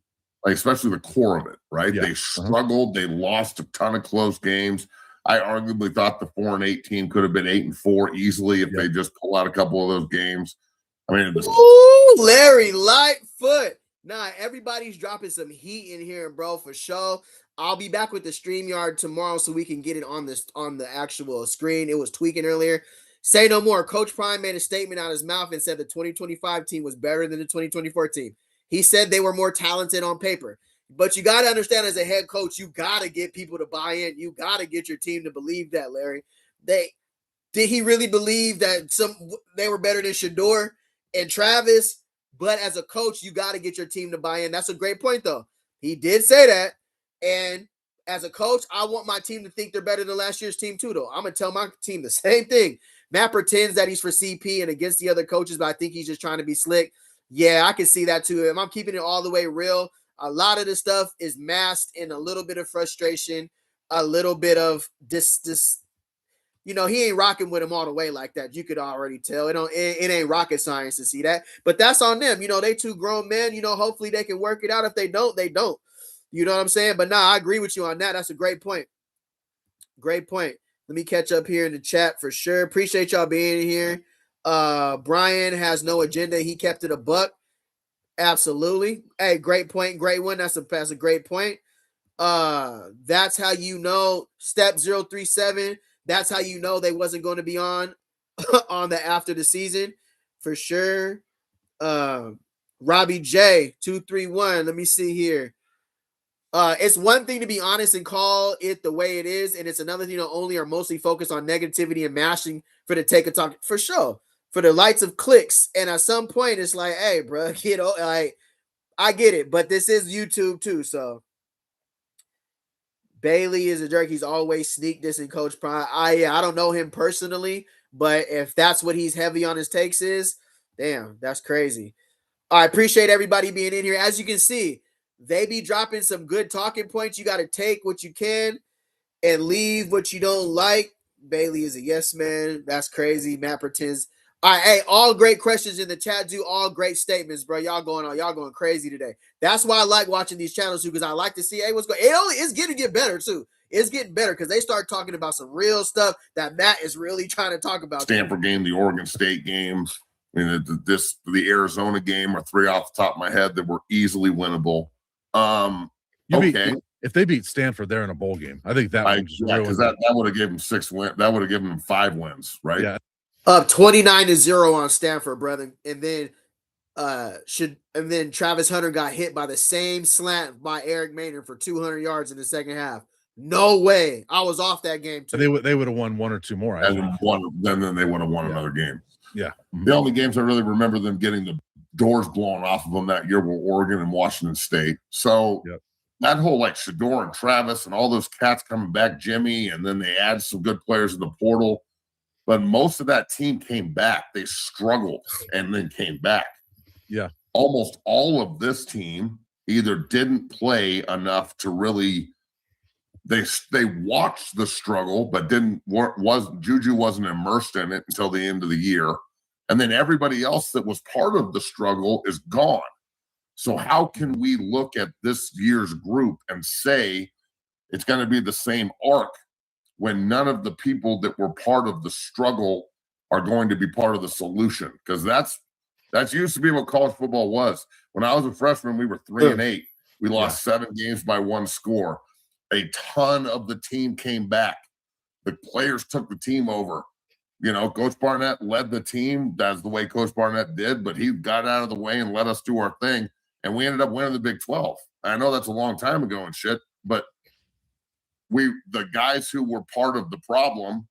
Like especially the core of it, right? Yeah. They struggled. They lost a ton of close games. I arguably thought the 4-8 team could have been 8-4 easily if they just pull out a couple of those games. I mean, ooh, Larry Lightfoot. Nah, everybody's dropping some heat in here, bro, for sure. I'll be back with the StreamYard tomorrow so we can get it on the actual screen. It was tweaking earlier. Say no more. Coach Prime made a statement out of his mouth and said the 2025 team was better than the 2024 team. He said they were more talented on paper. But you got to understand, as a head coach, you got to get people to buy in. You got to get your team to believe that, Larry. Did he really believe that they were better than Shador and Travis? But as a coach, you got to get your team to buy in. That's a great point, though. He did say that. And as a coach, I want my team to think they're better than last year's team, too, though. I'm going to tell my team the same thing. Matt pretends that he's for CP and against the other coaches, but I think he's just trying to be slick. Yeah, I can see that, too. If I'm keeping it all the way real, a lot of the stuff is masked in a little bit of frustration, a little bit of this. He ain't rocking with him all the way like that. You could already tell. It ain't rocket science to see that. But that's on them. They two grown men. Hopefully they can work it out. If they don't, they don't. You know what I'm saying? But I agree with you on that. That's a great point. Great point. Let me catch up here in the chat for sure. Appreciate y'all being here. Brian has no agenda. He kept it a buck. Absolutely. Hey, great point. Great one. That's a great point. That's how Step 037. That's how they wasn't going to be on the after the season for sure. Robbie J 231. Let me see here. It's one thing to be honest and call it the way it is, and it's another thing to only or mostly focus on negativity and mashing for the take of talk for sure. For the lights of clicks, and at some point it's like, hey, bro, I get it, but this is YouTube too, so. Bailey is a jerk. He's always sneak dissing Coach Prime. I don't know him personally, But if that's what he's heavy on his takes is, damn, that's crazy. I appreciate everybody being in here. As you can see, they be dropping some good talking points. You got to take what you can and leave what you don't like. Bailey is a yes man. That's crazy. Matt pretends. All right, hey, all great questions in the chat. Do all great statements, bro. Y'all going crazy today. That's why I like watching these channels too, because I like to see, hey, what's going. It's getting to get better too. It's getting better because they start talking about some real stuff that Matt is really trying to talk about. Stanford game, the Oregon State games. I mean, the Arizona game are 3 off the top of my head that were easily winnable. Okay. If they beat Stanford, they're in a bowl game. I think that because that would have given them 6 wins. That would have given them 5 wins, right? Yeah. Up 29-0 on Stanford, brother. And then Travis Hunter got hit by the same slant by Eric Maynard for 200 yards in the second half. No way. I was off that game too. They would have won 1 or 2 more. And then they would have won another game. Yeah. The only games I really remember them getting the doors blown off of them that year were Oregon and Washington State. So that whole like Shador and Travis and all those cats coming back, Jimmy, and then they add some good players in the portal. But most of that team came back. They struggled and then came back. Yeah. Almost all of this team either didn't play enough to really they watched the struggle, but Juju wasn't immersed in it until the end of the year. And then everybody else that was part of the struggle is gone. So how can we look at this year's group and say it's going to be the same arc when none of the people that were part of the struggle are going to be part of the solution? Because that's used to be what college football was. When I was a freshman, we were 3-8. We lost 7 games by 1 score. A ton of the team came back. The players took the team over. You know, Coach Barnett led the team. That's the way Coach Barnett did, but he got out of the way and let us do our thing. And we ended up winning the Big 12. I know that's a long time ago and shit, but the guys who were part of the problem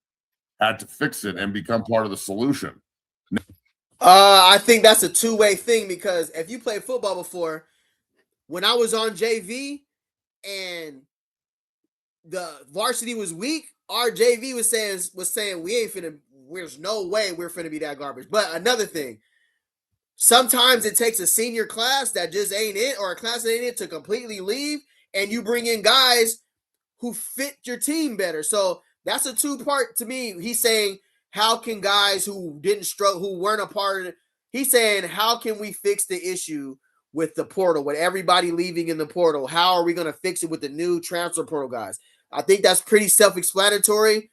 had to fix it and become part of the solution. I think that's a two-way thing, because if you played football before, when I was on JV and the varsity was weak, our JV was saying there's no way we're finna be that garbage. But another thing, sometimes it takes a senior class that just ain't it, or a class that ain't it, to completely leave, and you bring in guys who fit your team better. So that's a 2-part to me. He's saying, how can guys who didn't struggle, who weren't a part of it, he's saying, how can we fix the issue with the portal, with everybody leaving in the portal? How are we going to fix it with the new transfer portal guys? I think that's pretty self-explanatory.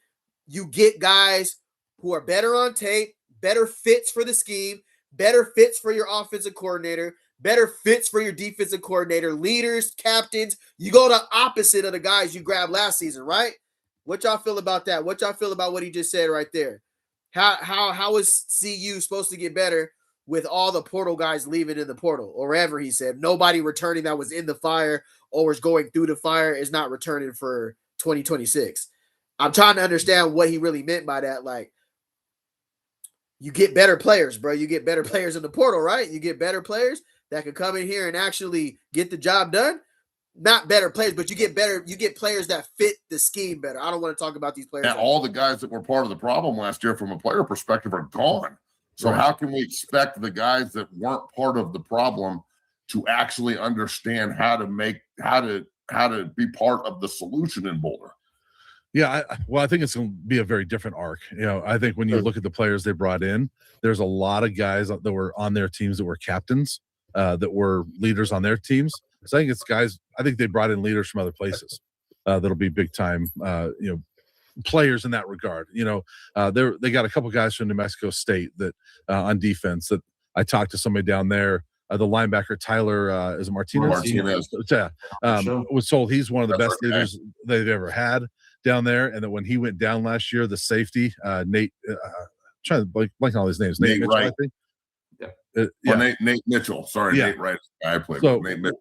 You get guys who are better on tape, better fits for the scheme, better fits for your offensive coordinator, better fits for your defensive coordinator, leaders, captains. You go the opposite of the guys you grabbed last season, right? What y'all feel about that? What y'all feel about what he just said right there? How is CU supposed to get better with all the portal guys leaving in the portal, or wherever he said nobody returning that was in the fire or is going through the fire is not returning for 2026? I'm trying to understand what he really meant by that. Like, you get better players, bro. You get better players in the portal, right? You get better players that can come in here and actually get the job done. Not better players, but you get players that fit the scheme better. I don't want to talk about these players. And all the guys that were part of the problem last year from a player perspective are gone. So how can we expect the guys that weren't part of the problem to actually understand how to be part of the solution in Boulder? Yeah, I think it's going to be a very different arc. You know, I think when you look at the players they brought in, there's a lot of guys that were on their teams that were captains, that were leaders on their teams. So I think it's guys. I think they brought in leaders from other places that'll be big time, players in that regard. You know, they got a couple guys from New Mexico State that on defense that I talked to somebody down there. The linebacker Tyler is it Martinez? Was told he's one of the best leaders they've ever had down there, and that when he went down last year, the safety Nate, trying to blank on all these names. Nate Mitchell, Wright. I think. Nate Mitchell. Sorry, Nate Wright. I played with Nate Mitchell.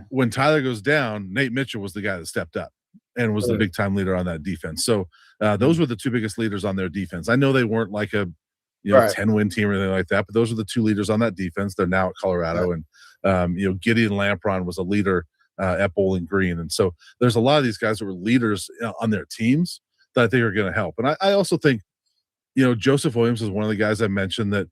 When Tyler goes down, Nate Mitchell was the guy that stepped up and was the big time leader on that defense. So those were the 2 biggest leaders on their defense. I know they weren't like a 10-win team or anything like that, but those are the 2 leaders on that defense. They're now at Colorado, and Gideon Lampron was a leader at Bowling Green, and so there's a lot of these guys that were leaders on their teams that I think are going to help. And I also think, Joseph Williams is one of the guys I mentioned that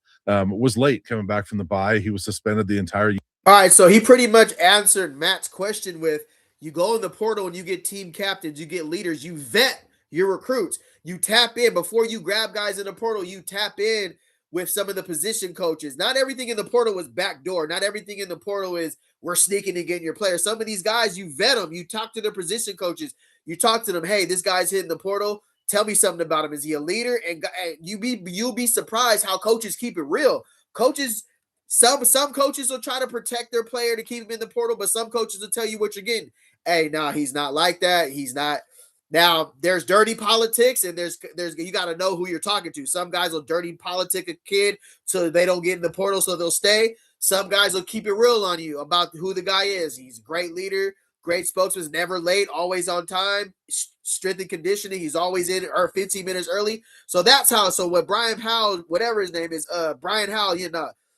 was late coming back from the bye. He was suspended the entire year. All right, so he pretty much answered Matt's question with, you go in the portal and you get team captains, you get leaders, you vet your recruits, you tap in before you grab guys in the portal, you tap in with some of the position coaches. Not everything in the portal is backdoor. Not everything in the portal is we're sneaking and getting your players. Some of these guys, you vet them, you talk to the position coaches, you talk to them, hey, this guy's hitting the portal. Tell me something about him. Is he a leader? And you'll be surprised how coaches keep it real. Coaches, some coaches will try to protect their player to keep him in the portal, but some coaches will tell you what you're getting. Hey, nah, he's not like that. He's not. Now, there's dirty politics, and there's you got to know who you're talking to. Some guys will dirty politic a kid so they don't get in the portal, so they'll stay. Some guys will keep it real on you about who the guy is. He's a great leader, great spokesman, never late, always on time, strength and conditioning. He's always in or 15 minutes early. So that's how. So what Brian Howell, whatever his name is, Brian Howell,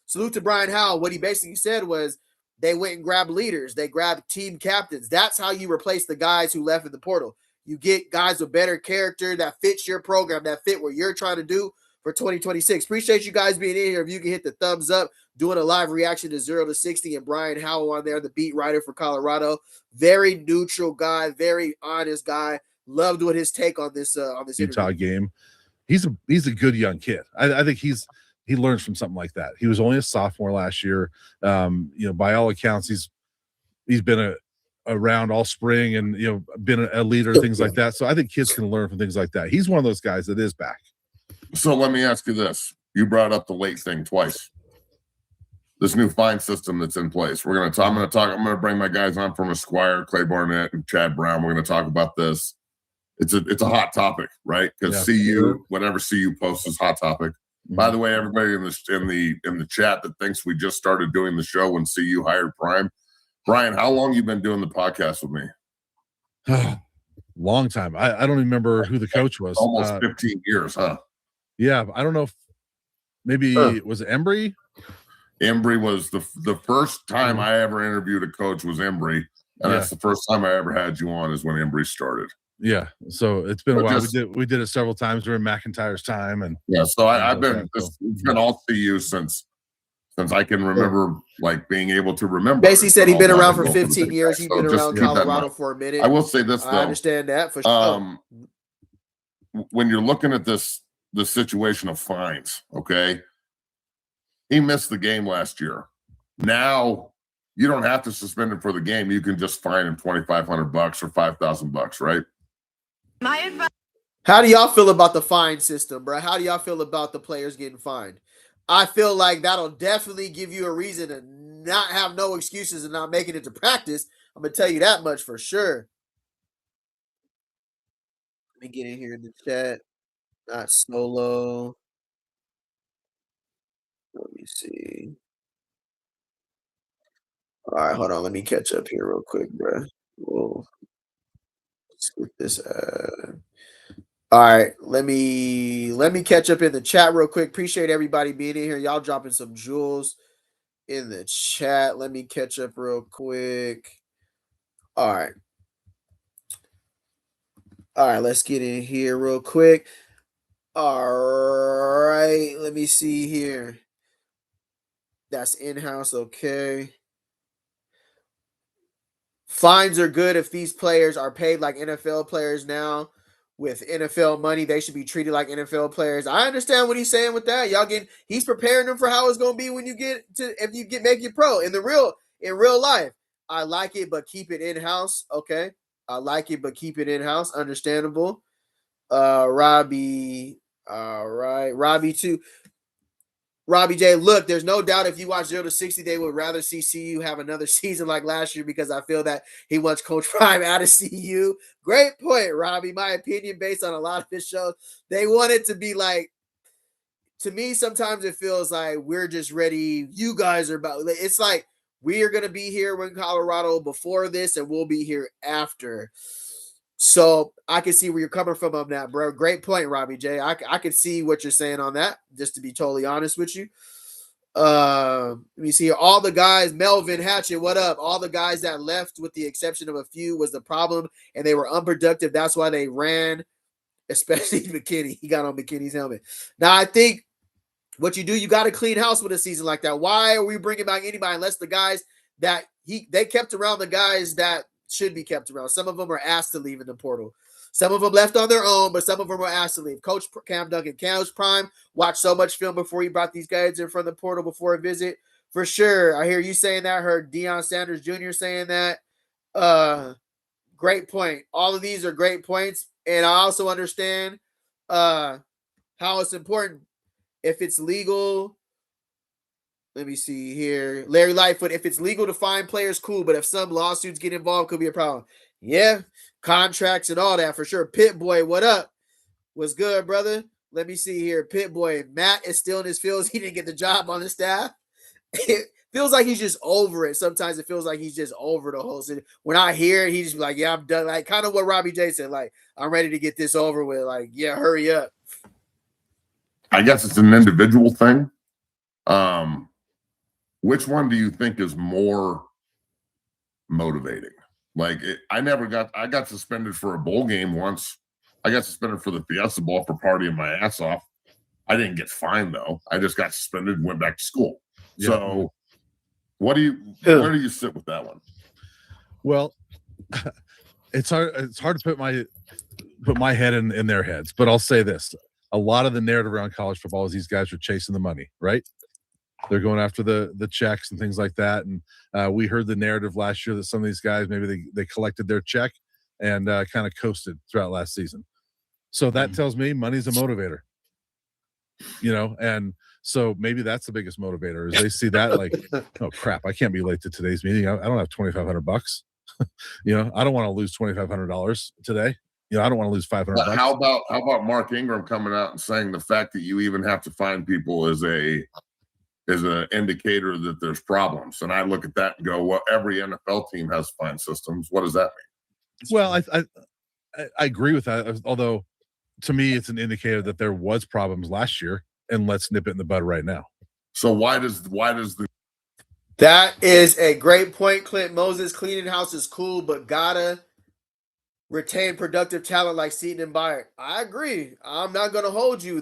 salute to Brian Howell. What he basically said was they went and grabbed leaders. They grabbed team captains. That's how you replace the guys who left in the portal. You get guys with better character that fits your program, that fit what you're trying to do for 2026. Appreciate you guys being in here. If you can hit the thumbs up, doing a live reaction to 0 to 60, and Brian Howell on there, the beat writer for Colorado. Very neutral guy, very honest guy. Loved what his take on this Utah game. He's a good young kid. I think he learns from something like that. He was only a sophomore last year. By all accounts, he's been around all spring and been a leader, things like that. So I think kids can learn from things like that. He's one of those guys that is back. So let me ask you this. You brought up the late thing twice. This new fine system that's in place. I'm going to bring my guys on from Esquire, Clay Barnett, and Chad Brown. We're going to talk about this. It's a hot topic, right? Because CU, whatever CU posts is hot topic. By the way, everybody in the chat that thinks we just started doing the show when CU hired Prime. Brian, how long you been doing the podcast with me? Long time. I don't remember who the coach was. Almost 15 years, huh? Yeah, I don't know if maybe was it Embry? Embry was the first time I ever interviewed a coach was Embry, and that's the first time I ever had you on is when Embry started. Yeah, so it's been a while. We did it several times during McIntyre's time, and so I've been it's been all CU since I can remember, like being able to remember. Basically said he'd been around for 15 years. He's been around Colorado for a minute. I will say this though. I understand that for sure. When you're looking at the situation of fines, okay, he missed the game last year. Now you don't have to suspend him for the game. You can just fine him $2,500 or $5,000, right? My advice. How do y'all feel about the fine system, bro? How do y'all feel about the players getting fined? I feel like that'll definitely give you a reason to not have no excuses and not making it to practice. I'm going to tell you that much for sure. Let me get in here in the chat. Not solo. Let me see. All right, hold on. Let me catch up here real quick, bro. Whoa. Let's get this. All right, let me catch up in the chat real quick. Appreciate everybody being in here. Y'all dropping some jewels in the chat. Let me catch up real quick. All right, let's get in here real quick. All right, let me see here. That's in-house, okay. Fines are good if these players are paid like NFL players now. With NFL money, they should be treated like NFL players. I understand what he's saying with that. He's preparing them for how it's gonna be when you make you pro in real life. I like it, but keep it in-house. Okay. I like it, but keep it in-house. Understandable. Robbie. All right. Robbie too. Robbie J, look, there's no doubt if you watch 0 to 60, they would rather see CU have another season like last year because I feel that he wants Coach Prime out of CU. Great point, Robbie. My opinion, based on a lot of his shows, they want it to be like, to me, sometimes it feels like we're just ready. You guys are about, it's like we are going to be here in Colorado before this and we'll be here after. So I can see where you're coming from on that, bro. Great point, Robbie J. I can see what you're saying on that, just to be totally honest with you. Let me see here. All the guys, Melvin Hatchett, what up? All the guys that left, with the exception of a few, was the problem, and they were unproductive. That's why they ran especially McKinney. He got on McKinney's helmet. Now, I think what you do, you got to clean house with a season like that. Why are we bringing back anybody unless the guys that they kept around the guys that should be kept around? Some of them are asked to leave in the portal. Some of them left on their own, but some of them were asked to leave. Coach Cam Duncan, Coach Prime watched so much film before he brought these guys in from the portal before a visit. For sure. I hear you saying that. I heard Deion Sanders Jr. saying that. Great point. All of these are great points. And I also understand how it's important. If it's legal, let me see here. Larry Lightfoot, if it's legal to find players, cool. But if some lawsuits get involved, could be a problem. Yeah, contracts and all that for sure. Pit Boy, what up? What's good, brother? Let me see here. Pit Boy, Matt is still in his feels. He didn't get the job on the staff. It feels like he's just over it. Sometimes it feels like he's just over the whole city. When I hear it, he's just like, yeah, I'm done. Like kind of what Robbie J said, like, I'm ready to get this over with. Like, yeah, hurry up. I guess it's an individual thing. Which one do you think is more motivating? Like, I got suspended for a bowl game once. I got suspended for the Fiesta Bowl for partying my ass off. I didn't get fined though. I just got suspended and went back to school. Yeah. So where do you sit with that one? Well, it's hard to put my head in their heads, but I'll say this. A lot of the narrative around college football is these guys are chasing the money, right? They're going after the checks and things like that. And we heard the narrative last year that some of these guys, maybe they collected their check and kind of coasted throughout last season. So that tells me money's a motivator, and so maybe that's the biggest motivator is they see that like, oh crap, I can't be late to today's meeting. I don't have $2,500. I don't want to lose $2,500 today. I don't want to lose $500. How about Mark Ingram coming out and saying the fact that you even have to find people is an indicator that there's problems? And I look at that and go, well, every NFL team has fine systems. What does that mean? Well, I agree with that. Although to me, it's an indicator that there was problems last year, and let's nip it in the bud right now. So why does that is a great point, Clint Moses. Cleaning house is cool, but gotta retain productive talent like Seton and Byard. I agree. I'm not gonna hold you.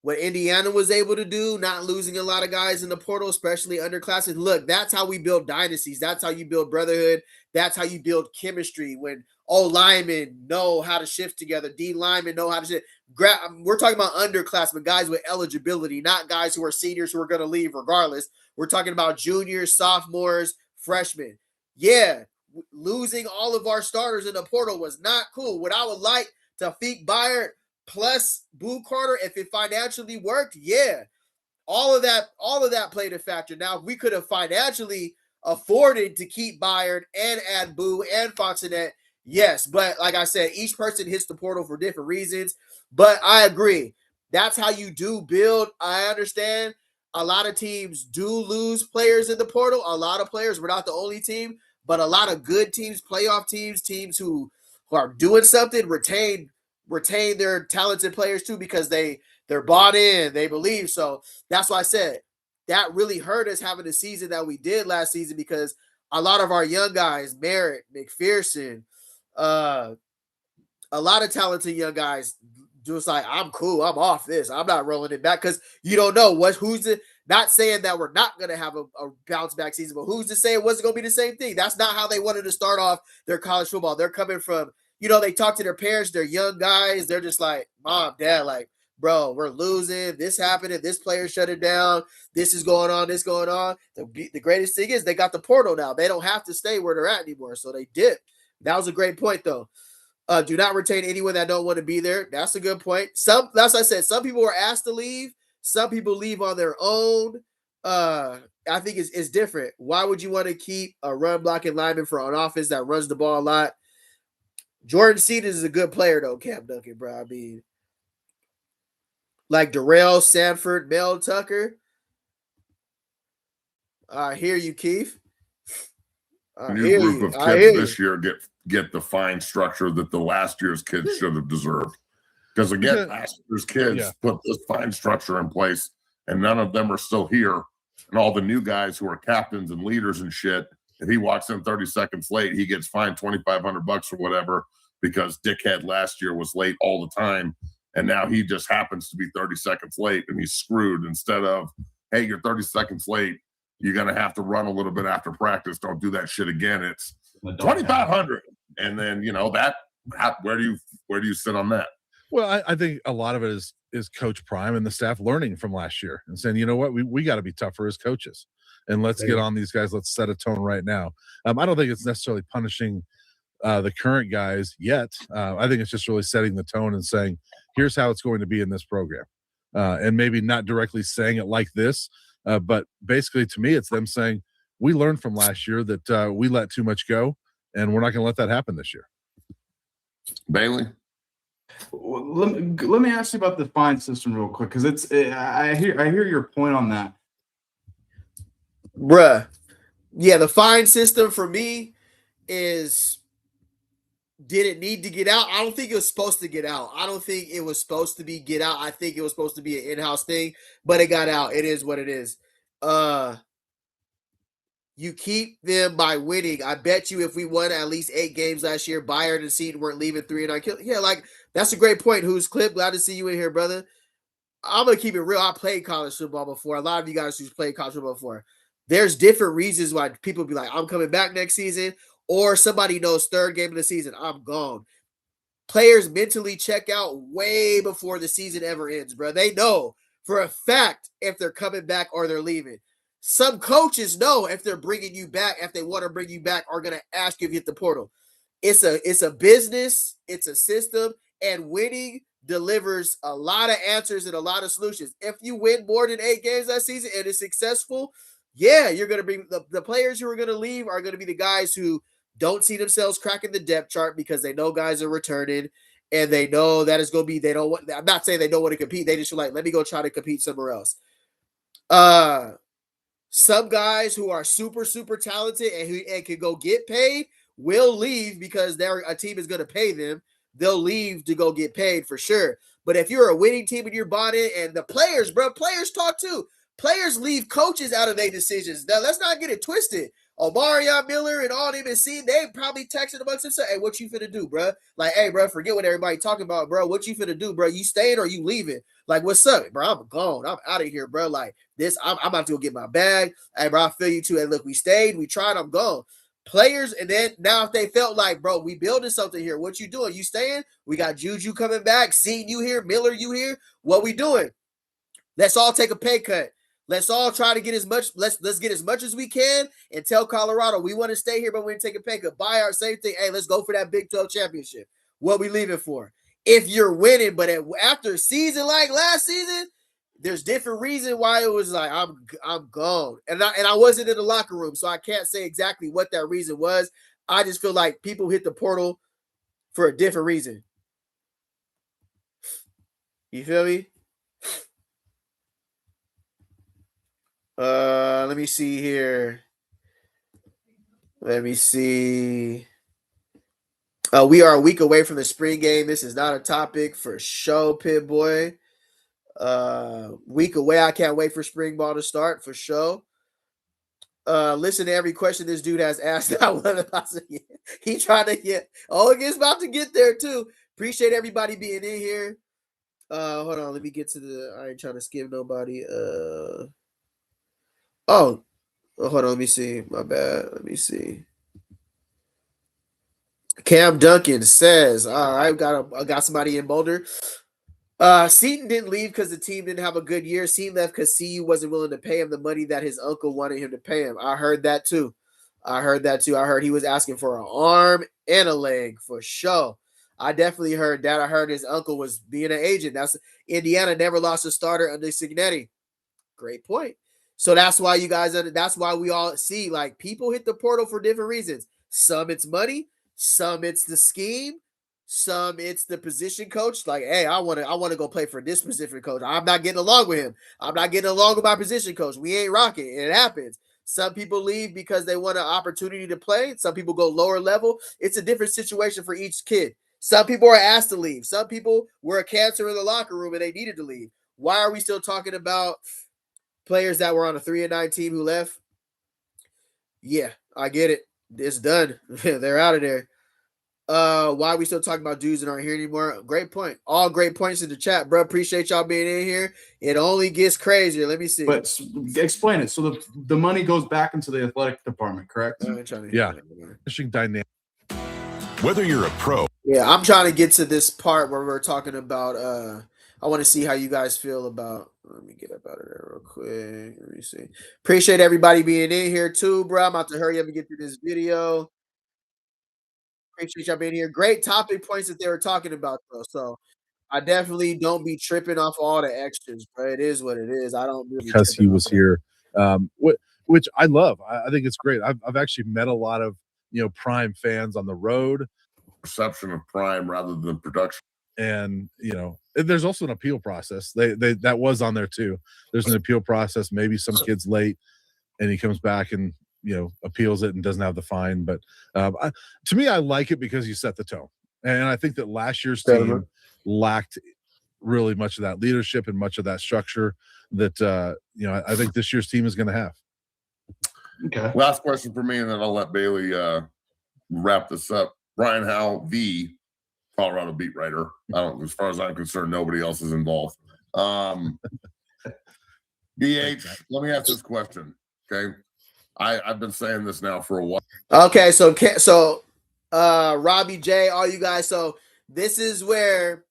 What Indiana was able to do, not losing a lot of guys in the portal, especially underclassmen. Look, that's how we build dynasties. That's how you build brotherhood. That's how you build chemistry. When linemen know how to shift together, D linemen know how to shift. We're talking about underclassmen, guys with eligibility, not guys who are seniors who are going to leave regardless. We're talking about juniors, sophomores, freshmen. Yeah, losing all of our starters in the portal was not cool. What I would like Tafiq Byard plus Boo Carter, if it financially worked, yeah. All of that played a factor. Now, if we could have financially afforded to keep Byard and add Boo and Fontenette, yes. But like I said, each person hits the portal for different reasons. But I agree. That's how you do build. I understand a lot of teams do lose players in the portal. A lot of players. We're not the only team, but a lot of good teams, playoff teams who are doing something, retain their talented players too, because they're bought in, they believe. So that's why I said that really hurt us having the season that we did last season, because a lot of our young guys, Merritt, McPherson, a lot of talented young guys, just like, I'm cool, I'm off this, I'm not rolling it back, because you don't know not saying that we're not going to have a bounce back season, but who's to say it wasn't going to be the same thing? That's not how they wanted to start off their college football. They're coming from, they talk to their parents, they're young guys, they're just like, Mom, Dad, like, bro, we're losing, this happened, this player shut it down, this is going on, this going on. The greatest thing is they got the portal now. They don't have to stay where they're at anymore, so they dip. That was a great point, though. Do not retain anyone that don't want to be there. That's a good point. That's what I said. Some people were asked to leave. Some people leave on their own. I think it's different. Why would you want to keep a run blocking lineman for an offense that runs the ball a lot? Jordan Seaton is a good player, though, Cam Duncan, bro. I mean, like Darrell Sanford, Mel Tucker. I hear you, Keith. New group of kids this year get the fine structure that the last year's kids should have deserved. Because again, last year's kids put this fine structure in place, and none of them are still here. And all the new guys who are captains and leaders and shit, if he walks in 30 seconds late, he gets fined $2,500 or whatever. because dickhead last year was late all the time. And now he just happens to be 30 seconds late and he's screwed. Instead of, hey, you're 30 seconds late. You're going to have to run a little bit after practice. Don't do that shit again. It's 2,500. And then, where do you sit on that? Well, I think a lot of it is Coach Prime and the staff learning from last year and saying, you know what, we got to be tougher as coaches, and let's get on these guys. Let's set a tone right now. I don't think it's necessarily punishing the current guys yet. I think it's just really setting the tone and saying, here's how it's going to be in this program, and maybe not directly saying it like this, but basically to me, it's them saying, we learned from last year that we let too much go, and we're not going to let that happen this year. Bailey? Well, let me ask you about the fine system real quick, because I hear your point on that, bruh. Yeah, the fine system for me is, did it need to get out? I don't think it was supposed to get out. I don't think it was supposed to be get out. I think it was supposed to be an in-house thing, but it got out. It is what it is. You keep them by winning. I bet you if we won at least 8 games last year, Bayern and Seton weren't leaving 3-9. Yeah, like, that's a great point. Who's Clip? Glad to see you in here, brother. I'm going to keep it real. I played college football before. A lot of you guys who's played college football before. There's different reasons why people be like, I'm coming back next season, or somebody knows third game of the season, I'm gone. Players mentally check out way before the season ever ends, bro. They know for a fact if they're coming back or they're leaving. Some coaches know if they're bringing you back, if they want to bring you back, are going to ask you if you hit the portal. It's a business, it's a system, and winning delivers a lot of answers and a lot of solutions. If you win more than 8 games that season and it's successful, yeah, you're going to bring the players who are going to leave are going to be the guys who don't see themselves cracking the depth chart because they know guys are returning and they know that it's going to be, they don't want, I'm not saying they don't want to compete. They just like, let me go try to compete somewhere else. Some guys who are super, super talented and can go get paid will leave because a team is going to pay them. They'll leave to go get paid for sure. But if you're a winning team and you're bought in, and the players, bro, players talk too. Players leave coaches out of their decisions. Now, let's not get it twisted. Omarion Miller and all them and see, they probably texted amongst themselves, hey, what you finna do, bro? Like, hey, bro, forget what everybody talking about, bro. What you finna do, bro? You staying or you leaving? Like, what's up, bro? I'm gone. I'm out of here, bro. Like, this, I'm about to go get my bag. Hey, bro, I feel you too. Hey, look, we stayed. We tried. I'm gone. Players, and then now if they felt like, bro, we building something here. What you doing? You staying? We got Juju coming back. Seeing you here. Miller, you here. What we doing? Let's all take a pay cut. Let's all try to get as much. Let's get as much as we can and tell Colorado we want to stay here, but we're taking a pay cut. Buy our same thing. Hey, let's go for that Big 12 championship. What we leaving for? If you're winning, but after a season like last season, there's different reasons why it was like I'm gone, and I wasn't in the locker room, so I can't say exactly what that reason was. I just feel like people hit the portal for a different reason. You feel me? Let me see here. Let me see. We are a week away from the spring game. This is not a topic for show, Pit Boy. Week away. I can't wait for spring ball to start for sure. Listen to every question this dude has asked. He trying to get. Oh, he's about to get there too. Appreciate everybody being in here. Hold on. Let me get to the. I ain't trying to skip nobody. Oh, hold on. Let me see. My bad. Let me see. Cam Duncan says, all right, I got somebody in Boulder. Seton didn't leave because the team didn't have a good year. Seton left because CU wasn't willing to pay him the money that his uncle wanted him to pay him. I heard that too. I heard he was asking for an arm and a leg for sure. I definitely heard that. I heard his uncle was being an agent. That's Indiana never lost a starter under Signetti. Great point. So that's why that's why we all see like people hit the portal for different reasons. Some it's money, some it's the scheme, some it's the position coach. Like, hey, I want to go play for this specific coach. I'm not getting along with him. I'm not getting along with my position coach. We ain't rocking. It happens. Some people leave because they want an opportunity to play. Some people go lower level. It's a different situation for each kid. Some people are asked to leave. Some people were a cancer in the locker room and they needed to leave. Why are we still talking about players that were on a 3-9 team who left? Yeah, I get it. It's done. They're out of there. Why are we still talking about dudes that aren't here anymore? Great point. All great points in the chat, bro. Appreciate y'all being in here. It only gets crazier. Let me see. But explain it. So the money goes back into the athletic department, correct? Yeah. Interesting dynamic. Whether you're a pro. Yeah, I'm trying to get to this part where we're talking about I want to see how you guys feel about. Let me get up out of there real quick. Let me see. Appreciate everybody being in here too, bro. I'm about to hurry up and get through this video. Appreciate y'all being here. Great topic points that they were talking about, though. So I definitely don't be tripping off all the extras, bro. It is what it is. I don't really because he was here, which I love. I think it's great. I've actually met a lot of Prime fans on the road. Perception of Prime rather than production, and there's also an appeal process. They that was on there too. There's an appeal process. Maybe some kid's late, and he comes back and appeals it and doesn't have the fine. But to me, I like it because you set the tone, and I think that last year's team lacked really much of that leadership and much of that structure that I think this year's team is going to have. Okay. Last question for me, and then I'll let Bailey wrap this up. Brian Howell, the Colorado beat writer. As far as I'm concerned, nobody else is involved. BH, let me ask this question. Okay. I've been saying this now for a while. Okay, so Robbie J, all you guys. So this is where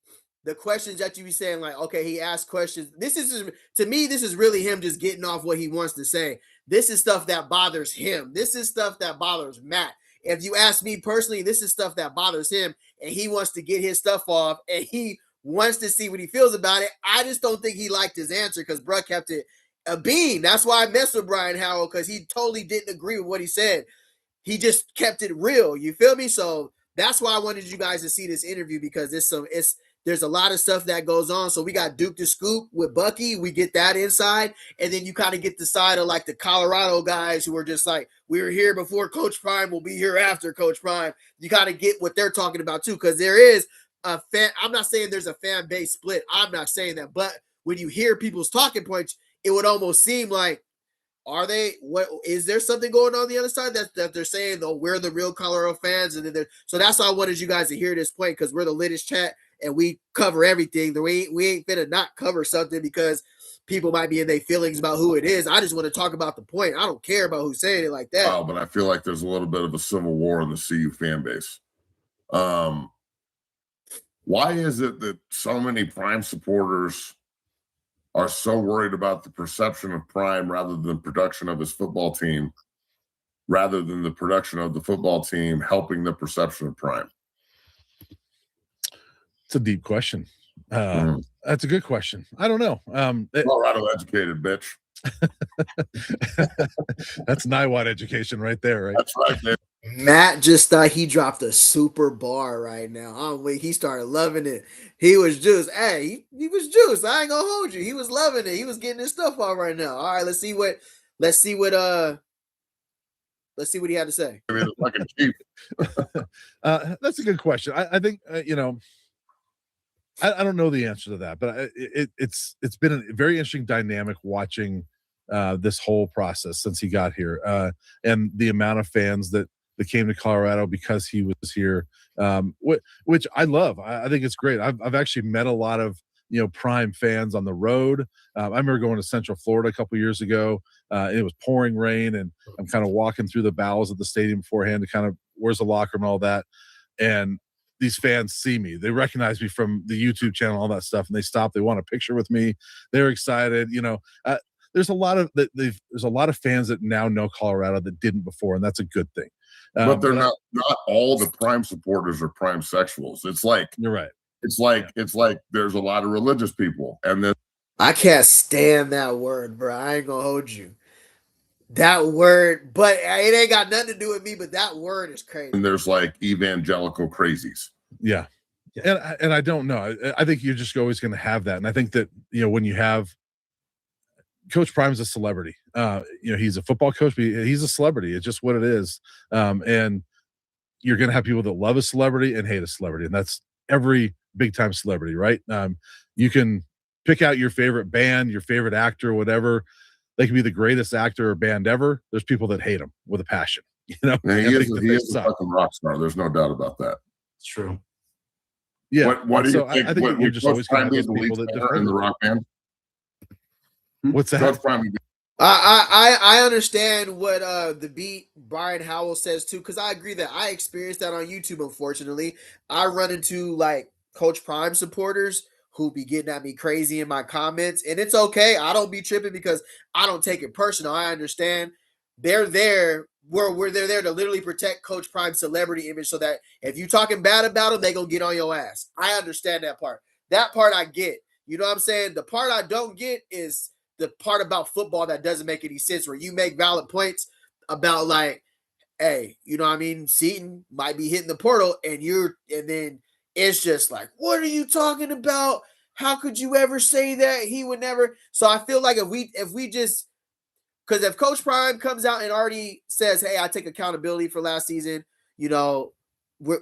the questions that you be saying, like, okay, he asked questions. This is, to me, this is really him just getting off what he wants to say. This is stuff that bothers him. This is stuff that bothers Matt. If you ask me personally, this is stuff that bothers him, and he wants to get his stuff off, and he wants to see what he feels about it. I just don't think he liked his answer because Bruh kept it a bean. That's why I messed with Brian Howell, because he totally didn't agree with what he said. He just kept it real. You feel me? So that's why I wanted you guys to see this interview, because there's a lot of stuff that goes on. So we got Duke the Scoop with Bucky. We get that inside. And then you kind of get the side of like the Colorado guys who are just like, we were here before Coach Prime, we'll be here after Coach Prime. You got to get what they're talking about too, because there is a fan. I'm not saying there's a fan base split. I'm not saying that. But when you hear people's talking points, it would almost seem like, what is there something going on the other side that they're saying, though, we're the real Colorado fans? And then so that's why I wanted you guys to hear this point, because we're the latest chat and we cover everything. We ain't finna not cover something because people might be in their feelings about who it is. I just want to talk about the point. I don't care about who's saying it like that. Oh, but I feel like there's a little bit of a civil war in the CU fan base. Why is it that so many Prime supporters are so worried about the perception of Prime rather than production of his football team, rather than the production of the football team helping the perception of Prime? It's a deep question. That's a good question. I don't know. Colorado educated, bitch. That's NIWAD education right there, right? That's right there. Matt just thought he dropped a super bar right now. He started loving it. He was juiced. Hey, he was juiced. I ain't gonna hold you. He was loving it. He was getting his stuff off right now. All right, let's see what he had to say. I mean, fucking cheap. That's a good question. I think I don't know the answer to that, but it's been a very interesting dynamic watching this whole process since he got here, and the amount of fans that came to Colorado because he was here, which I love. I think it's great. I've actually met a lot of Prime fans on the road. I remember going to Central Florida a couple years ago. It was pouring rain, and I'm kind of walking through the bowels of the stadium beforehand to kind of where's the locker room and all that, and these fans see me. They recognize me from the YouTube channel, all that stuff, and they stop. They want a picture with me. They're excited. There's a lot of fans that now know Colorado that didn't before, and that's a good thing. But they're not all the Prime supporters are Prime sexuals. It's like, you're right. It's like there's a lot of religious people, and then I can't stand that word, bro. I ain't gonna hold you. That word, but it ain't got nothing to do with me, but that word is crazy. And there's like evangelical crazies. Yeah. And I don't know. I think you're just always going to have that. And I think that, when you have Coach Prime's a celebrity, he's a football coach, but he's a celebrity. It's just what it is. And you're going to have people that love a celebrity and hate a celebrity. And that's every big time celebrity, right? You can pick out your favorite band, your favorite actor, whatever. They can be the greatest actor or band ever. There's people that hate him with a passion. Yeah, he is a fucking rock star. There's no doubt about that. It's true. Yeah. What do you So think? I think you're just Coach always going to Prime have be those the people lead that singer in the differ. rock band? What's that? Coach Prime. I understand what the beat Brian Howell says too, because I agree that I experienced that on YouTube. Unfortunately, I run into like Coach Prime supporters who be getting at me crazy in my comments, and it's okay. I don't be tripping because I don't take it personal. I understand they're there where they're there to literally protect Coach Prime's celebrity image, so that if you talking bad about him, they gonna get on your ass. I understand that part. That part I get. You know what I'm saying? The part I don't get is the part about football that doesn't make any sense, where you make valid points about like, hey, you know what I mean? Seton might be hitting the portal, and then it's just like, what are you talking about? How could you ever say that? He would never. So I feel like if we just, because if Coach Prime comes out and already says, hey, I take accountability for last season, you know,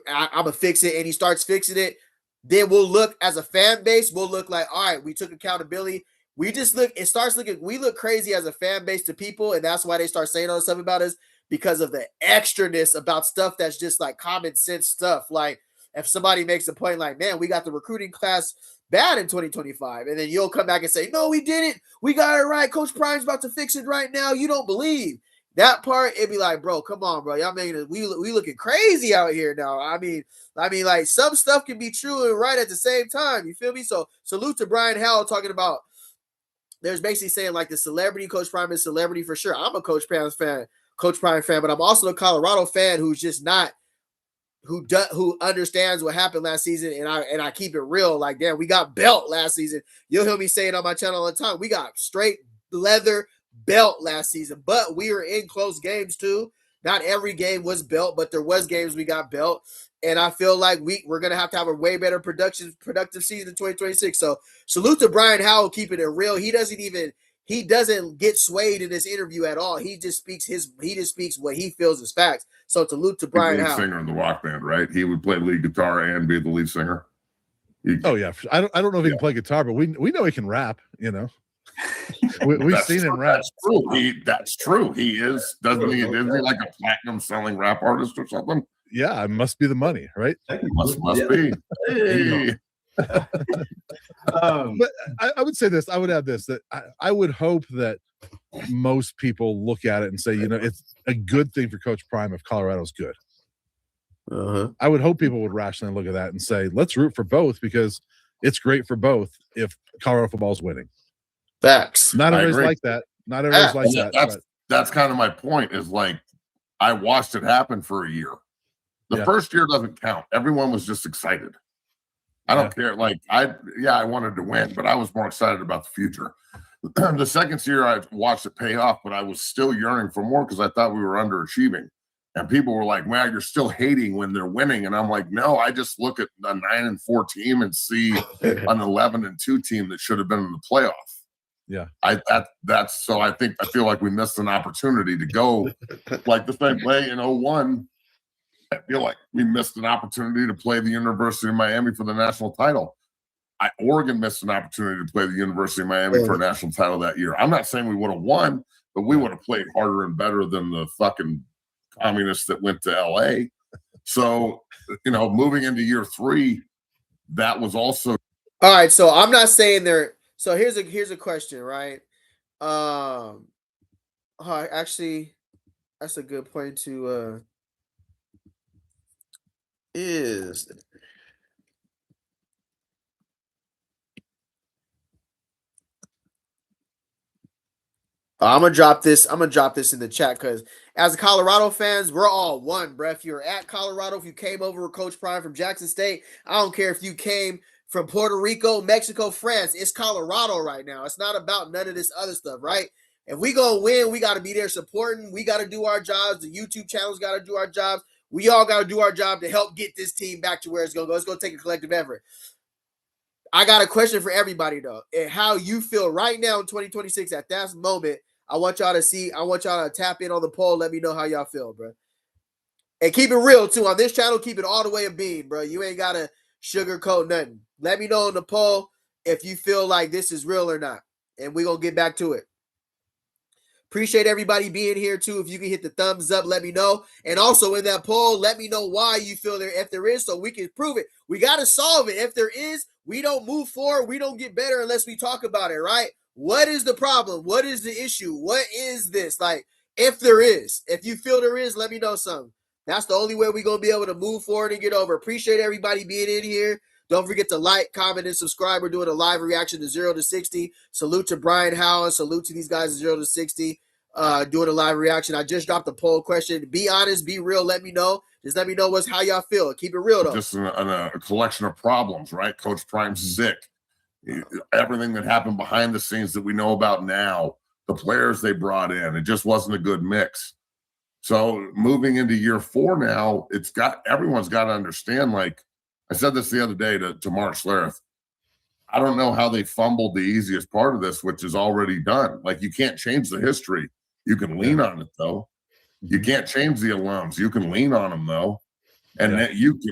I'm gonna fix it, and he starts fixing it, then we'll look as a fan base, we'll look like, all right, we took accountability. We look crazy as a fan base to people, and that's why they start saying all this stuff about us, because of the extraness about stuff that's just like common sense stuff. Like if somebody makes a point like, man, we got the recruiting class bad in 2025, and then you'll come back and say, no, we didn't. We got it right. Coach Prime's about to fix it right now. You don't believe that part. It'd be like, bro, come on, bro. Y'all making it, we looking crazy out here now. I mean, like some stuff can be true and right at the same time. You feel me? So salute to Brian Howell talking about, there's basically saying like the celebrity, Coach Prime is celebrity for sure. I'm a Coach Prime fan, but I'm also a Colorado fan who's just not, who understands what happened last season, and I keep it real. Like, damn, we got belt last season. You'll hear me saying on my channel all the time, we got straight leather belt last season, but we were in close games too. Not every game was belt, but there was games we got belt. And I feel like we're gonna have to have a way better productive season in 2026. So salute to Brian Howell keeping it real. He doesn't get swayed in this interview at all. He just speaks what he feels is facts. So salute to Brian Lead Howell. singer in the rock band, right? He would play lead guitar and be the lead singer. Oh yeah, I don't know if he can play guitar, but we know he can rap. You know, we've seen him rap. That's true. That's true. He is. Isn't he like a platinum selling rap artist or something? Yeah, it must be the money, right? Must be. Hey. But I would say this. I would add this, that I would hope that most people look at it and say, you know, it's a good thing for Coach Prime if Colorado's good. I would hope people would rationally look at that and say, let's root for both, because it's great for both if Colorado football is winning. Facts. Not everybody's like that. Not everybody's like that. That's kind of my point, is like, I watched it happen for a year. The first year doesn't count. Everyone was just excited. I don't care. Like, I wanted to win, but I was more excited about the future. The second year I watched it pay off, but I was still yearning for more because I thought we were underachieving. And people were like, man, you're still hating when they're winning. And I'm like, no, I just look at a 9-4 team and see an 11-2 team that should have been in the playoff. Yeah. So I feel like we missed an opportunity to go like the same way in 01. I feel like we missed an opportunity to play the University of Miami for the national title. Oregon missed an opportunity to play the University of Miami for a national title that year. I'm not saying we would have won, but we would have played harder and better than the fucking communists that went to LA. So, you know, moving into year 3, that was also. All right. So I'm not saying there. So here's a question, right? Actually, that's a good point to I'm gonna drop this in the chat, because as Colorado fans, we're all one, bro. If you're at Colorado, if you came over with Coach Prime from Jackson State, I don't care if you came from Puerto Rico, Mexico, France. It's Colorado right now. It's not about none of this other stuff, right? If we gonna win, we got to be there supporting. We got to do our jobs. The YouTube channels got to do our jobs. We all got to do our job to help get this team back to where it's gonna go. It's gonna take a collective effort. I got a question for everybody though, and how you feel right now in 2026 at that moment. I want y'all to tap in on the poll. Let me know how y'all feel, bro. And keep it real too on this channel. Keep it all the way a beam, bro. You ain't gotta sugarcoat nothing. Let me know on the poll if you feel like this is real or not, and we're gonna get back to it. Appreciate everybody being here too. If you can hit the thumbs up, let me know. And also in that poll, let me know why you feel there, if there is, so we can prove it. We got to solve it. If there is, we don't move forward. We don't get better unless we talk about it, right? What is the problem? What is the issue? What is this? Like, if there is, if you feel there is, let me know something. That's the only way we're going to be able to move forward and get over. Appreciate everybody being in here. Don't forget to like, comment, and subscribe. We're doing a live reaction to 0 to 60. Salute to Brian Howell. Salute to these guys at 0 to 60. Doing a live reaction. I just dropped a poll question. Be honest, be real. Let me know. Just let me know how y'all feel. Keep it real, though. Just a collection of problems, right? Coach Prime's sick. Everything that happened behind the scenes that we know about now, the players they brought in, it just wasn't a good mix. So moving into year 4 now, everyone's got to understand, like, I said this the other day to Mark Schlereth. I don't know how they fumbled the easiest part of this, which is already done. Like, you can't change the history. You can lean on it, though. You can't change the alums. You can lean on them, though. And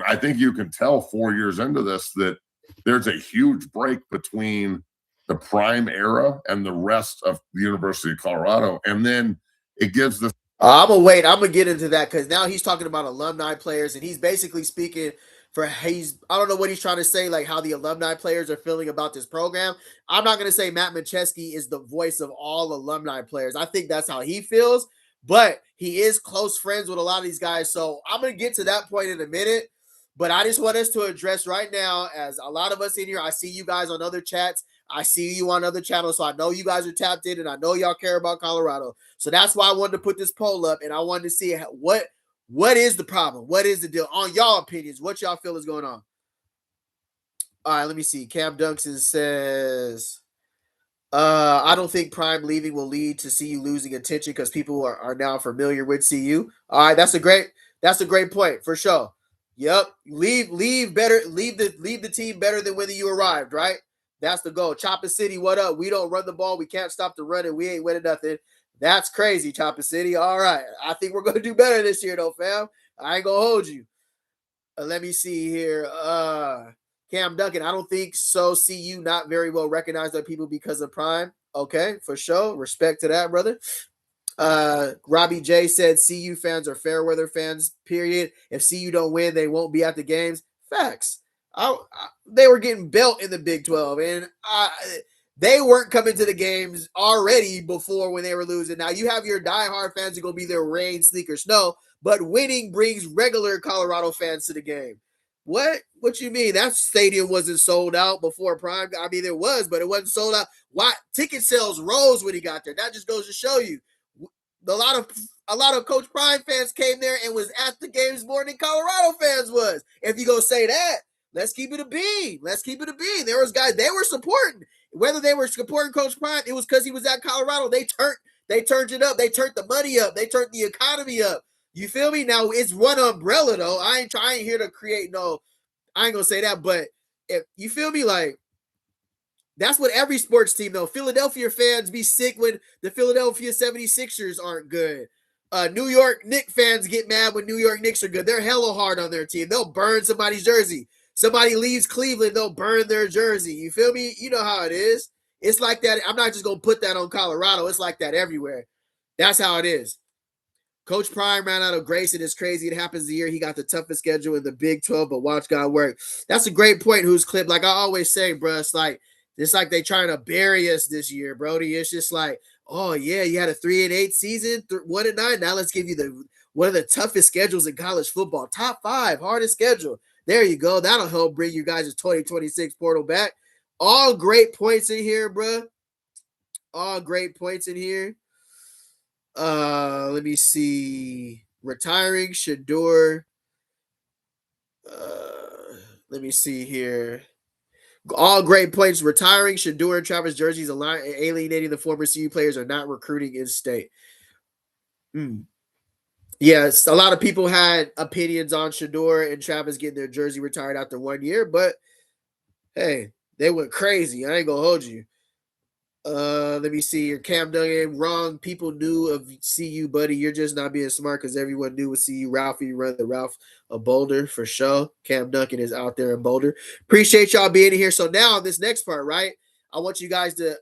I think you can tell 4 years into this that there's a huge break between the Prime era and the rest of the University of Colorado. And then it gives the I'm going to get into that because now he's talking about alumni players, and he's basically speaking for I don't know what he's trying to say, like how the alumni players are feeling about this program. I'm not going to say Matt Mincheski is the voice of all alumni players. I think that's how he feels, but he is close friends with a lot of these guys. So I'm going to get to that point in a minute, but I just want us to address right now, as a lot of us in here, I see you guys on other chats. I see you on other channels, so I know you guys are tapped in, and I know y'all care about Colorado. So that's why I wanted to put this poll up, and I wanted to see what is the problem? What is the deal? On y'all opinions, what y'all feel is going on? All right, let me see. Cam Dunkson says, I don't think Prime leaving will lead to CU losing attention because people are now familiar with CU. All right, that's a great point for sure. Yep, leave the team better than when you arrived, right? That's the goal. Chopper City, what up? We don't run the ball. We can't stop the run, and we ain't winning nothing. That's crazy, Chopper City. All right. I think we're going to do better this year, though, fam. I ain't going to hold you. Let me see here. Cam Duncan, I don't think so. CU not very well recognized by people because of Prime. Okay, for sure. Respect to that, brother. Robbie J said CU fans are fair weather fans, period. If CU don't win, they won't be at the games. Facts. They were getting built in the Big 12, and they weren't coming to the games already before when they were losing. Now, you have your diehard fans who are going to be there rain, sleet, or snow, but winning brings regular Colorado fans to the game. What you mean? That stadium wasn't sold out before Prime. I mean, it was, but it wasn't sold out. Why? Ticket sales rose when he got there. That just goes to show you. A lot of Coach Prime fans came there and was at the games more than Colorado fans was. If you go say that, let's keep it a bean. There was guys, they were supporting. Whether they were supporting Coach Prime, it was because he was at Colorado. They turned it up. They turned the money up. They turned the economy up. You feel me? Now it's one umbrella though. I ain't here to create no. I ain't gonna say that, but if you feel me, like that's what every sports team though. Philadelphia fans be sick when the Philadelphia 76ers aren't good. New York Knicks fans get mad when New York Knicks are good. They're hella hard on their team. They'll burn somebody's jersey. Somebody leaves Cleveland, they'll burn their jersey. You feel me? You know how it is. It's like that. I'm not just going to put that on Colorado. It's like that everywhere. That's how it is. Coach Prime ran out of grace, and it's crazy. It happens the year he got the toughest schedule in the Big 12, but watch God work. That's a great point, Who's Clip. Like I always say, bro, it's like they trying to bury us this year, Brody. It's just like, oh, yeah, you had a 3-8 season, 1-9. Now let's give you one of the toughest schedules in college football. Top 5, hardest schedule. There you go. That'll help bring you guys' 2026 portal back. All great points in here, bro. All great points in here. Let me see. Retiring Shador. Let me see here. All great points. Retiring Shador and Travis jerseys, alienating the former CU players, are not recruiting in state. Yes, a lot of people had opinions on Shador and Travis getting their jersey retired after 1 year, but hey, they went crazy. I ain't gonna hold you. Let me see here. Cam Duncan, wrong. People knew of CU, buddy. You're just not being smart because everyone knew with CU. Ralphie run the Ralph of Boulder for sure. Cam Duncan is out there in Boulder. Appreciate y'all being here. So now this next part, right? I want you guys to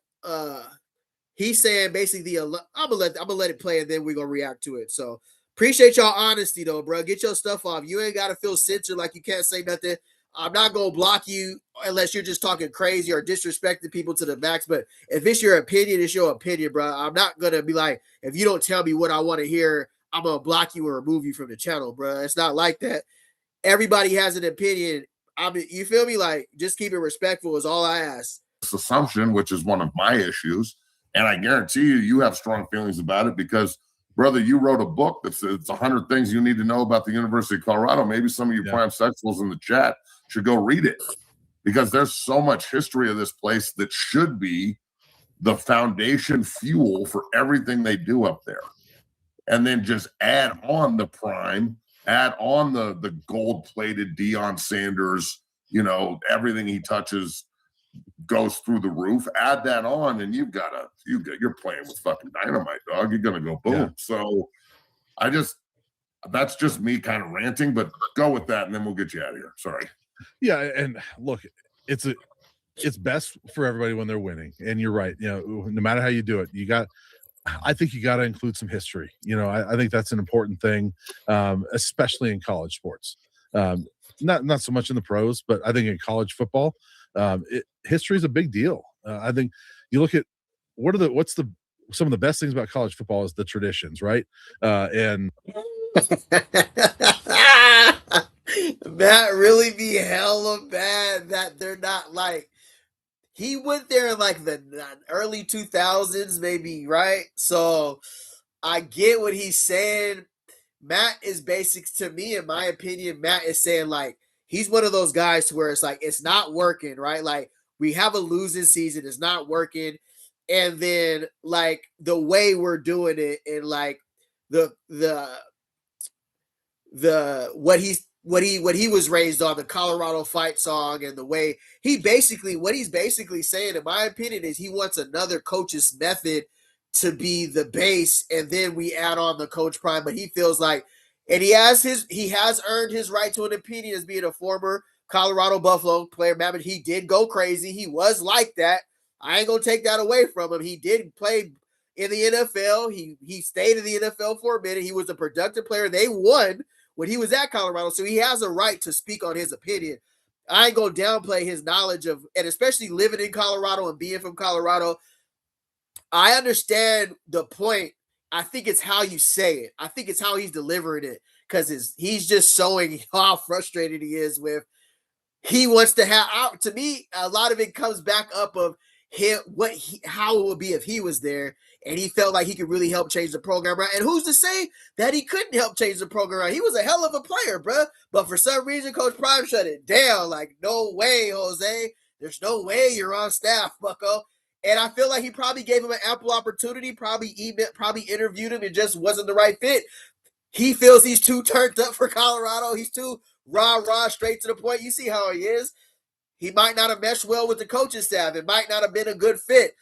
he's saying basically, I'm gonna let it play, and then we're gonna react to it. So appreciate y'all honesty though, bro. Get your stuff off. You ain't gotta feel censored like you can't say nothing. I'm not gonna block you unless you're just talking crazy or disrespecting people to the max. But if it's your opinion, it's your opinion, bro. I'm not gonna be like, if you don't tell me what I want to hear, I'm gonna block you or remove you from the channel, bro. It's not like that. Everybody has an opinion. You feel me? Like, just keep it respectful is all I ask. This assumption, which is one of my issues, and I guarantee you have strong feelings about it because, brother, you wrote a book that says it's 100 things you need to know about the University of Colorado. Maybe some of you prime sexuals in the chat should go read it because there's so much history of this place that should be the foundation fuel for everything they do up there. And then just add on the Prime, add on the gold-plated Deion Sanders, everything he touches goes through the roof. Add that on, and you're playing with fucking dynamite, dog. You're gonna go boom. Yeah. So that's just me kind of ranting, but go with that, and then we'll get you out of here. Sorry. Yeah, and look, it's best for everybody when they're winning, and you're right. No matter how you do it, I think you got to include some history. I think that's an important thing, especially in college sports. Not so much in the pros, but I think in college football, history is a big deal. I think you look at some of the best things about college football is the traditions, right? And Matt really be hella bad that they're not like. He went there in like the early 2000s, maybe, right? So I get what he's saying. Matt is basic to me, in my opinion. Matt is saying like he's one of those guys to where it's like it's not working, right? Like we have a losing season, it's not working, and then like the way we're doing it, and like the what he was raised on, the Colorado fight song, and the way what he's basically saying, in my opinion, is he wants another coach's method to be the base, and then we add on the Coach Prime. But he feels like, and he has earned his right to an opinion as being a former Colorado Buffalo player. Remember, he did go crazy. He was like that. I ain't gonna take that away from him. He did play in the NFL. He stayed in the NFL for a minute. He was a productive player. They won when he was at Colorado, so he has a right to speak on his opinion. I ain't gonna downplay his knowledge of, and especially living in Colorado and being from Colorado, I understand the point. I think it's how you say it. I think it's how he's delivering it, because he's just showing how frustrated he is with. He wants to have out. To me, a lot of it comes back up of him, how it would be if he was there, and he felt like he could really help change the program around. And who's to say that he couldn't help change the program around? He was a hell of a player, bro. But for some reason, Coach Prime shut it down. Like, no way, Jose. There's no way you're on staff, bucko. And I feel like he probably gave him an ample opportunity, probably interviewed him. It just wasn't the right fit. He feels he's too turned up for Colorado. He's too rah-rah, straight to the point. You see how he is. He might not have meshed well with the coaching staff. It might not have been a good fit.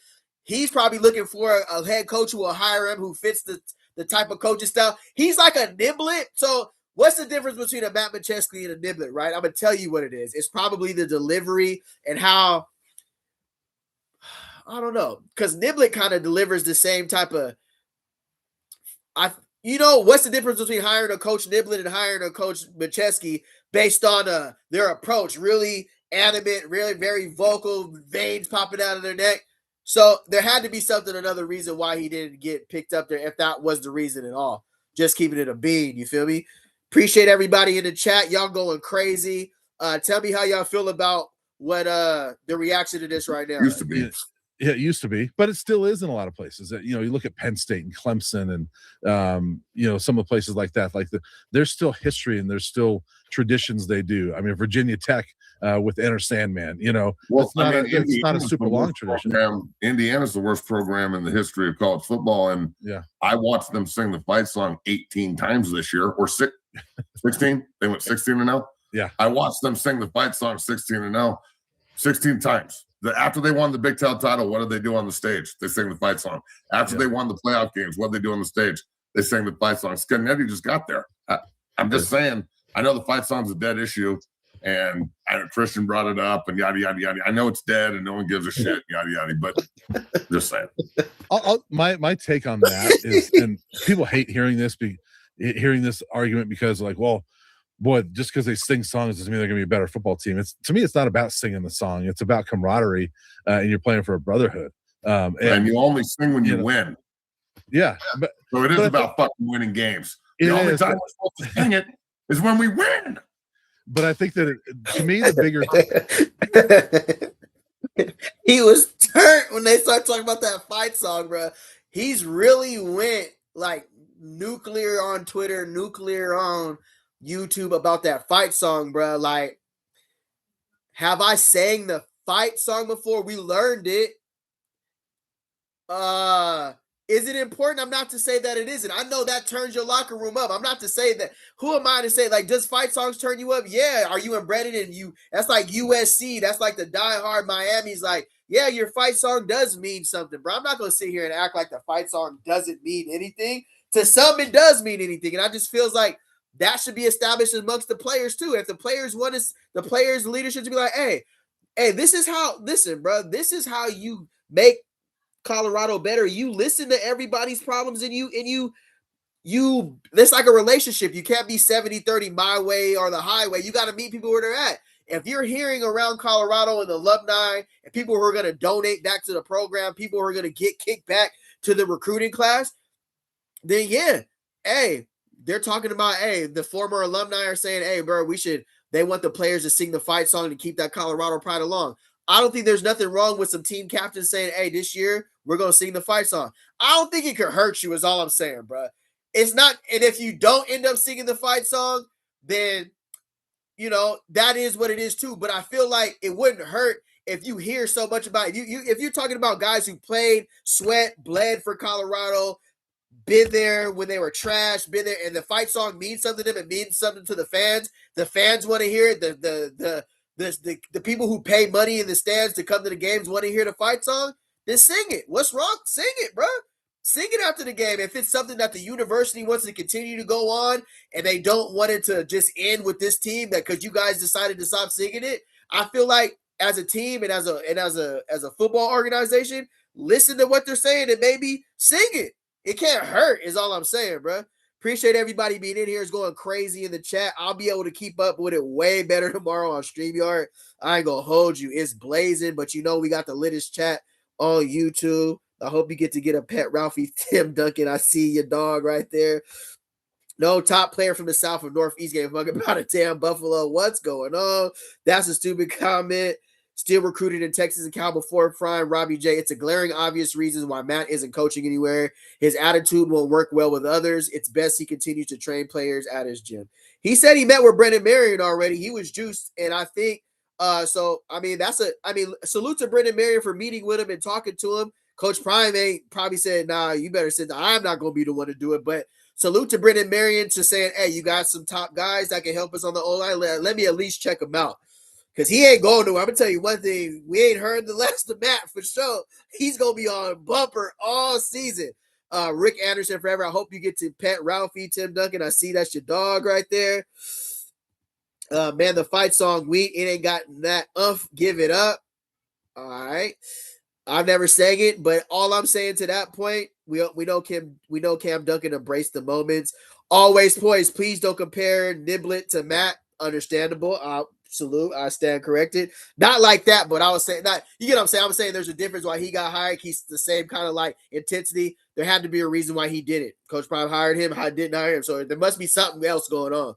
He's probably looking for a head coach who will hire him, who fits the type of coaching style. He's like a Niblet. So what's the difference between a Matt Macheski and a Niblet, right? I'm going to tell you what it is. It's probably the delivery and how, I don't know, because Niblet kind of delivers the same type of, what's the difference between hiring a coach Niblet and hiring a coach Macheski based on their approach? Really animate, really very vocal, veins popping out of their neck. So there had to be another reason why he didn't get picked up there, if that was the reason at all. Just keeping it a bean, you feel me? Appreciate everybody in the chat. Y'all going crazy. Tell me how y'all feel about what the reaction to this right now. Used to be. Yeah, it used to be, but it still is in a lot of places. You look at Penn State and Clemson and, some of the places like that. There's still history and there's still traditions they do. I mean, Virginia Tech with Enter Sandman, it's not a super long tradition. Indiana's the worst program in the history of college football. And I watched them sing the fight song 18 times this year, or 16. They went 16-0. Yeah. I watched them sing the fight song 16-0, 16 times. After they won the Big 12 title, what did they do on the stage? They sang the fight song. After they won the playoff games, what did they do on the stage? They sang the fight song. Scanetti just got there. I'm just saying, I know the fight song's a dead issue. And Christian brought it up and yada, yada, yada. I know it's dead and no one gives a shit, yada, yada, but just saying. My take on that is, and people hate hearing this argument because like, well, boy, just because they sing songs doesn't mean they're going to be a better football team. To me, it's not about singing the song. It's about camaraderie, and you're playing for a brotherhood. And you only sing when you win. Yeah. So it is about fucking winning games. The only time we're supposed to sing it is when we win. But I think that to me, the bigger he was turned when they started talking about that fight song, bro. He's really went like nuclear on Twitter, nuclear on YouTube about that fight song, bro. Like, have I sang the fight song before? We learned it. Is it important? I'm not to say that it isn't. I know that turns your locker room up. I'm not to say that. Who am I to say, like, does fight songs turn you up? Yeah. Are you embedded in you? That's like USC. That's like the diehard Miami's like, yeah, your fight song does mean something, bro. I'm not going to sit here and act like the fight song doesn't mean anything. To some, it does mean anything. And I just feels like that should be established amongst the players too. If the players want us, the players' leadership to be like, hey, this is how, listen, bro, this is how you make Colorado better. You listen to everybody's problems and you it's like a relationship. You can't be 70-30 my way or the highway. You got to meet people where they're at. If you're hearing around Colorado and the alumni and people who are going to donate back to the program, people who are going to get kicked back to the recruiting class, then yeah, hey, they're talking about, hey, the former alumni are saying, hey, bro, they want the players to sing the fight song to keep that Colorado pride along. I don't think there's nothing wrong with some team captains saying, hey, this year we're going to sing the fight song. I don't think it could hurt you is all I'm saying, bro. It's not, and if you don't end up singing the fight song, then, that is what it is too. But I feel like it wouldn't hurt if you hear so much about it. If you're talking about guys who played, sweat, bled for Colorado, been there when they were trash, been there, and the fight song means something to them, it means something to the fans. The fans want to hear it. The people who pay money in the stands to come to the games want to hear the fight song, then sing it. What's wrong? Sing it, bro. Sing it after the game. If it's something that the university wants to continue to go on and they don't want it to just end with this team that because you guys decided to stop singing it, I feel like as a team and as a football organization, listen to what they're saying and maybe sing it. It can't hurt is all I'm saying, bro. Appreciate everybody being in here. It's going crazy in the chat. I'll be able to keep up with it way better tomorrow on StreamYard. I ain't going to hold you. It's blazing, but we got the littest chat on YouTube. I hope you get to get a pet Ralphie Tim Duncan. I see your dog right there. No top player from the South or Northeast game fucking about a damn Buffalo. What's going on? That's a stupid comment. Still recruited in Texas and Cal before Prime, Robbie J. It's a glaring obvious reason why Matt isn't coaching anywhere. His attitude won't work well with others. It's best he continues to train players at his gym. He said he met with Brendan Marion already. He was juiced, and I think salute to Brendan Marion for meeting with him and talking to him. Coach Prime probably said, nah, you better sit down. I'm not going to be the one to do it, but salute to Brendan Marion to saying, hey, you got some top guys that can help us on the O-line. Let me at least check them out. Because he ain't going to. I'm going to tell you one thing. We ain't heard the last of Matt for sure. He's going to be on bumper all season. Rick Anderson forever. I hope you get to pet Ralphie, Tim Duncan. I see that's your dog right there. Man, the fight song, it ain't got that give it up. All right. I've never sang it, but all I'm saying to that point, we know Cam Duncan embraced the moments. Always poised. Please don't compare Niblet to Matt. Understandable. Salute. I stand corrected. Not like that, but I was saying that you get what I'm saying. I'm saying there's a difference why he got hired. He's the same kind of like intensity. There had to be a reason why he did it. Coach Prime hired him. I didn't hire him. So there must be something else going on.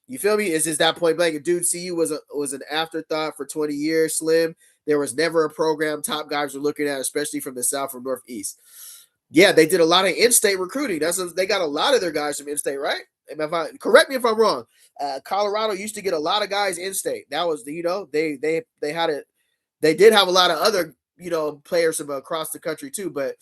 You feel me? It's just that point blank. Dude, CU was an afterthought for 20 years, Slim. There was never a program top guys were looking at, especially from the South or Northeast. Yeah, they did a lot of in-state recruiting. They got a lot of their guys from in-state, right? Correct me if I'm wrong. Colorado used to get a lot of guys in-state. That was they had it. They did have a lot of other players from across the country too. But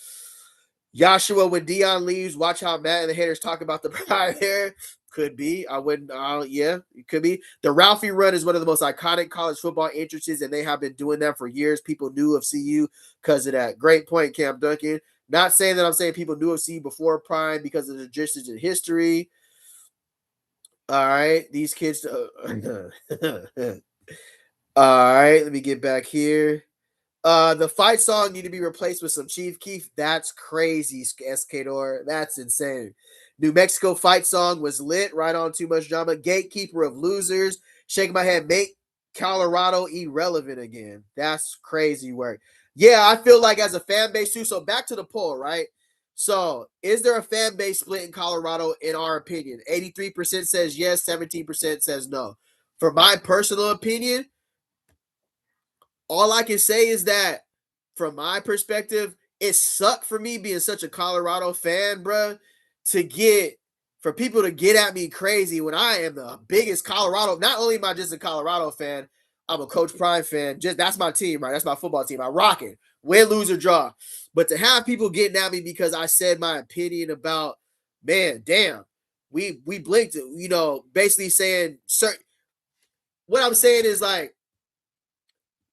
Joshua, when Deion leaves, watch how Matt and the haters talk about the pride there. Could be. I wouldn't. Yeah, it could be. The Ralphie run is one of the most iconic college football entrances, and they have been doing that for years. People knew of CU because of that. Great point, Cam Duncan. Not saying that I'm saying people knew of CU before Prime because of the traditions in history. All right, these kids. All right, let me get back here. The fight song need to be replaced with some Chief Keef. That's crazy, Escador. That's insane. New Mexico fight song was lit. Right on, too much drama. Gatekeeper of losers. Shake my head. Make Colorado irrelevant again. That's crazy work. Yeah, I feel like as a fan base too. So back to the poll, right? So is there a fan base split in Colorado? In our opinion, 83% says yes, 17% says no. For my personal opinion, all I can say is that from my perspective, it sucked for me being such a Colorado fan, bruh, for people to get at me crazy when I am the biggest Colorado. Not only am I just a Colorado fan, I'm a Coach Prime fan. Just that's my team, right? That's my football team. I rock it. Win, lose, or draw. But to have people getting at me because I said my opinion about, man, damn, we blinked, basically saying certain. What I'm saying is like,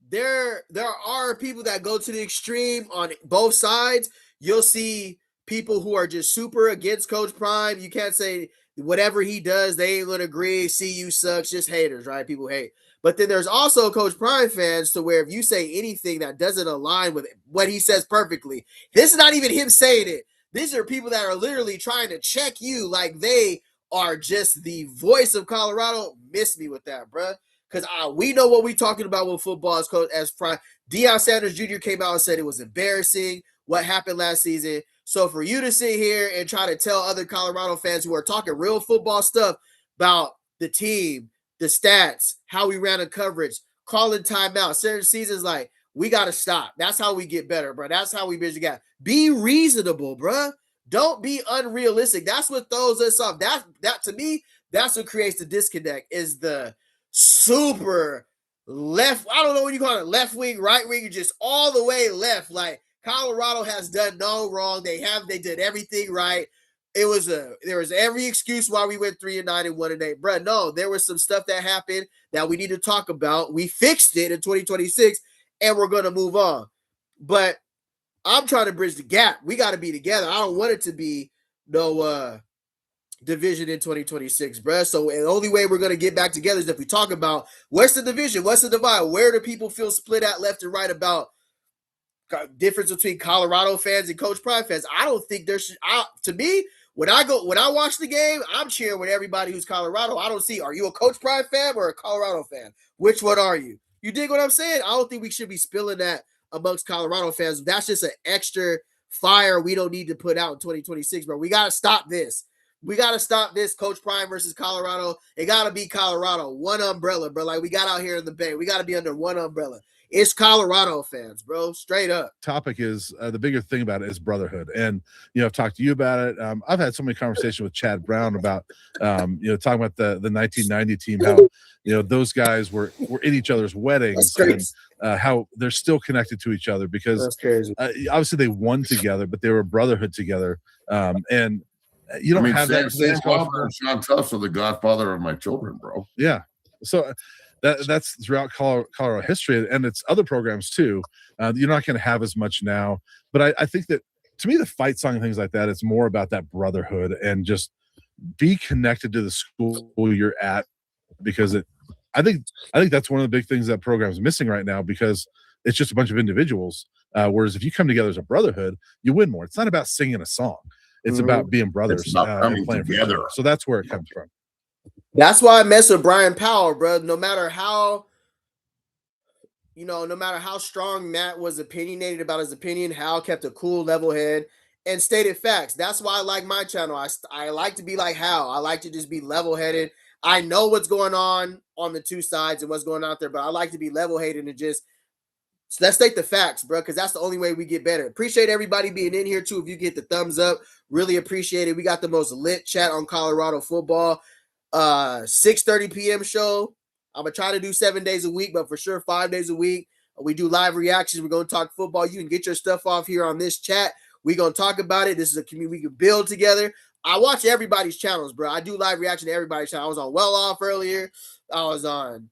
there are people that go to the extreme on both sides. You'll see people who are just super against Coach Prime. You can't say whatever he does, they ain't gonna agree. CU sucks, just haters, right? People hate. But then there's also Coach Prime fans to where if you say anything that doesn't align with what he says perfectly, this is not even him saying it. These are people that are literally trying to check you like they are just the voice of Colorado. Miss me with that, bruh. Because we know what we're talking about with football as coach as Prime. Deion Sanders Jr. came out and said it was embarrassing what happened last season. So for you to sit here and try to tell other Colorado fans who are talking real football stuff about the team, the stats, how we ran a coverage, calling timeout, certain seasons, like, we got to stop. That's how we get better, bro. That's how we bridge the gap. Be reasonable, bro. Don't be unrealistic. That's what throws us off. That to me, that's what creates the disconnect is the super left. I don't know what you call it, left wing, right wing, just all the way left. Like Colorado has done no wrong. They did everything right. There was every excuse why we went 3-9 and 1-8. Bruh, no, there was some stuff that happened that we need to talk about. We fixed it in 2026, and we're gonna move on. But I'm trying to bridge the gap. We got to be together. I don't want it to be no division in 2026, bruh. So the only way we're going to get back together is if we talk about what's the division, what's the divide, where do people feel split at left and right about difference between Colorado fans and Coach Prime fans. I don't think there should. To me, when I watch the game, I'm cheering with everybody who's Colorado. I don't see, are you a Coach Prime fan or a Colorado fan? Which one are you? You dig what I'm saying? I don't think we should be spilling that amongst Colorado fans. That's just an extra fire we don't need to put out in 2026, bro. We got to stop this. We got to stop this Coach Prime versus Colorado. It got to be Colorado. One umbrella, bro. Like we got out here in the Bay. We got to be under one umbrella. It's Colorado fans, bro. Straight up. Topic is the bigger thing about it is brotherhood. And, I've talked to you about it. I've had so many conversations with Chad Brown about, talking about the 1990 team, how, those guys were in each other's weddings and how they're still connected to each other because that's crazy. Obviously they won together, but they were brotherhood together. And you don't have that. Sam Crawford and Sean Tufts are the godfather of my children, bro. Yeah. So that's throughout Colorado history, and it's other programs too. You're not going to have as much now, but I think that to me, the fight song and things like that, it's more about that brotherhood and just be connected to the school you're at, because I think that's one of the big things that program's missing right now, because it's just a bunch of individuals. Whereas if you come together as a brotherhood, you win more. It's not about singing a song. It's about being brothers. It's about coming and playing together. So that's where it comes from. That's why I mess with Brian Powell, bro. No matter how strong Matt was opinionated about his opinion, Hal kept a cool, level head and stated facts. That's why I like my channel. I like to be like Hal. I like to just be level-headed. I know what's going on the two sides and what's going on out there, but I like to be level-headed and just let's take the facts, bro, because that's the only way we get better. Appreciate everybody being in here, too. If you get the thumbs up, really appreciate it. We got the most lit chat on Colorado football. 6:30 p.m. show. I'm going to try to do 7 days a week, but for sure 5 days a week. We do live reactions. We're going to talk football. You can get your stuff off here on this chat. We're going to talk about it. This is a community we can build together. I watch everybody's channels, bro. I do live reaction to everybody's channel. I was on Well Off earlier. I was on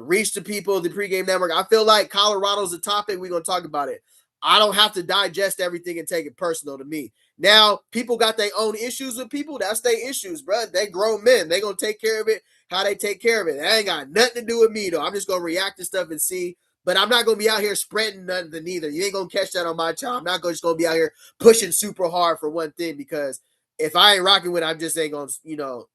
Reach the People, the Pregame Network. I feel like Colorado's a topic. We're going to talk about it. I don't have to digest everything and take it personal to me. Now, people got their own issues with people. That's their issues, bro. They grown men. They gonna take care of it how they take care of it. That ain't got nothing to do with me, though. I'm just gonna react to stuff and see. But I'm not gonna be out here spreading nothing either. You ain't gonna catch that on my channel. I'm not just gonna be out here pushing super hard for one thing, because if I ain't rocking with it, I'm just ain't gonna,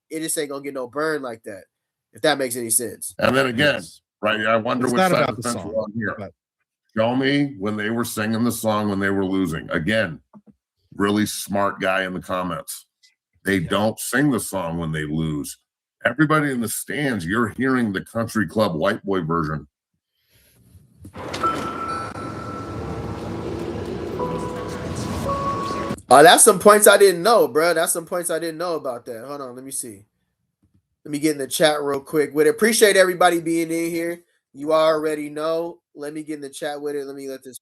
it just ain't gonna get no burn like that. If that makes any sense. And then again, right? I wonder It's which not side about of the the fence song, we're on here. but- Show me when they were singing the song when they were losing. Again, really smart guy in the comments. They don't sing the song when they lose. Everybody in the stands, you're hearing the country club white boy version. That's some points I didn't know, bro. That's some points I didn't know about that. Hold on, let me see. Let me get in the chat real quick. Would appreciate everybody being in here. You already know. Let me get in the chat with it. Let me let this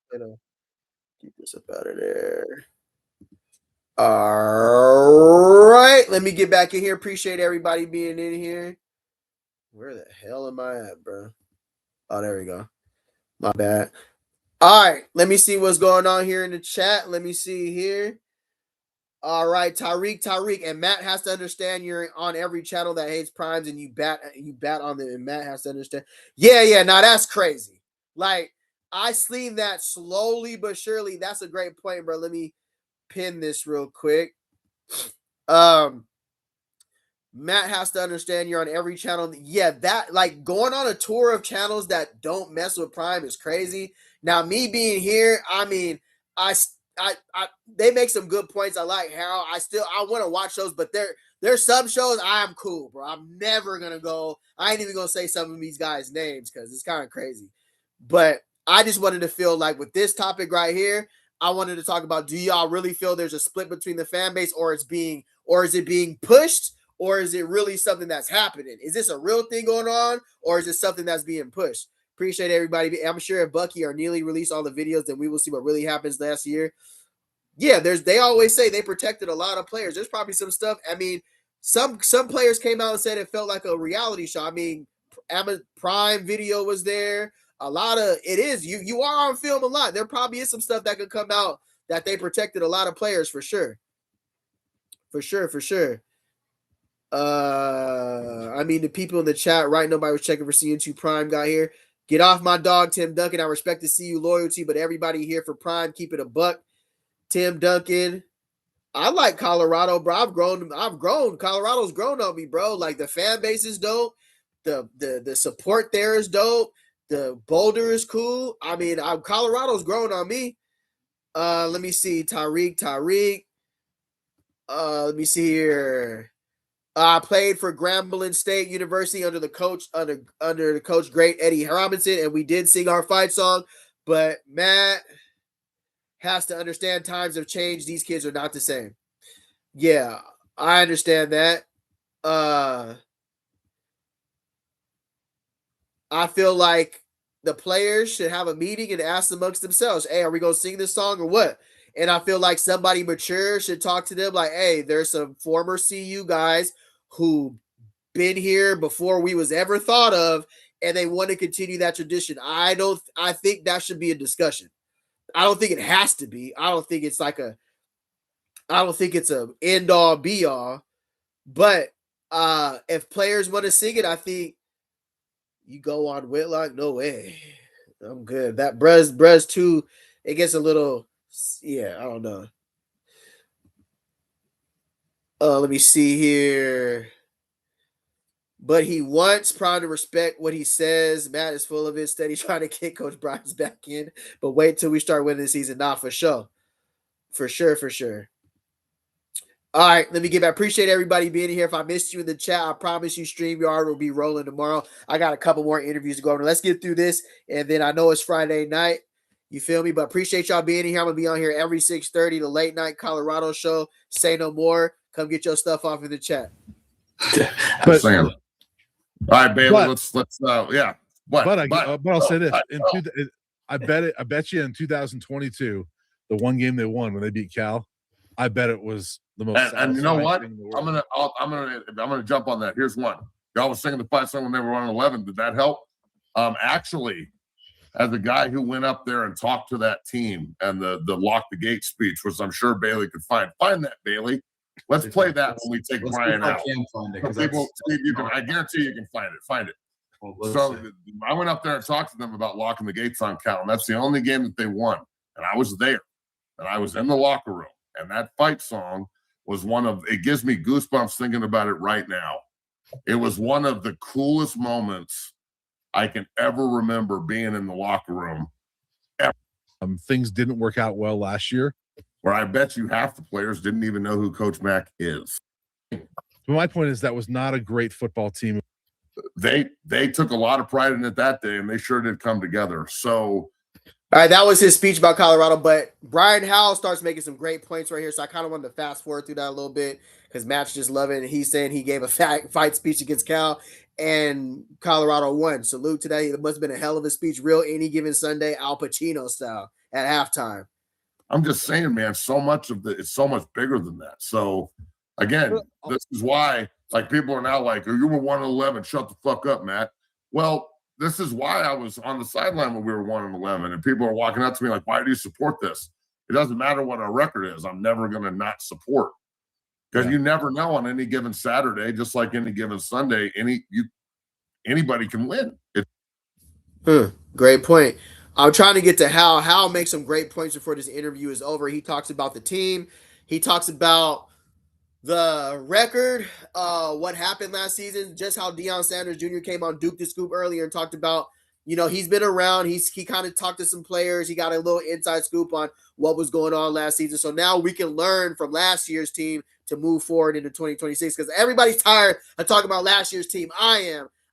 keep this up out of there. All right. Let me get back in here. Appreciate everybody being in here. Where the hell am I at, bro? Oh, there we go. My bad. All right. Let me see what's going on here in the chat. Let me see here. All right, Tyreek, and Matt has to understand you're on every channel that hates primes, and you bat on them, and Matt has to understand. Yeah. Now that's crazy. Like, I seen that slowly but surely. That's a great point, bro. Let me pin this real quick. Matt has to understand you're on every channel. Yeah, that, like, going on a tour of channels that don't mess with Prime is crazy. Now, me being here, I mean, they make some good points. I like Harold. I want to watch those, but there's some shows I'm cool, bro. I'm never gonna go. I ain't even gonna say some of these guys' names because it's kind of crazy. But I just wanted to feel like with this topic right here, I wanted to talk about, do y'all really feel there's a split between the fan base, or is it being pushed, or is it really something that's happening? Is this a real thing going on, or is it something that's being pushed? Appreciate everybody. I'm sure if Bucky or Neely release all the videos, then we will see what really happens last year. Yeah, they always say they protected a lot of players. There's probably some stuff. I mean, some players came out and said it felt like a reality show. I mean, Prime Video was there. A lot of it is. You are on film a lot. There probably is some stuff that could come out that they protected a lot of players for sure. For sure. I mean, the people in the chat, right? Nobody was checking for CN2 Prime got here. Get off my dog, Tim Duncan. I respect the CU loyalty, but everybody here for Prime, keep it a buck. Tim Duncan. I like Colorado, bro. I've grown. Colorado's grown on me, bro. Like, the fan base is dope. The support there is dope. The Boulder is cool. I mean, Colorado's grown on me. Let me see. Tyreek. Let me see here. I played for Grambling State University under the coach great Eddie Robinson, and we did sing our fight song. But Matt has to understand times have changed. These kids are not the same. Yeah, I understand that. I feel like the players should have a meeting and ask amongst themselves, hey, are we going to sing this song or what? And I feel like somebody mature should talk to them like, hey, there's some former CU guys who been here before we was ever thought of, and they want to continue that tradition. I think that should be a discussion. I don't think it has to be. I don't think it's a end all be all. But if players want to sing it, I think you go on Whitlock. No way. I'm good. That Brez too, it gets a little, I don't know. Let me see here. But he wants Prime to respect what he says. Matt is full of it, steady trying to kick Coach Bryant's back in. But wait till we start winning the season. Nah, for sure. For sure. All right, let me get back. Appreciate everybody being here. If I missed you in the chat, I promise you StreamYard will be rolling tomorrow. I got a couple more interviews to go over. Let's get through this, and then I know it's Friday night. You feel me? But appreciate y'all being here. I'm going to be on here every 6:30, the late night Colorado show. Say no more. Come get your stuff off in the chat. But, all right, Bailey, let's yeah. But I'll say this. I bet you in 2022, the one game they won when they beat Cal, I bet it was the most. And you know what? I'm gonna jump on that. Here's one. Y'all was singing the fight song when they were on 11. Did that help? Actually, as a guy who went up there and talked to that team and the lock the gate speech, which I'm sure Bailey could find that, Bailey. Let's play that when we take Brian out. I guarantee you can find it. So I went up there and talked to them about locking the gates on Cal, and that's the only game that they won. And I was there, and I was in the locker room, and that fight song was it gives me goosebumps thinking about it right now. It was one of the coolest moments I can ever remember being in the locker room. Things didn't work out well last year. Where I bet you half the players didn't even know who Coach Mack is. But my point is that was not a great football team. They took a lot of pride in it that day, and they sure did come together. So, all right, that was his speech about Colorado. But Brian Howell starts making some great points right here. So I kind of wanted to fast forward through that a little bit because Matt's just loving it. He's saying he gave a fight speech against Cal, and Colorado won. Salute to that. It must have been a hell of a speech, real any given Sunday, Al Pacino style at halftime. I'm just saying, man, so much of it's so much bigger than that. So, again, this is why, like, people are now like, you were 1-11, shut the fuck up, Matt. Well, this is why I was on the sideline when we were 1-11, and people are walking up to me like, why do you support this? It doesn't matter what our record is. I'm never going to not support because you never know on any given Saturday, just like any given Sunday, anybody can win. Great point. I'm trying to get to Hal. Hal makes some great points before this interview is over. He talks about the team. He talks about the record, what happened last season, just how Deion Sanders Jr. came on Duke the Scoop earlier and talked about, he's been around. He kind of talked to some players. He got a little inside scoop on what was going on last season. So now we can learn from last year's team to move forward into 2026 because everybody's tired of talking about last year's team.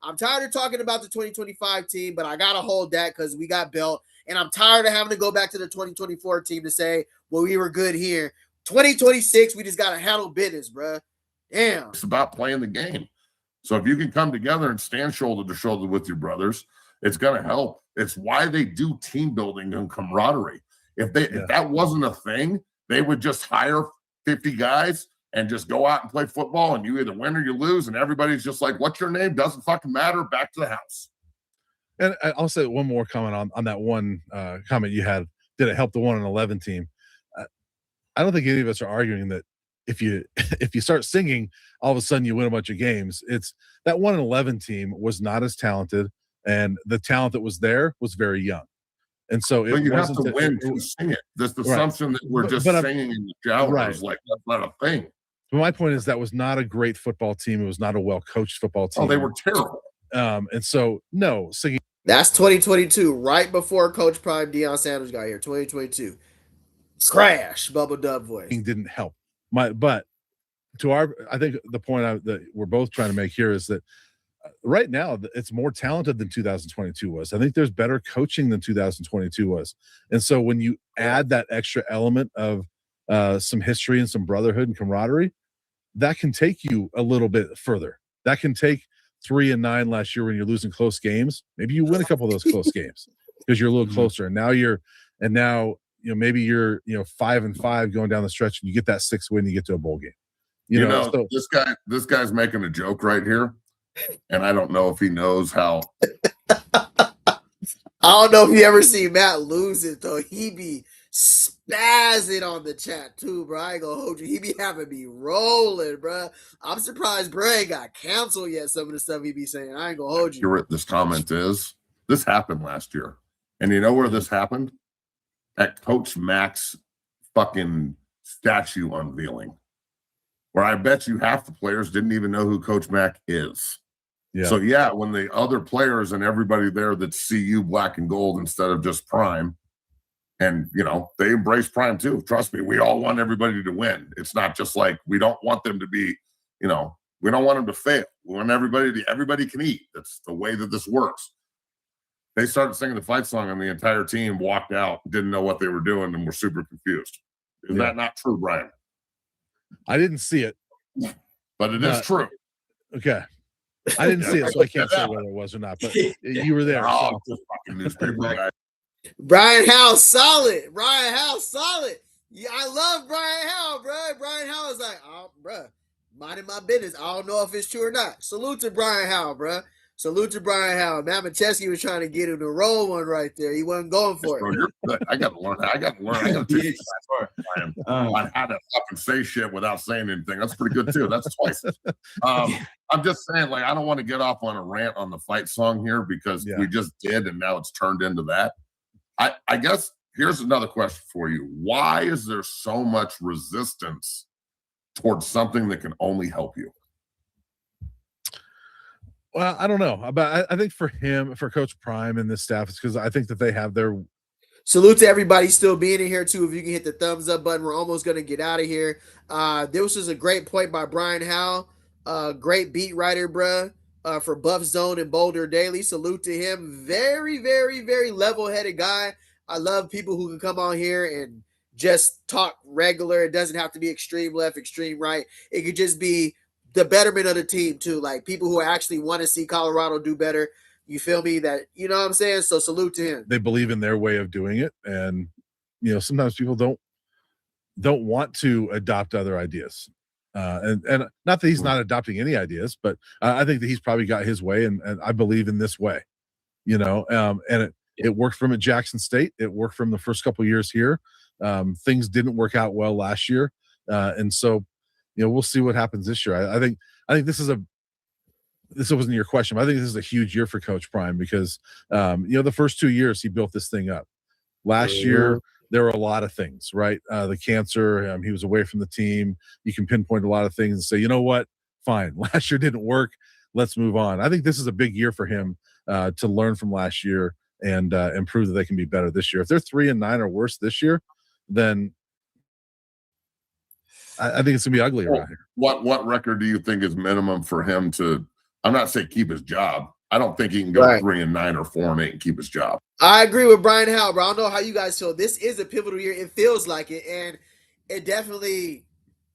I'm tired of talking about the 2025 team, but I got to hold that because we got built. And I'm tired of having to go back to the 2024 team to say, well, we were good here. 2026, we just got to handle business, bro. Damn. It's about playing the game. So if you can come together and stand shoulder to shoulder with your brothers, it's going to help. It's why they do team building and camaraderie. If that wasn't a thing, they would just hire 50 guys and just go out and play football, and you either win or you lose, and everybody's just like, what's your name? Doesn't fucking matter. Back to the house. And I'll say one more comment on that one comment you had. Did it help the 1-11 team? I don't think any of us are arguing that if you start singing, all of a sudden you win a bunch of games. It's that 1-11 team was not as talented, and the talent that was there was very young. And so you have to win to sing it. This assumption that we're just singing in the shower is like, that's not a thing. But my point is that was not a great football team. It was not a well-coached football team. Oh, they were terrible. And so, no, singing. That's 2022, right before Coach Prime Deion Sanders got here. 2022. Crash, Bubble Dub voice. Didn't help. But I think the point that we're both trying to make here is that right now it's more talented than 2022 was. I think there's better coaching than 2022 was. And so when you add that extra element of some history and some brotherhood and camaraderie, that can take you a little bit further. That can take 3-9 last year when you're losing close games. Maybe you win a couple of those close games because you're a little closer. And now maybe you're 5-5 going down the stretch and you get that 6th win, you get to a bowl game. So this guy's making a joke right here, and I don't know if he knows how. I don't know if you ever see Matt lose it though. He be spazzing on the chat too, bro. I ain't gonna hold you. He be having me rolling, bro. I'm surprised Bray got canceled yet. Some of the stuff he be saying, I ain't gonna hold you. This comment is this happened last year, and you know where this happened? At Coach Mack's fucking statue unveiling, where I bet you half the players didn't even know who Coach Mack is. Yeah. So when the other players and everybody there that see you black and gold instead of just Prime, and they embrace Prime too. Trust me, we all want everybody to win. It's not just like we don't want them to be, we don't want them to fail. We want everybody can eat. That's the way that this works. They started singing the fight song and the entire team walked out, didn't know what they were doing, and were super confused. Is that not true, Brian? I didn't see it. But it is true. Okay. I didn't see it, so I can't say whether it was or not, but you were there. Oh, so. Fucking newspaper guy. Brian Howell, solid. Yeah, I love Brian Howell, bro. Brian Howell is like, bro, minding my business. I don't know if it's true or not. Salute to Brian Howell, bro. Salute to Brian Howell. Matt Macheski was trying to get him to roll one right there. He wasn't going for it. I got to learn. I got to teach you on how to fucking say shit without saying anything. That's pretty good too. That's twice. I'm just saying, like, I don't want to get off on a rant on the fight song here because we just did, and now it's turned into that. I guess here's another question for you. Why is there so much resistance towards something that can only help you? Well, I don't know, but I think for him, for Coach Prime and this staff, it's because I think that they have their. Salute to everybody still being in here too. If you can hit the thumbs up button, we're almost going to get out of here. This was a great point by Brian Howell. Great beat writer, bruh, for Buff Zone and Boulder Daily. Salute to him. Very, very, very level-headed guy. I love people who can come on here and just talk regular. It doesn't have to be extreme left, extreme right. It could just be the betterment of the team too, like people who actually want to see Colorado do better. You feel me? That, you know what I'm saying? So salute to him. They believe in their way of doing it, and sometimes people don't want to adopt other ideas. And not that he's not adopting any ideas, but I think that he's probably got his way, and I believe in this way. And it worked from at Jackson State. It worked from the first couple of years here. Things didn't work out well last year, and so. We'll see what happens this year. I think this wasn't your question, but I think this is a huge year for Coach Prime because, the first 2 years he built this thing up. Last year, there were a lot of things, right? The cancer, he was away from the team. You can pinpoint a lot of things and say, you know what? Fine. Last year didn't work. Let's move on. I think this is a big year for him to learn from last year and prove that they can be better this year. If they're 3-9 or worse this year, then I think it's gonna be ugly around here. What record do you think is minimum for him to? I'm not saying keep his job. I don't think he can go 3-9 or 4-8 and keep his job. I agree with Brian Howell, bro. I don't know how you guys feel. This is a pivotal year. It feels like it, and it definitely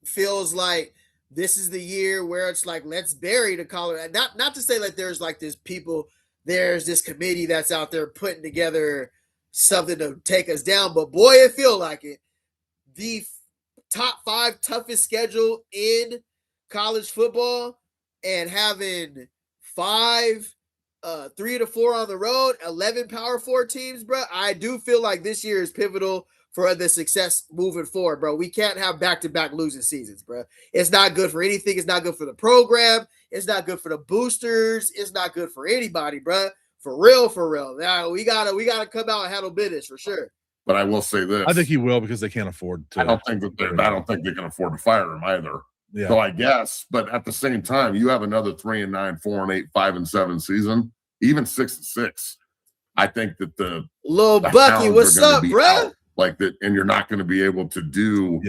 feels like this is the year where it's like, let's bury the Colorado. Not to say like there's like this committee that's out there putting together something to take us down, but boy, it feel like it. The top 5 toughest schedule in college football, and having 3 to 4 on the road, 11 Power 4 teams, bro. I do feel like this year is pivotal for the success moving forward, bro. We can't have back-to-back losing seasons, bro. It's not good for anything. It's not good for the program. It's not good for the boosters. It's not good for anybody, bro. For real. Now we gotta come out and handle business for sure. But I will say this: I think he will because they can't afford to. I don't think they can afford to fire him either. Yeah. So I guess, but at the same time, you have another 3-9, 4-8, 5-7 season, even 6-6. I think that the Bucky, what's up, bro? Like that, and you're not going to be able to do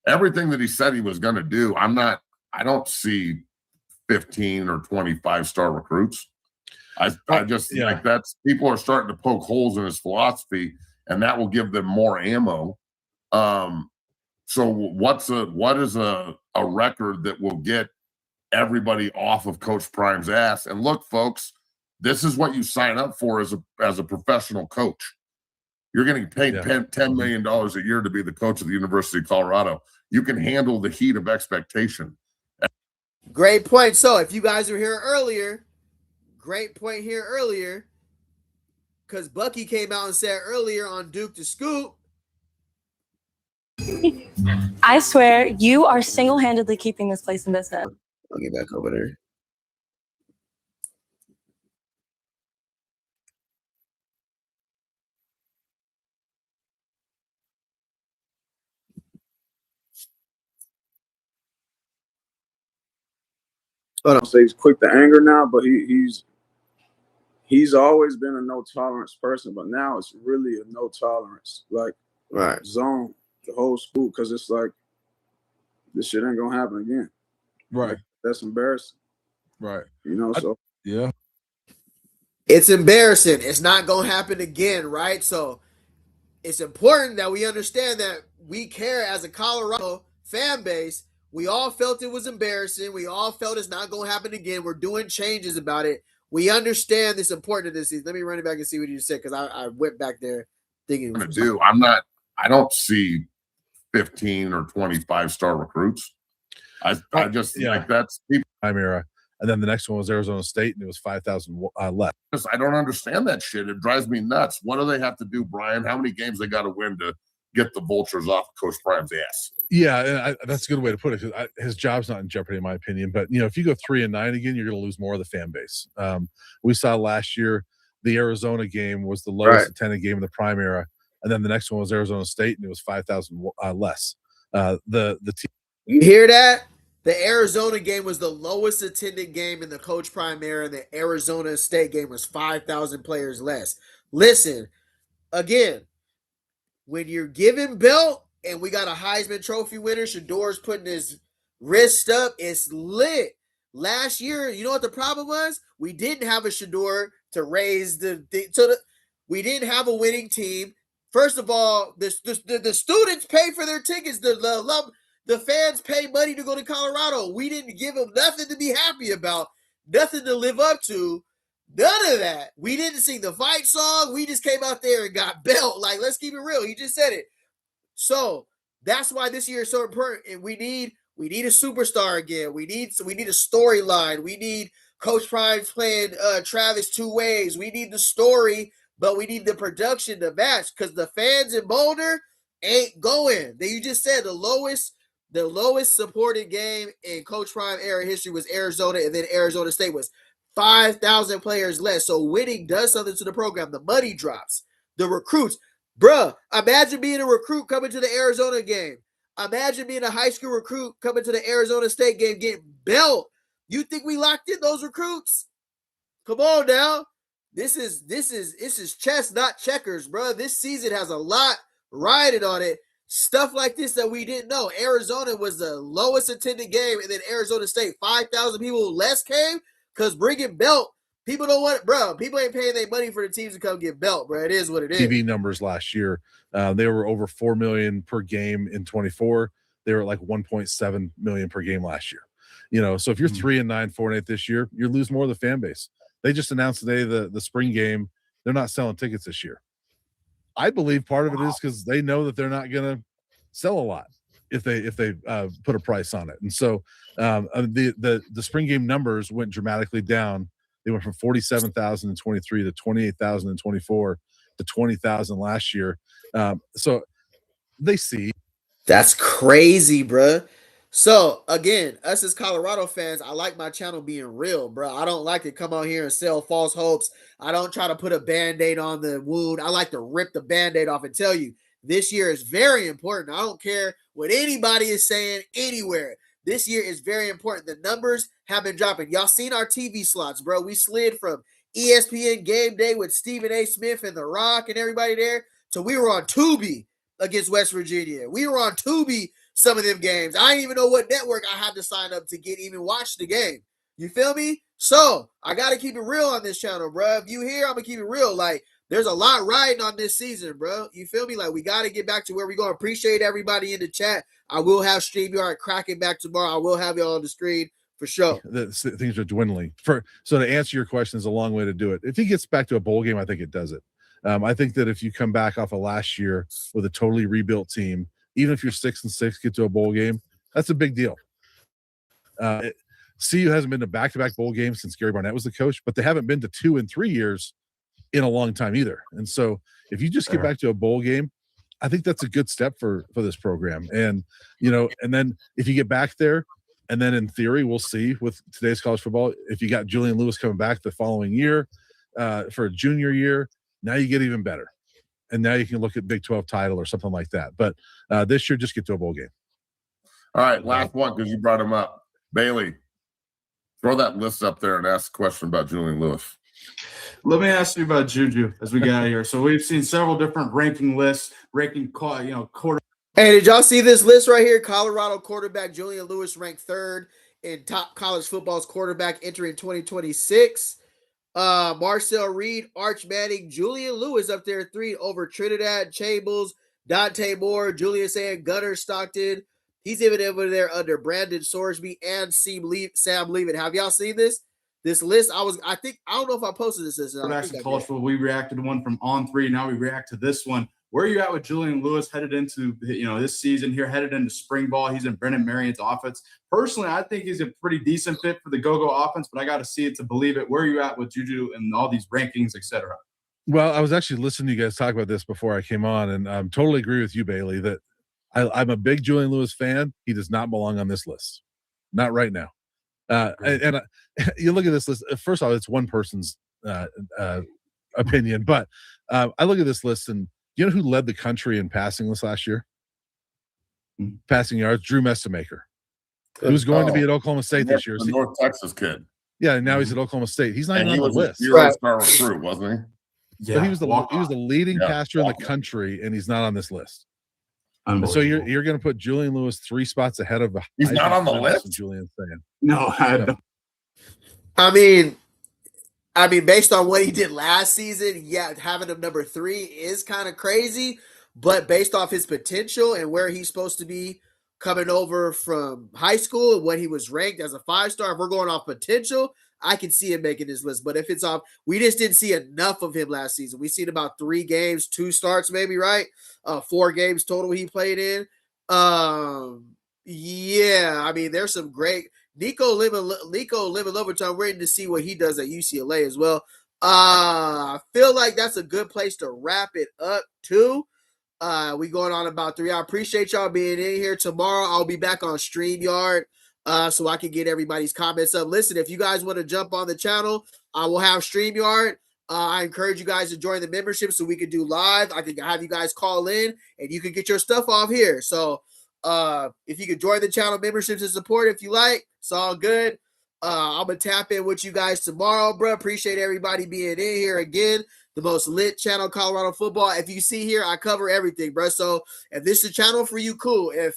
everything that he said he was going to do. I don't see 15 or 25-star recruits. I just like that's people are starting to poke holes in his philosophy. And that will give them more ammo. So what is a record that will get everybody off of Coach Prime's ass? And look, folks, this is what you sign up for as a professional coach. You're getting paid $10 million a year to be the coach of the University of Colorado. You can handle the heat of expectation. Great point. So if you guys were here earlier, great point here earlier. Because Bucky came out and said earlier on Duke to Scoop. I swear, you are single-handedly keeping this place in business. I'll get back over there. I don't say he's quick to anger now, but he's always been a no tolerance person, but now it's really a no tolerance zone, the whole school, because it's like this shit ain't gonna happen again. Right. Like, that's embarrassing. Right. Yeah. It's embarrassing. It's not gonna happen again, right? So it's important that we understand that we care as a Colorado fan base. We all felt it was embarrassing. We all felt it's not gonna happen again. We're doing changes about it. We understand this important to this season. Let me run it back and see what you said, because I went back there thinking. I don't see 15 or 25-star recruits. I just like that's people. Mira. and then the next one was Arizona State, and it was 5,000 less. I don't understand that shit. It drives me nuts. What do they have to do, Brian? How many games they got to win to get the vultures off Coach Prime's ass? Yeah, and that's a good way to put it. His job's not in jeopardy, in my opinion. But if you go 3-9 again, you're going to lose more of the fan base. We saw last year the Arizona game was the lowest attended game in the Prime era, and then the next one was Arizona State, and it was 5,000 less. You hear that? The Arizona game was the lowest attended game in the Coach Prime era, and the Arizona State game was 5,000 players less. Listen, again, when you're giving belt and we got a Heisman Trophy winner, Shador's putting his wrist up, it's lit. Last year, you know what the problem was? We didn't have a Shador to raise we didn't have a winning team. First of all, the students pay for their tickets. The fans pay money to go to Colorado. We didn't give them nothing to be happy about, nothing to live up to. None of that. We didn't sing the fight song. We just came out there and got belt. Like, let's keep it real. He just said it. So that's why this year is so important. And we need a superstar again. We need a storyline. We need Coach Prime playing Travis two ways. We need the story, but we need the production to match because the fans in Boulder ain't going. You just said the lowest supported game in Coach Prime era history was Arizona, and then Arizona State was 5,000 players less. So winning does something to the program. The money drops. The recruits. Bruh, imagine being a recruit coming to the Arizona game. Imagine being a high school recruit coming to the Arizona State game getting belt. You think we locked in those recruits? Come on now. This is chess, not checkers, bro. This season has a lot riding on it. Stuff like this that we didn't know. Arizona was the lowest attended game, and then Arizona State, 5,000 people less came because bringing belt, people don't want it, bro. People ain't paying their money for the teams to come get belt, bro. It is what it is. TV numbers last year, they were over 4 million per game in 24. They were like 1.7 million per game last year. So if you're 3-9, 4-8 this year, you lose more of the fan base. They just announced today the spring game. They're not selling tickets this year. I believe part of it is because they know that they're not going to sell a lot if they put a price on it. And so the spring game numbers went dramatically down. They went from 47,000 in 23 to 28,000 in 24 to 20,000 last year. So they see. That's crazy, bro. So again, us as Colorado fans, I like my channel being real, bro. I don't like to come out here and sell false hopes. I don't try to put a Band-Aid on the wound. I like to rip the Band-Aid off and tell you this year is very important. I don't care what anybody is saying anywhere. This year is very important. The numbers have been dropping. Y'all seen our TV slots, bro. We slid from ESPN Game Day with Stephen A. Smith and The Rock and everybody there to we were on Tubi against West Virginia. We were on Tubi some of them games. I didn't even know what network I had to sign up to even watch the game. You feel me? So I got to keep it real on this channel, bro. If you here, I'm going to keep it real. Like, there's a lot riding on this season, bro. You feel me? Like, we got to get back to where we're going. Appreciate everybody in the chat. I will have StreamYard cracking back tomorrow. I will have y'all on the screen for sure. Things are dwindling. So to answer your question is a long way to do it. If he gets back to a bowl game, I think it does it. I think that if you come back off of last year with a totally rebuilt team, even if you're 6-6, get to a bowl game, that's a big deal. CU hasn't been to back-to-back bowl games since Gary Barnett was the coach, but they haven't been to 2 in 3 years in a long time either. And so if you just get back to a bowl game, I think that's a good step for this program. And, and then if you get back there, and then in theory, we'll see with today's college football, if you got Julian Lewis coming back the following year for a junior year, now you get even better. And now you can look at Big 12 title or something like that. But this year, just get to a bowl game. All right, last one because you brought him up. Bailey, throw that list up there and ask a question about Julian Lewis. Let me ask you about Juju as we get out of here. So we've seen several different ranking lists, quarter. Hey, did y'all see this list right here? Colorado quarterback Julian Lewis ranked 3rd in top college football's quarterback entering 2026. Marcel Reed, Arch Manning, Julian Lewis up there 3 over Trinidad, Chables, Dante Moore, Julius and Gunnar Stockton. He's even over there under Brandon Sorsby and Sam Leavitt. Have y'all seen this? This list, I don't know if I posted this list. College football, we reacted to one from On3. Now we react to this one. Where are you at with Julian Lewis headed into this season here, headed into spring ball? He's in Brendan Marion's offense. Personally, I think he's a pretty decent fit for the go-go offense, but I got to see it to believe it. Where are you at with Juju and all these rankings, et cetera? Well, I was actually listening to you guys talk about this before I came on, and I totally agree with you, Bailey, that I'm a big Julian Lewis fan. He does not belong on this list. Not right now. And you look at this list. First of all, it's one person's opinion, but I look at this list, and you know who led the country in passing this last year? Passing yards, Drew Messamaker, who's going to be at Oklahoma State this year. The North Texas kid. Yeah, and now he's at Oklahoma State. He's not even on the list. He was a star recruit, wasn't he? Yeah, but he was the leading passer in the country, and he's not on this list. So you're going to put Julian Lewis 3 spots ahead of the. He's not on the list. Julian's saying no. I mean, based on what he did last season, yeah, having him number 3 is kind of crazy. But based off his potential and where he's supposed to be coming over from high school and when he was ranked as a 5-star, if we're going off potential, I can see him making this list. But if it's off, we just didn't see enough of him last season. We seen about 3 games, 2 starts, maybe, right? 4 games total he played in. Yeah, I mean, there's some great Nico Limalovic. I'm waiting to see what he does at UCLA as well. I feel like that's a good place to wrap it up too. We going on about 3 hours. I appreciate y'all being in here. Tomorrow I'll be back on StreamYard so I can get everybody's comments up. Listen, if you guys want to jump on the channel, I will have StreamYard. I encourage you guys to join the membership so we can do live. I can have you guys call in and you can get your stuff off here. So if you could join the channel memberships and support if you like, it's all good. I'm going to tap in with you guys tomorrow, bro. Appreciate everybody being in here again. The most lit channel, Colorado football. If you see here, I cover everything, bro. So if this is a channel for you, cool. If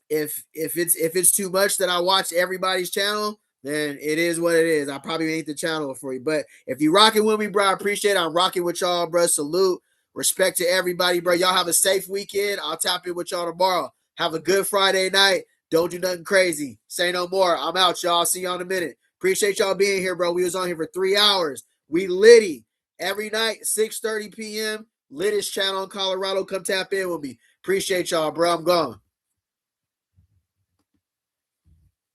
it's too much that I watch everybody's channel, then it is what it is. I probably ain't the channel for you. But if you rocking with me, bro, I appreciate it. I'm rocking with y'all, bro. Salute. Respect to everybody, bro. Y'all have a safe weekend. I'll tap in with y'all tomorrow. Have a good Friday night. Don't do nothing crazy. Say no more. I'm out, y'all. See y'all in a minute. Appreciate y'all being here, bro. We was on here for 3 hours. We litty every night, 6:30 p.m. Littest channel in Colorado. Come tap in with me. Appreciate y'all, bro. I'm gone.